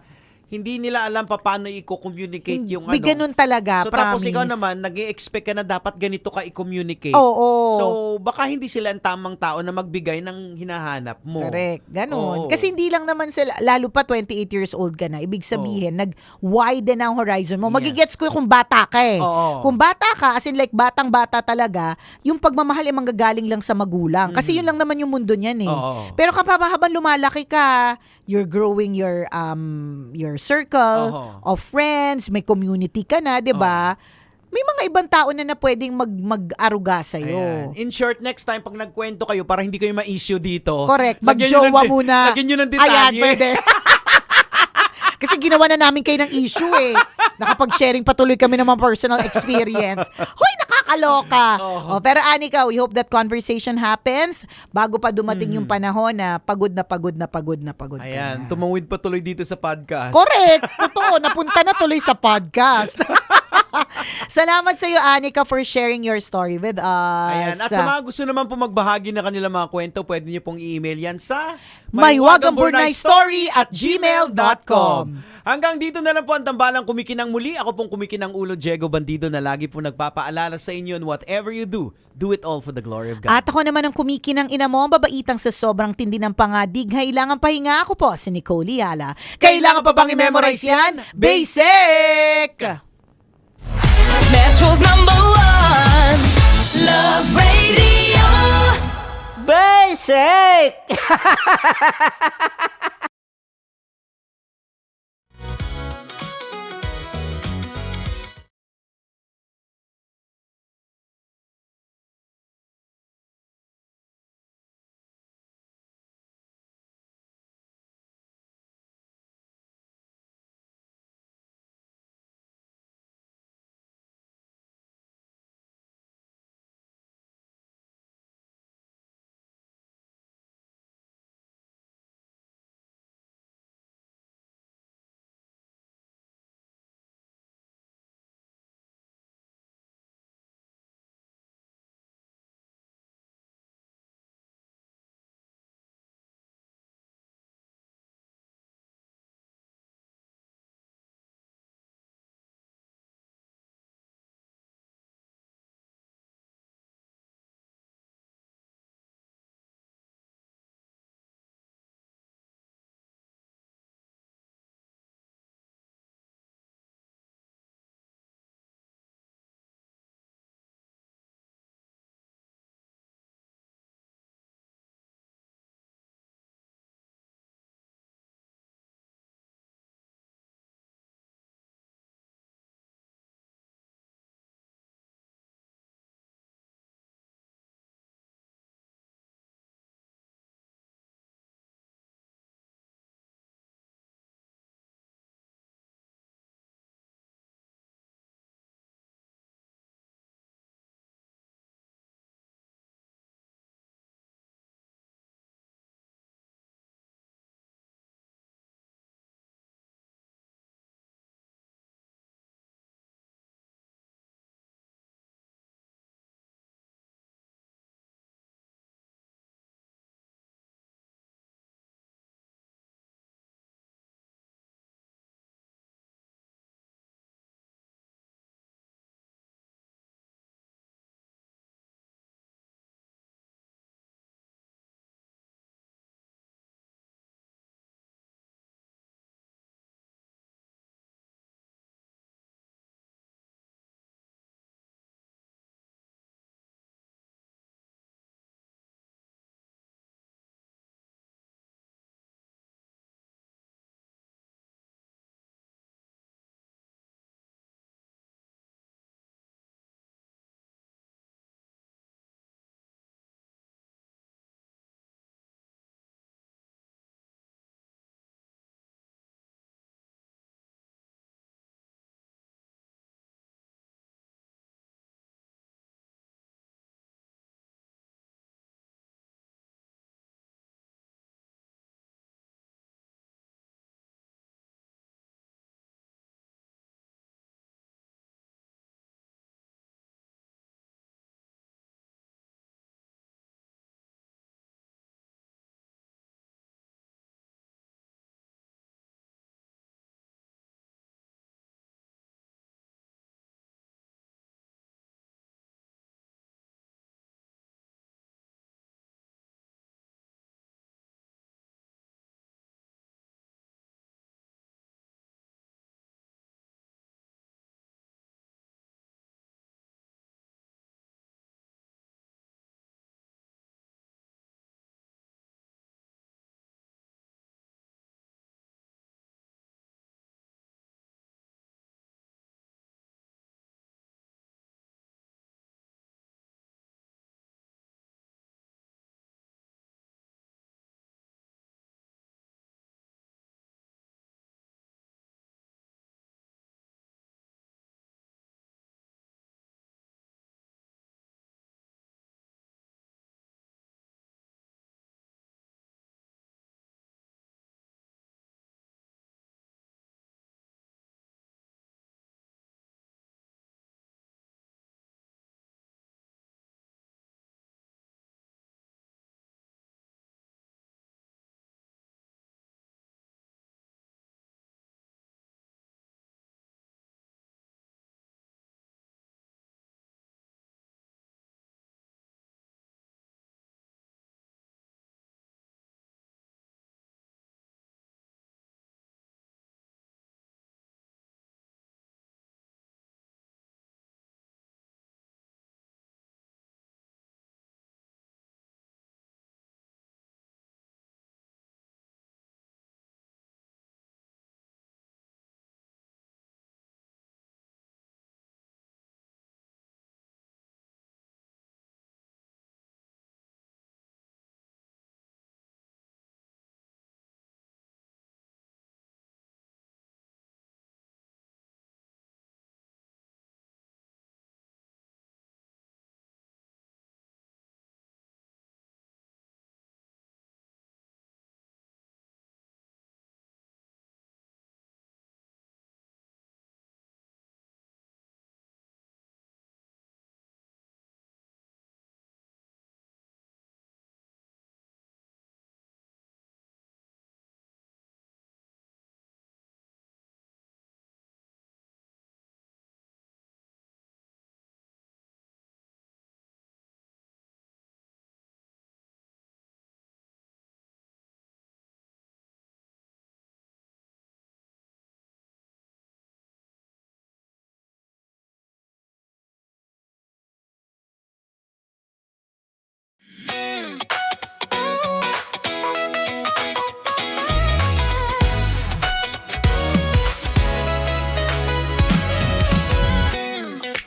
hindi nila alam paano i-communicate yung May ganun talaga, So tapos promise. ikaw naman, nag-i-expect ka na dapat ganito ka i-communicate. Oo. So baka hindi sila ang tamang tao na magbigay ng hinahanap mo. Correct. Ganon. Oo. Kasi hindi lang naman sila, lalo pa 28 years old ka na, ibig sabihin, nag-widen ang horizon mo. Magigets ko kung bata ka eh. Kung bata ka, as in like batang-bata talaga, yung pagmamahal ay manggagaling lang sa magulang. Kasi yun lang naman yung mundo niyan eh. Pero kapag habang lumalaki ka, you're growing your circle of friends, may community ka na, 'di ba? May mga ibang tao na pwedeng mag-aruga sa iyo. In short, next time pag nagkwento kayo para hindi kayo ma-issue dito. Correct. Mag-jowa muna. Lagyan nyo ng detalye. Ayan, pwede. Kasi ginawa na namin kayo ng issue eh. Nakapag-sharing patuloy kami ng mga personal experience. Hoy, nakakaloka. Pero Anika, we hope that conversation happens bago pa dumating yung panahon na pagod na pagod ka Ayan, na. tumawid pa tuloy dito sa podcast. Correct. Totoo, napunta na tuloy sa podcast. Salamat sa iyo, Anika, for sharing your story with us. Ayan. At sa mga gusto naman po magbahagi na kanilang mga kwento, pwede niyo pong i-email yan sa maywagamburnaystory@gmail.com. Hanggang dito na lang po ang tambalang Kumikinang Muli. Ako pong Kumikinang Ulo, Diego Bandido, na lagi po nagpapaalala sa inyo, and whatever you do it all for the glory of God. At ako naman ang kumikinang ina mo, ang babaitang sa sobrang tindi ng pangadig. Kailangan pahinga. Ako po, si Nicole Yala. Kailangan pa bang i-memorize yan? Basic! Metro's #1 Love Radio. Basic!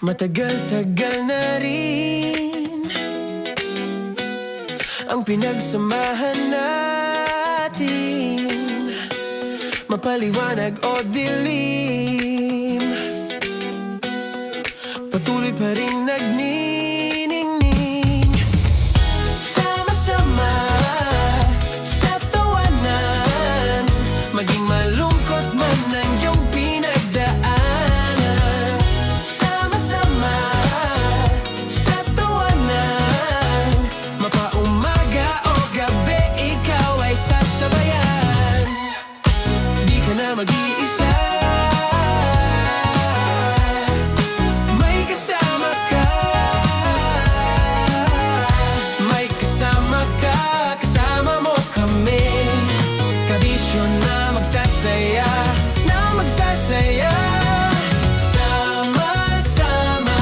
Matagal-tagal na rin ang pinagsamahan natin, mapaliwanag o dilim, patuloy pa rin nagniningning. Sama-sama sa tawanan, maging malungkot man ang iyong pinagdaanan. Sama-sama sa tawanan, mapaumaga o gabi, ikaw ay sasabayan. Di ka na mag-iisa, may kasama ka. May kasama ka, kasama mo kami. Kabisyo na magsasaya, na magsasaya. Sama-sama,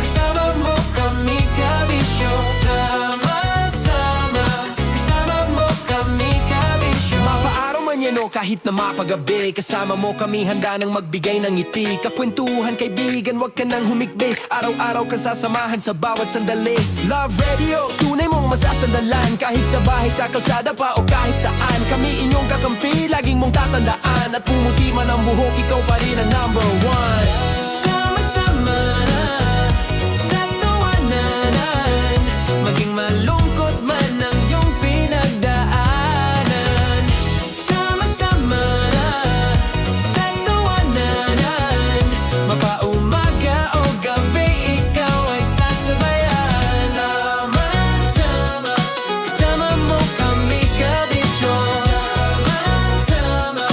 kasama mo kami, kabisyo. Sama-sama, kasama mo kami, kabisyo. Mapaaraw man yan o kahit na mapagabi, kasama mo kami, handa nang magbigay ng ngiti. Kakwentuhan, kaibigan, wag ka nang humikbi. Araw-araw kasasamahan sa bawat sandali. Love Radio, tunay mong masasandalan. Kahit sa bahay, sa kalsada pa o kahit saan, kami inyong kakampi, laging mong tatandaan. At pumuti man ang buhok, ikaw pa rin ang number one. Sama-sama sa tawanan, maging malungkot man ang iyong pinagdaanan. Sama-sama sa tawanan, mapaumaga o gabi, ikaw ay sasabayan. Sama-sama, kasama mo kami, kabisyo. Sama-sama,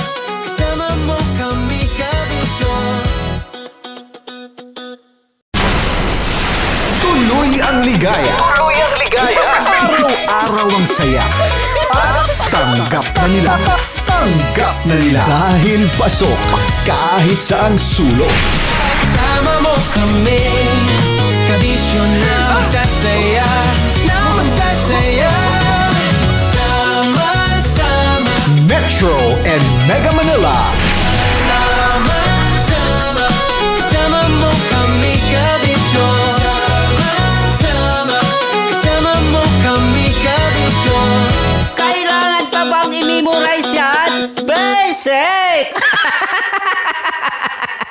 kasama mo kami, kabisyo. Tuloy ang ligaya. Araw-araw ang saya. At tanggap na nila. Tanggap na nila. Dahil pasok kahit saan sulok. Kasama mo kami, kabisyo na magsasaya, na magsasaya. Sama-sama, Metro and Mega Manila. sama-sama, kasama mo kami, kabisyo. Sama-sama, kasama mo kami, kabisyo. Kailangan pa bang i-memorize yan? Basic!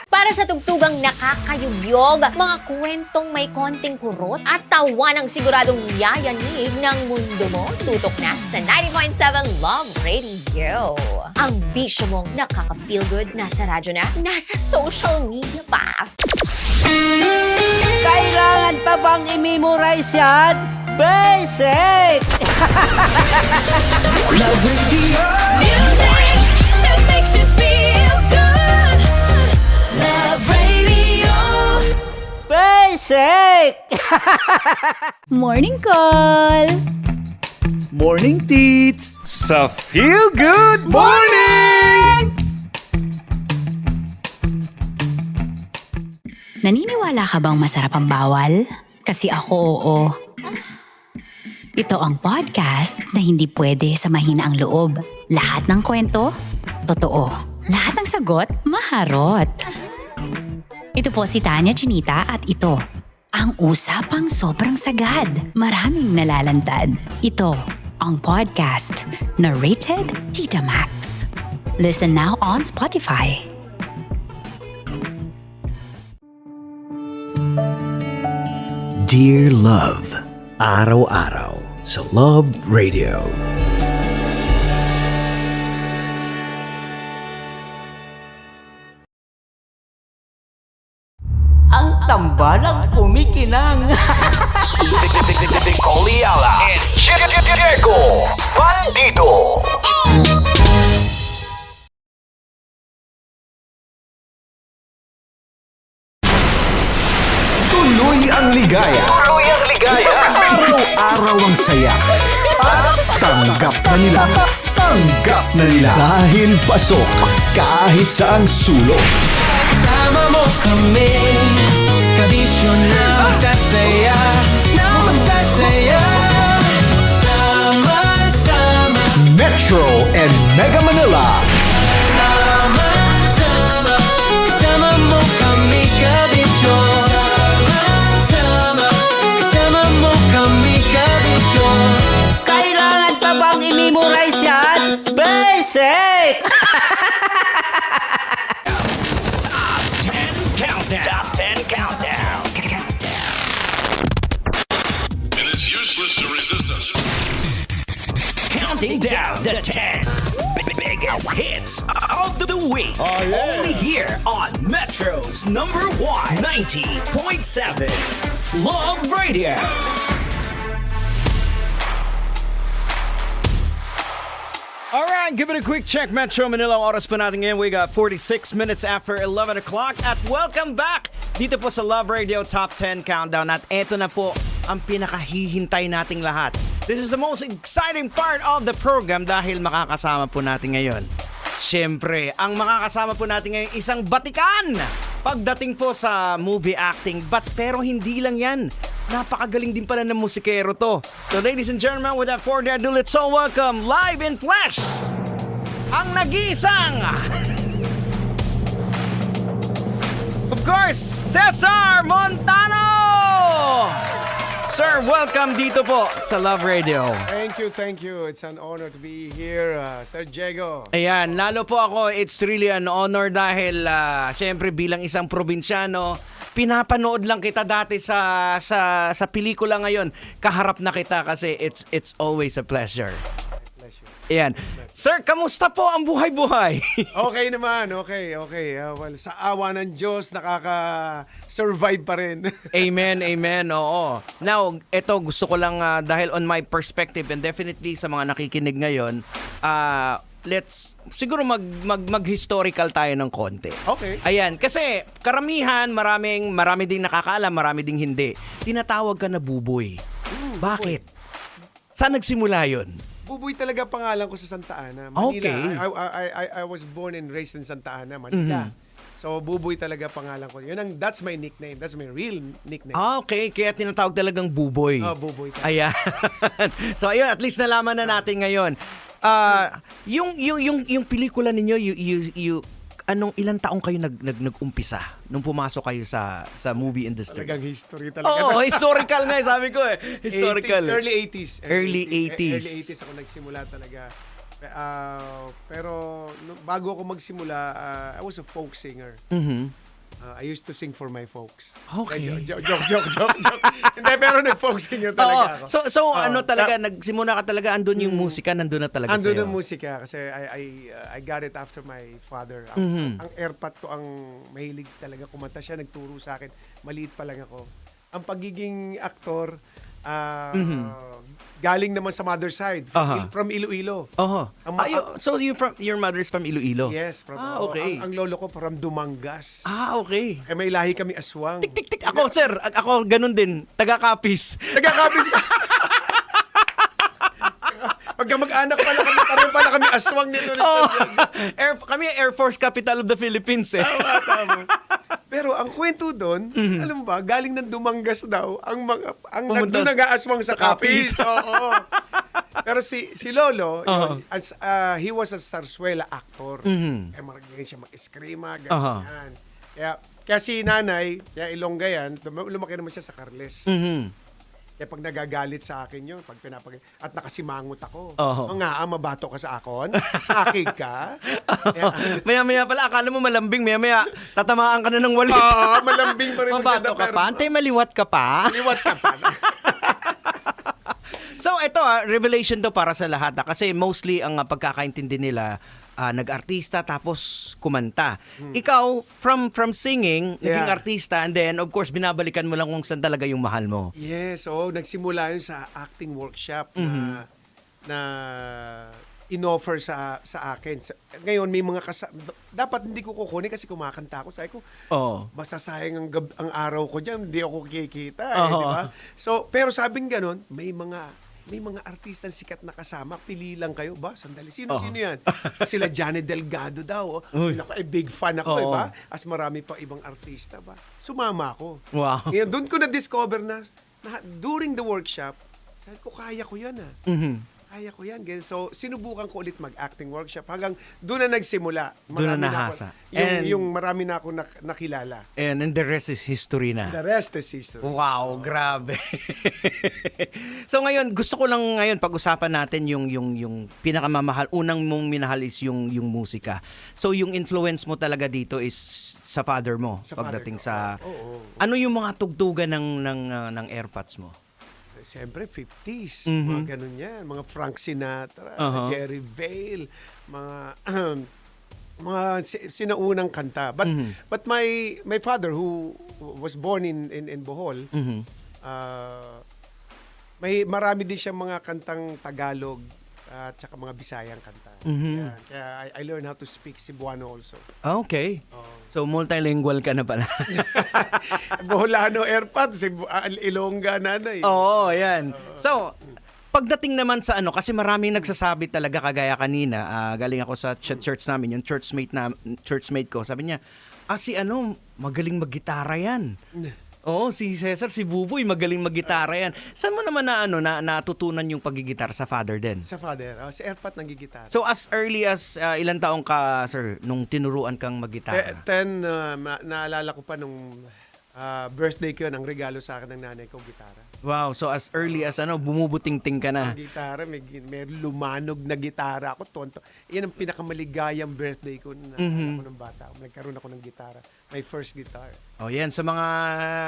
Para sa tugtugang nakakayugyog, mga kwentong may konting kurot at tawa ng siguradong yayanig ng mundo mo, tutok na sa 90.7 Love Radio. Ang bisyo mong nakaka-feel good, nasa radyo na, nasa social media pa. Kailangan pa bang i-memorize yan? Basic! Love Radio. Music that makes you feel good. Love Radio. Basic! Morning call! Morning Teats! Sa Feel Good Morning! Naniniwala ka bang masarap ang bawal? Kasi ako, oo. Ito ang podcast na hindi pwede sa mahina ang loob. Lahat ng kwento, totoo. Lahat ng sagot, maharot. Ito po si Tanya Chinita at ito, ang usapang sobrang sagad. Maraming nalalantad. Ito, ang podcast na Rated Tita Max. Listen now on Spotify. Dear Love, araw-araw sa Love Radio. Ang tambalang kumikinang. Coliala and Diego Bandido. Tuloy ang ligaya. Araw-araw ang saya. At tanggap na nila. Tanggap na nila. Dahil pasok kahit saan sulok. Kasama mo kami, kabisyo na magsasaya, na magsasaya. Sama-sama, Metro and Mega Manila. sama-sama, kasama mo kami, kabisyo. Sama-sama, Counting down the 10 biggest hits of the week. Only here on Metro's number 1, 90.7 Love Radio. Alright, give it a quick check, Metro Manila. Ang oras pa natin ngayon, we got 46 minutes after 11 o'clock. At welcome back dito po sa Love Radio Top 10 Countdown. At eto na po ang pinakahihintay nating lahat. This is the most exciting part of the program dahil makakasama po natin ngayon. Siyempre, ang makakasama po natin ngayon isang batikan pagdating po sa movie acting. Pero hindi lang yan. Napakagaling din pala ng musikero to. So ladies and gentlemen, without further ado, let's all welcome live in flesh ang nag-iisang of course, Cesar Montano! Sir, welcome dito po sa Love Radio. Thank you. It's an honor to be here, Sir Diego. Ayan, lalo po ako, it's really an honor dahil siyempre bilang isang probinsyano, pinapanood lang kita dati sa pelikula ngayon. Kaharap na kita kasi it's always a pleasure. Ayan. Sir, kamusta po ang buhay-buhay? Okay naman, okay. Well, sa awa ng Diyos, nakaka-survive pa rin. Amen, oo. Now, eto gusto ko lang dahil on my perspective and definitely sa mga nakikinig ngayon, let's siguro mag-historical tayo ng konti. Okay. Ayan, kasi karamihan, marami ding nakakaalam, marami ding hindi. Tinatawag ka na Buboy. Bakit? Saan nagsimula 'yon? Buboy talaga pangalan ko sa Santa Ana, Manila. Okay. I was born and raised in Santa Ana, Manila. So Buboy talaga pangalan ko. That's my nickname. That's my real nickname. Okay. Kaya tinatawag talagang Buboy. Buboy. Ayan. So ayun, at least nalaman na natin ngayon. Yung pelikula ninyo, anong ilang taong kayo nag-umpisa nung pumasok kayo sa movie industry? Talagang history talaga. Oo, historical nga sabi ko eh. Historical. 80s, early 80s. Early 80s. Early 80s ako nagsimula talaga. Pero bago ako magsimula, I was a folk singer. Mm-hmm. I used to sing for my folks. Okay. Joke. Hindi, pero nag-folk singer talaga ako. So ano talaga, nagsimula ka talaga, andun yung musika, nandun na talaga sa'yo? Andun yung musika kasi I got it after my father. Ang airpat ko, ang mahilig talaga kumanta siya, nagturo sa akin. Maliit pa lang ako. Ang pagiging aktor, galing naman sa mother side, from Iloilo. So your mother's from Iloilo? Yes, from okay. Ang lolo ko from Dumangas. Okay. Kaya may lahi kami aswang. Tik. Ako, sir, ako ganun din. Taga-Capiz. Taga-Capiz ka. Pagka mag-anak pala kami aswang nito. Kami Air Force Capital of the Philippines eh. Tama. Pero ang kwento doon, alam mo ba, galing ng Dumangas daw, ang nag-aswang sa Capiz. Oo. Pero si Lolo, he was a zarzuela actor. Kaya magaling siya mag-eskrima, ganyan. Kaya si nanay, kaya Ilongga yan, lumaki naman siya sa Carles. Kaya pag nagagalit sa akin yun, at nakasimangot ako, mabato ka sa akon, akig ka. Maya-maya pala, akala mo malambing, maya-maya tatamaan ka na ng walis. Malambing pa rin mabato ka pa, antay maliwat ka pa. Maliwat ka pa. So ito revelation to para sa lahat kasi mostly ang pagkakaintindi nila nag-artista tapos kumanta. Ikaw from singing, naging artista and then of course binabalikan mo lang kung saan talaga yung mahal mo. Yes, nagsimula yun sa acting workshop na in-offer sa akin. Ngayon may mga dapat hindi ko kukunin kasi kumakanta ako. Sabi ko, masasayang ang araw ko diyan, hindi ako kikita, di ba? So, pero sabing ganun, may mga artistang sikat na kasama, pili lang kayo ba? Sandali, sino yan? Sila Johnny Delgado daw. Big fan ako, ba? As marami pa ibang artista ba? Sumama ako. Wow. Ngayon, doon ko na-discover na during the workshop, sabi ko, kaya ko yan Kaya ko yan. So, sinubukan ko ulit mag-acting workshop hanggang doon na nagsimula. Doon na nahasa. Yung marami na ako nakilala. And the rest is history na. The rest is history. Wow, grabe. So ngayon, gusto ko lang ngayon pag-usapan natin yung pinakamamahal. Unang mong minahal is yung musika. So yung influence mo talaga dito is sa father mo pagdating sa... Ano yung mga tugtugan ng AirPods mo? siyempre 50s, Mhm. mga ganun yan, mga Frank Sinatra, Uh-huh. Jerry Vale, mga sinaunang kanta. But but my father who was born in Bohol, Mhm. may marami din siyang mga kantang Tagalog at saka mga Bisayang kanta. Mhm. Yan. Kaya I learned how to speak Cebuano also. Okay. So, multilingual ka na pala. Boholano, Erpat, Ilongga, Nanay. Oo, yan. So, pagdating naman sa kasi maraming nagsasabi talaga kagaya kanina, galing ako sa church namin, yung churchmate ko, sabi niya, si magaling maggitara yan. Oo, si Cesar, si Buboy, magaling maggitara yan. Saan mo naman natutunan yung paggigitara sa father din? Sa father, si Erpat nagigitara. So as early as ilang taong ka, sir, nung tinuruan kang maggitara? 10, naalala ko pa nung birthday ko yun, ang regalo sa akin ng nanay ko, gitara. Wow, so as early as bumubuting-ting ka na. Gitara, may lumanog na gitara. Ako, tonto. Yan ang pinakamaligayang birthday ko na ako ng bata. Nagkaroon ako ng gitara. My first guitar. Oh, yan. Sa mga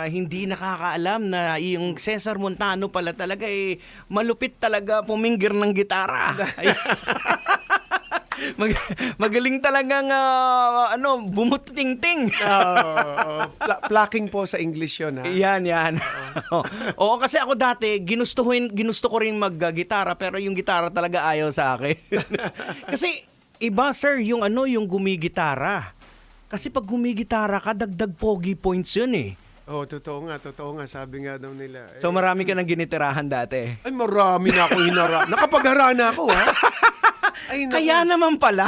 hindi nakakaalam na yung Cesar Montano pala talaga malupit talaga puminggir ng gitara. Magaling talagang bumuting-ting. Plucking po sa English yun, ha? Yan. Oo, kasi ako dati, ginusto ko rin mag-gitara, pero yung gitara talaga ayaw sa akin. Kasi iba, sir, yung gumigitara. Kasi pag gumigitara ka, dagdag pogi points yun eh. Oh, totoo nga. Sabi nga daw nila. So marami ka nang ginitirahan dati. Ay, marami na ako hinara. Nakapag-hara na ako, ha? Ay, Kaya naman pala.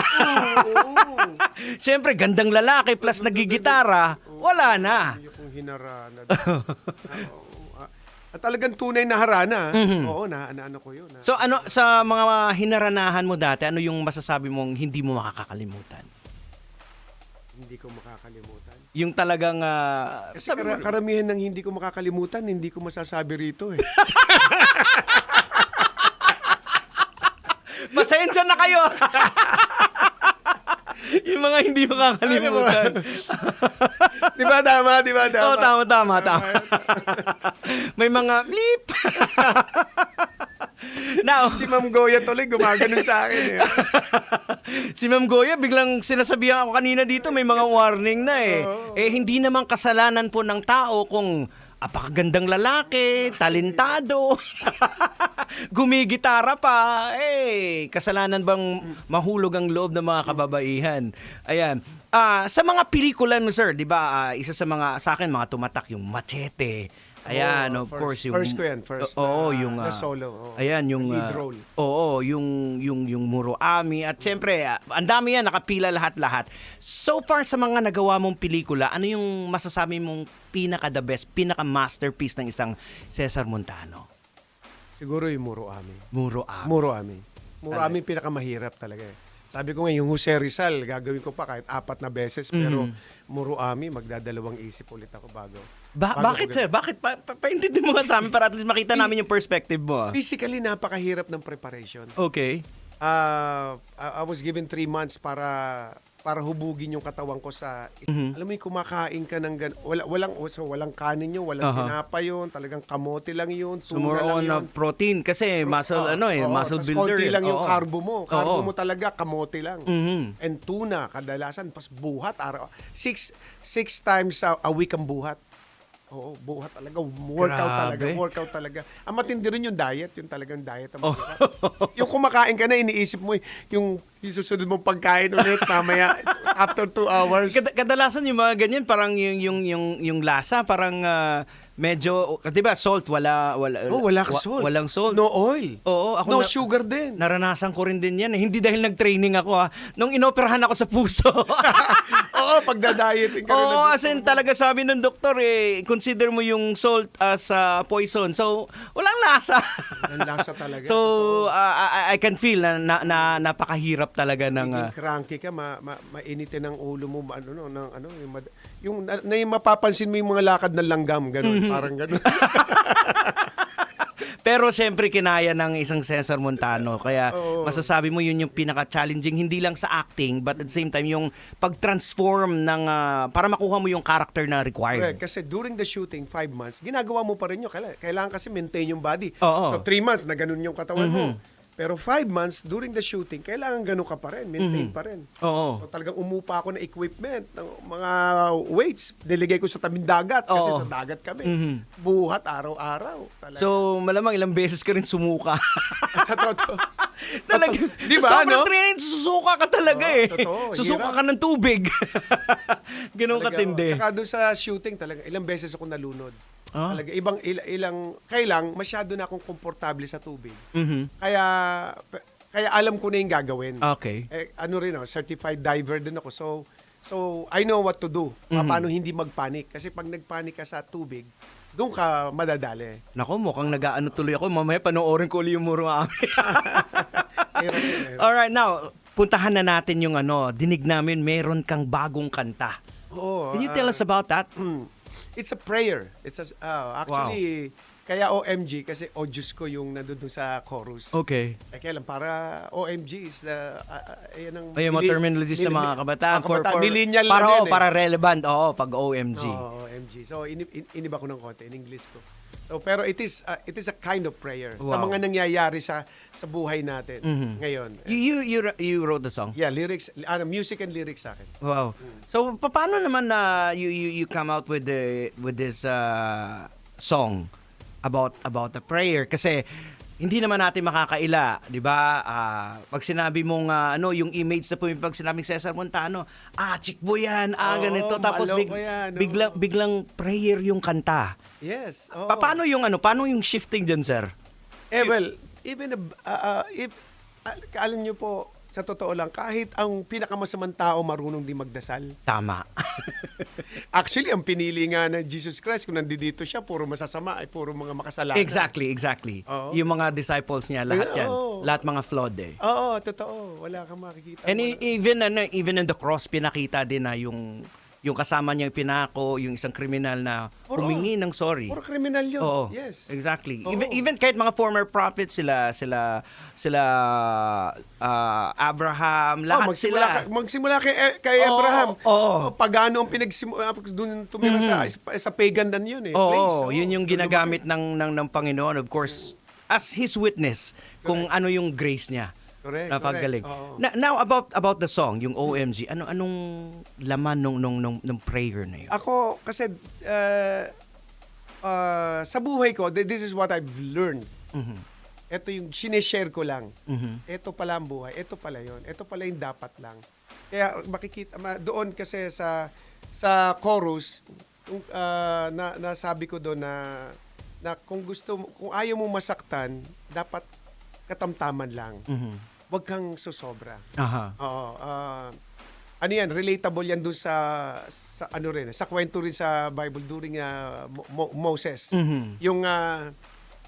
Siyempre, gandang lalaki plus nagigitara, wala na. Yung hinarana. At talagang tunay na harana. Oo, naano ko yun. So sa mga hinaranahan mo dati, ano yung masasabi mong hindi mo makakalimutan? Hindi ko makakalimutan. Yung talagang... Kasi karamihan ng hindi ko makakalimutan, hindi ko masasabi rito eh. Pasensya na kayo! Yung mga hindi makakalimutan. Di ba tama? Oo, tama. May mga bleep. Now, si Ma'am Goya tuloy gumaganon sa akin eh. Si Ma'am Goya, biglang sinasabihan ako kanina dito, may mga warning na eh. Hindi naman kasalanan po ng tao kung apakagandang lalaki, talentado, gumigitara pa, kasalanan bang mahulog ang loob ng mga kababaihan? Ayan. Sa mga pelikula mo, sir, di ba, isa sa akin, mga tumatak, yung Machete. Ayan, of course. Yung, first ko yan. yung na solo. Ayan, yung lead role. yung Muro Ami. At syempre, ang dami yan, nakapila lahat-lahat. So far sa mga nagawa mong pelikula, ano yung masasabi mong pinaka-the best, pinaka-masterpiece ng isang Cesar Montano? Siguro yung Muro Ami. Muro Ami pinakamahirap talaga eh. Sabi ko nga, yung Jose Rizal, gagawin ko pa kahit 4 na beses. Pero Muro Ami, magdadalawang isip ulit ako bago. Bakit, sir? Bakit? Paintindi mo nga sa amin para at least makita namin yung perspective mo. Physically, napakahirap ng preparation. Okay. I was given 3 months para hubugin yung katawan ko sa alam mo yung kumakain ka ng walang kanin yun, walang tinapa yun, talagang kamote lang yun, So more on protein kasi muscle muscle builder. Konti lang yung carbo mo. Carbo mo talaga kamote lang. And tuna kadalasan pas buhat araw. 6 times a week ang buhat. Oo, buhat talaga. Workout talaga. Ang matindi rin yung diet. Yung talagang diet. Yung kumakain ka na, iniisip mo yung susunod mong pagkain ulit mamaya after 2 hours. Kadalasan yung mga ganyan, parang yung lasa, parang medyo, di ba, salt, wala salt. Walang salt. No oil. Oo, ako no sugar din. Naranasan ko rin din yan. Hindi dahil nag-training ako nung inoperahan ako sa puso. Oo, pagda-dieting ka rin. Oo, as in talaga sabi ng doktor consider mo yung salt as poison. So, walang lasa. Walang lasa talaga. So, I can feel na napakahirap talaga ng... cranky ka, mainitin ang ulo mo, yung mapapansin mo yung mga lakad ng langgam, ganun, parang ganun. Pero syempre kinaya ng isang Cesar Montano. Kaya Oo. masasabi mo yun yung pinaka-challenging hindi lang sa acting but at the same time yung pag-transform ng para makuha mo yung character na required. Correct. Kasi during the shooting, 5 months, ginagawa mo pa rin yun. Kailangan kasi maintain yung body. Oo. So 3 months na ganun yung katawan mo. Pero 5 months, during the shooting, kailangan ganun ka pa rin. Maintain pa rin. Oo. So talagang umupa ako ng equipment, ng mga weights. Niligay ko sa tabing dagat kasi Oo. sa dagat kami. Buhat araw-araw. Talaga. So malamang ilang beses ka rin sumuka. Totoo. Talaga, Di ba, sobrang no? training, susuka ka talaga Oo, eh. totoo, Susuka hirap. ka ng tubig. Ganun Talaga, katindi. Tsaka doon sa shooting, talaga ilang beses ako nalunod. Ah. Talaga, kailang masyado na akong komportable sa tubig. Kaya alam ko na yung gagawin. Okay. Ano rin, certified diver din ako. So I know what to do. Paano hindi magpanik. Kasi pag nagpanik ka sa tubig, doon ka madadali. Nako, mukhang nag-aano tuloy ako. Mamaya panoorin ko ulit yung muro amin. Alright, now, puntahan na natin yung dinig namin, meron kang bagong kanta. Oo, Can you tell us about that? It's a prayer. Actually, kaya OMG kasi Diyos ko yung nandun sa chorus. Okay. Kaya lang, para OMG is the, ayan ang... Ayun, mga terminologies ng mga kabataan. Millennial para, lang yan eh. para relevant, pag OMG. Oo, OMG. So, iniba ko ng konti in English ko. So, pero it is a kind of prayer sa Wow. mga nangyayari sa buhay natin ngayon. You wrote the song? Yeah, lyrics, music and lyrics sa akin. Wow. So, paano naman na you come out with this song about the prayer? Kasi hindi naman natin makakaila, 'di ba? Pag sinabi mong yung image na pag sinabing Cesar Montano, chikbo yan, ganito, tapos maloko yan, biglang prayer yung kanta. Yes. Paano yung shifting diyan, sir? Well, even if alam niyo po, sa totoo lang, kahit ang pinakamasamang tao marunong di magdasal. Tama. Actually, ang pinili nga ng Jesus Christ, kung nandito siya, puro masasama, ay puro mga makasalanan. Exactly. Oo. Yung mga disciples niya, lahat yan. Oo. Lahat mga flawed eh. Oo, totoo. Wala kang makikita. And even in the cross, pinakita din na yung kasama niyang pinako, yung isang kriminal na humingi ng sorry. Puro kriminal yun. Oo, Yes. exactly. Oo. Even kahit mga former prophets, sila Abraham, lahat sila. Magsimula kay Abraham. Oo. Pagano ang doon tumira sa pagan dan yun eh. Oo, yun yung ginagamit ng Panginoon, of course, as His witness kung ano yung grace niya. Correct. Napagaling. Oo. Now about the song, yung OMG, anong laman nung prayer na yun? Ako, kasi sa buhay ko, this is what I've learned. Ito yung sineshare ko lang. Ito pala ang buhay. Ito pala yun. Ito pala yung dapat lang. Kaya makikita, doon kasi sa chorus, nasabi ko doon na kung ayaw mo masaktan, dapat katamtaman lang. Huwag kang susobra. Aha. Oo. Ano yan, relatable yan doon sa sa kwento rin sa Bible during Moses. Yung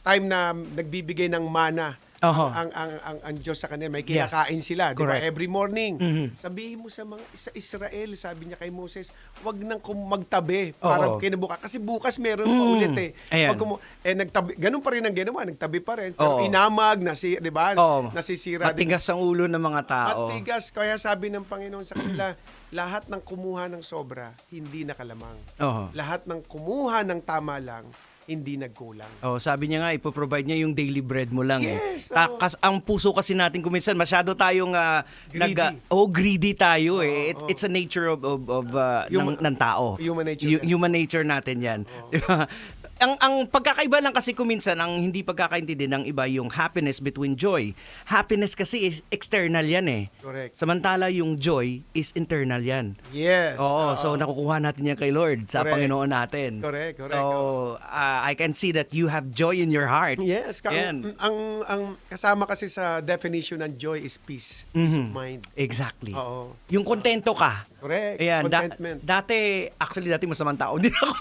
time na nagbibigay ng mana ang Diyos sa kanila, may kinakain sila, di ba? Correct. Every morning. Sabihin mo sa Israel, sabi niya kay Moses, wag nang magtabi para kinabukas. Kasi bukas meron pa ulit eh. Ayan. Nagtabi, ganun pa rin ang ginawa, nagtabi pa rin. Pero inamag, di ba? Nasisira. Matigas ang ulo ng mga tao. Matigas. Kaya sabi ng Panginoon sa kanila, lahat ng kumuha ng sobra, hindi nakalamang. Lahat ng kumuha ng tama lang, hindi nagkulang. Sabi niya nga, ipoprovide niya yung daily bread mo lang. Yes, Ang puso kasi natin kuminsan, masyado tayong greedy tayo eh. It's a nature of ng tao. Human nature. Human nature natin yan. Diba? Ang pagkakaiba lang kasi kuminsan, ang hindi pagkakaintindi ng iba, yung happiness between joy. Happiness kasi is external yan eh. Correct. Samantala yung joy is internal yan. Yes. So nakukuha natin yan kay Lord sa Correct. Panginoon natin. Correct. So I can see that you have joy in your heart. Yes. Yan. Ang kasama kasi sa definition ng joy is peace. Peace of mind. Exactly. Oo. Yung kontento ka. Correct. Ayan, Contentment. dati masamang tao din ako.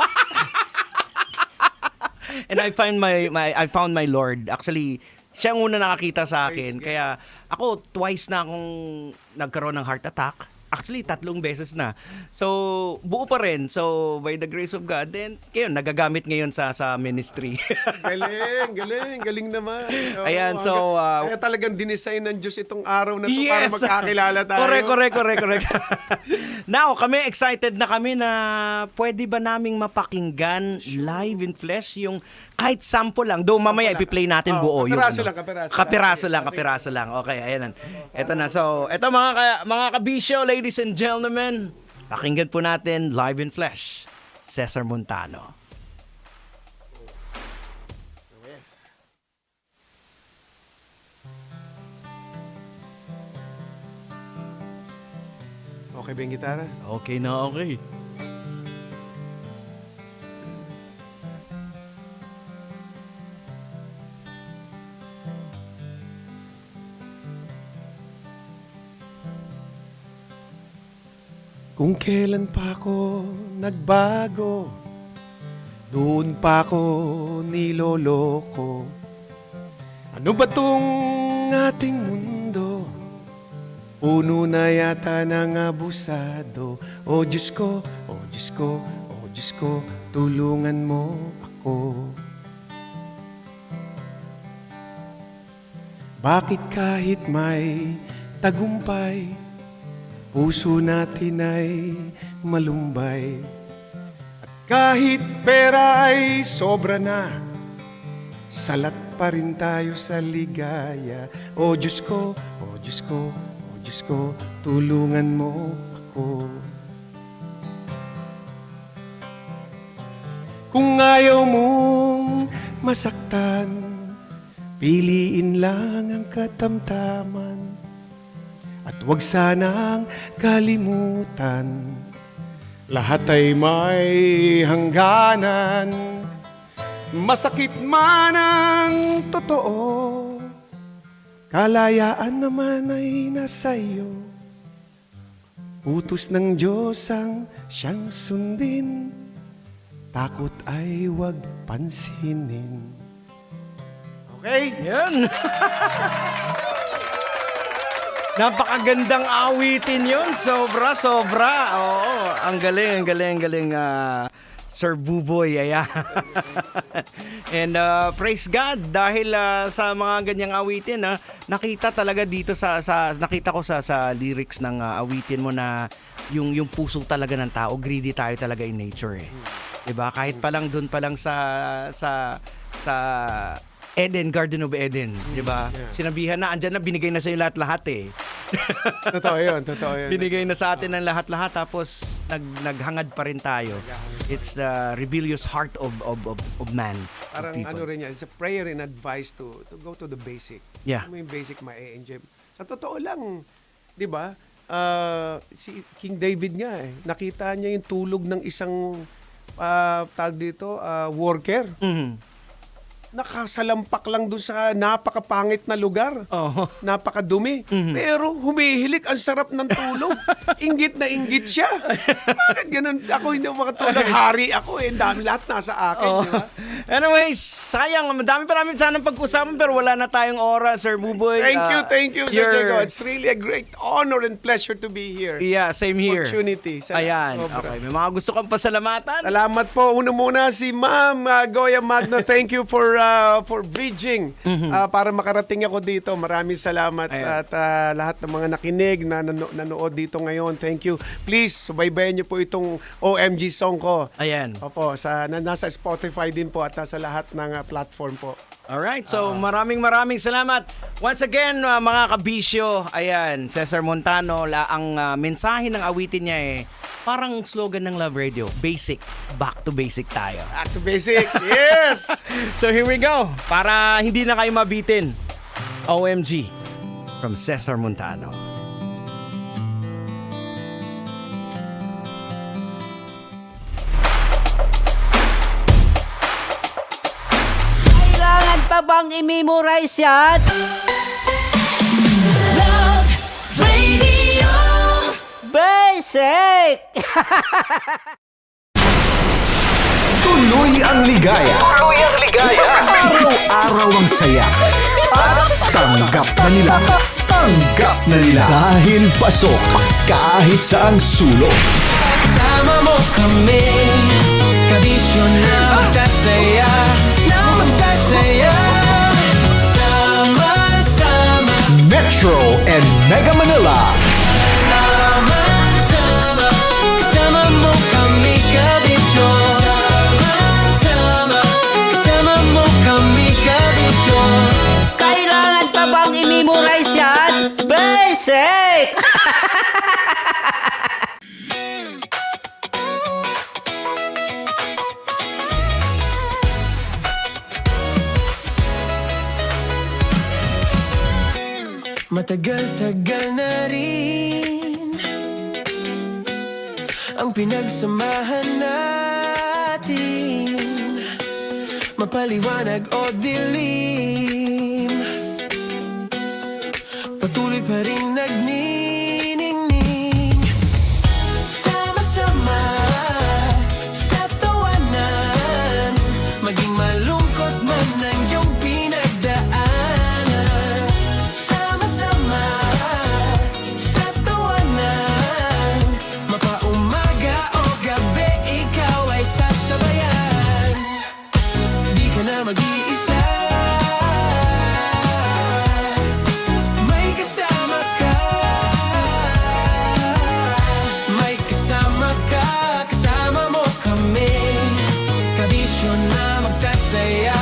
And I found my Lord. Actually, siya ang una nakakita sa akin. Kaya ako twice na akong nagkaroon ng heart attack. Actually, 3 beses na. So, buo pa rin. So, by the grace of God, then, ngayon, nagagamit ngayon sa ministry. Galing naman. Oo, Ayan, so... kaya talagang dinesign ng Diyos itong araw na to para magkakilala tayo. Correct. Now, kami excited na kami na pwede ba naming mapakinggan live in flesh yung kahit sample lang. Though mamaya ipi-play natin buo yung kapiraso lang. Okay, ayan. Ito na. So, ito mga kabisyo, ladies and gentlemen, pakinggan po natin live in flesh, Cesar Montano. Okay ba yung gitara? Okay na, okay. Kung kailan pa ako nagbago, doon pa ako niloloko. Ano ba tong ating mundo? Puno na yata ng abusado. O Diyos ko, o Diyos ko, o Diyos ko, tulungan mo ako. Bakit kahit may tagumpay, puso natin ay malumbay? At kahit pera ay sobra na, salat pa rin tayo sa ligaya. O Diyos ko, o Diyos ko, o Diyos ko, tulungan mo ako. Kung ayaw mong masaktan, piliin lang ang katamtaman. At huwag sanang kalimutan, lahat ay may hangganan. Masakit man ang totoo, kalayaan naman ay nasa iyo. Utos ng Diyos ang siyang sundin, takot ay huwag pansinin. Okay? Yan! Napakagandang awitin yun. Sobra. Oo, ang galing, Sir Buboy. Ayan. And praise God dahil sa mga ganyang awitin, nakita talaga dito nakita ko sa lyrics ng awitin mo na yung puso talaga ng tao, greedy tayo talaga in nature eh. 'Di ba? Kahit pa lang doon pa lang sa Eden, Garden of Eden, di ba? Yeah. Sinabihan na, andyan na, binigay na sa'yo lahat-lahat eh. Totoo yun. Binigay na sa atin ng lahat-lahat, tapos naghangad pa rin tayo. It's the rebellious heart of man. Parang ano rin yan, it's a prayer and advice to go to the basic. Yeah. Yung basic ma-enjoy. Sa totoo lang, di ba? Si King David nga nakita niya yung tulog ng isang tag dito, worker. Mm-hmm. Nakasalampak lang doon sa napakapangit na lugar. Napakadumi. Mm-hmm. Pero humihilik, ang sarap ng tulog. Inggit na inggit siya. Bakit ganun? Ako hindi makatulog. Hari ako eh. Dami lahat nasa akin. Di ba? Anyways, sayang. Madami pa namin sanang pag-usapan pero wala na tayong oras, Sir Buboy. Thank you, Sir Diego. It's really a great honor and pleasure to be here. Yeah, same here. Opportunity. Ayan. Okay. May mga gusto kang pasalamatan? Salamat po. Una muna si Ma'am Goya Magno. Thank you for bridging para makarating ako dito. Maraming salamat. Ayan. At lahat ng mga nakinig na nanood dito ngayon. Thank you. Please, subaybayan niyo po itong OMG song ko. Ayan. Opo, nasa Spotify din po at nasa lahat ng platform po. Alright, so maraming salamat. Once again, mga kabisyo, ayan, Cesar Montano, ang mensahe ng awitin niya parang slogan ng Love Radio, basic, back to basic tayo. Back to basic, yes! So here we go, para hindi na kayo mabitin. OMG, from Cesar Montano. Pa bang i-memorize yan? Love Radio Basic! Tuloy ang ligaya. Araw-araw ang saya. At tanggap na nila. Tanggap na nila dahil pasok kahit saang sulok. Kasama mo kami, kabisyo na magsasaya, sama-sama. Metro and Mega Manila. Sama-sama, kasama mo kami, kabisyo. Sama-sama, kasama mo kami, kabisyo. Kailangan pa bang i-memorize yan? Basic! Matagal-tagal na rin ang pinagsamahan natin, mapaliwanag o dilim, patuloy pa rin nagniningning. Sama-sama sa tawanan, maging malungkot man ang iyong pinagdaanan. Sama-sama sa tawanan, mapaumaga o gabi, ikaw ay sasabayan. Di ka na mag-iisa, may kasama ka. May kasama ka, kasama mo kami, kabisyo na magsasaya,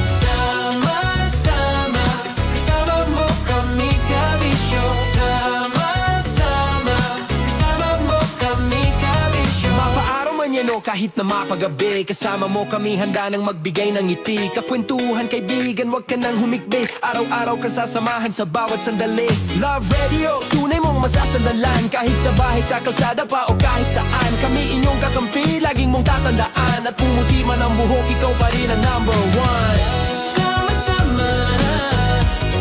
sama-sama, kasama mo kami, kabisyo. Sama-sama, kasama mo kami, kabisyo. Mapaaraw man yan o kahit na mapagabi, kasama mo kami, handa nang magbigay ng ngiti. Kakwentuhan, kaibigan, wag ka nang humikbi, araw-araw kasasamahan sa bawat sandali. Love Radio, tunay mong masasandalan, kahit sa bahay, sa kalsada pa o kahit saan. Kami inyong kakampi, laging mong tatandaan, at pumuti man ang buhok, ikaw pa rin ang number one. Sama-sama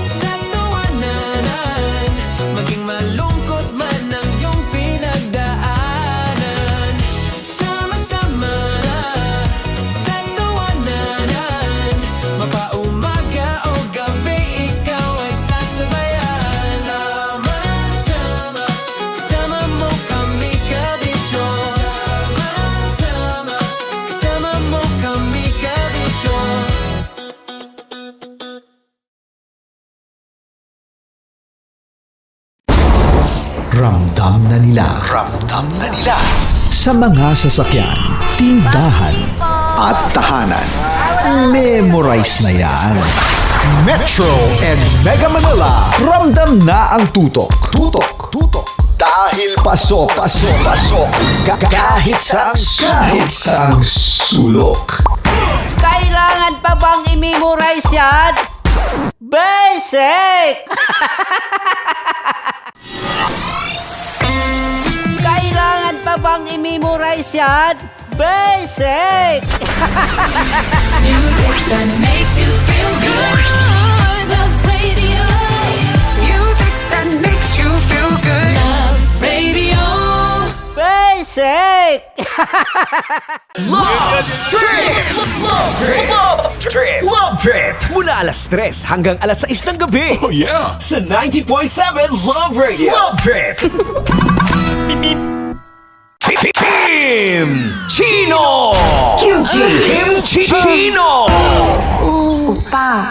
sa tawanan, maging malungkot man ang iyong pinagdaanan. Sama-sama sa tawanan, mapaumaga o gabi, ikaw ay sasabayan. Sama-sama, kasama mo kami, kabisyo. Sama-sama, kasama mo kami, kabisyo. Ramdam na nila sa mga sasakyan, tindahan at tahanan. Memorize na yan. Metro and Mega Manila, ramdam na ang tutok. Dahil pasok. Kahit saang sulok. Kailangan pa bang i-memorize yan? Basic! Kailangan pa bang i-memorize yan? Basic! Music that makes you feel good. Love Radio. Music that makes you feel good. Love Radio. Basic! Love Trip! Love Trip! Mula alas 3 hanggang alas 6 ng gabi. Oh yeah! Sa 90.7 Love Radio. Love Trip! Kim Chino! Kim Chino! Opa.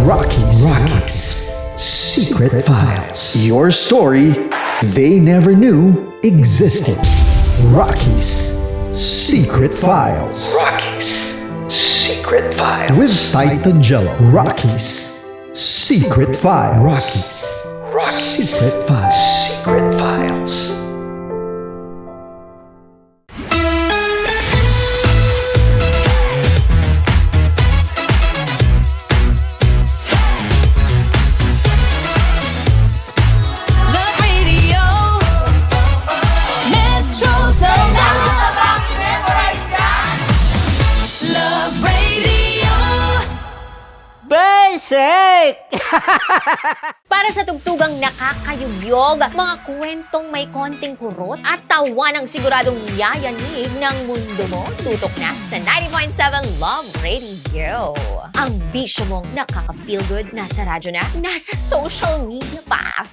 Rockies Secret Files. Your story they never knew existed. Rockies Secret Files. Secret Files. With Titan Jello. Rockies Secret Files. Secret Files. Secret Files. Love Radio. Metro Zone. Love Radio. heaven's sake! Para sa tugtugang nakakayugyog, mga kwentong may konting kurot at tawa ng siguradong yayanig ng mundo mo, tutok na sa 90.7 Love Radio. Ang bisyo mong nakaka-feel good, nasa radyo na, nasa social media pa.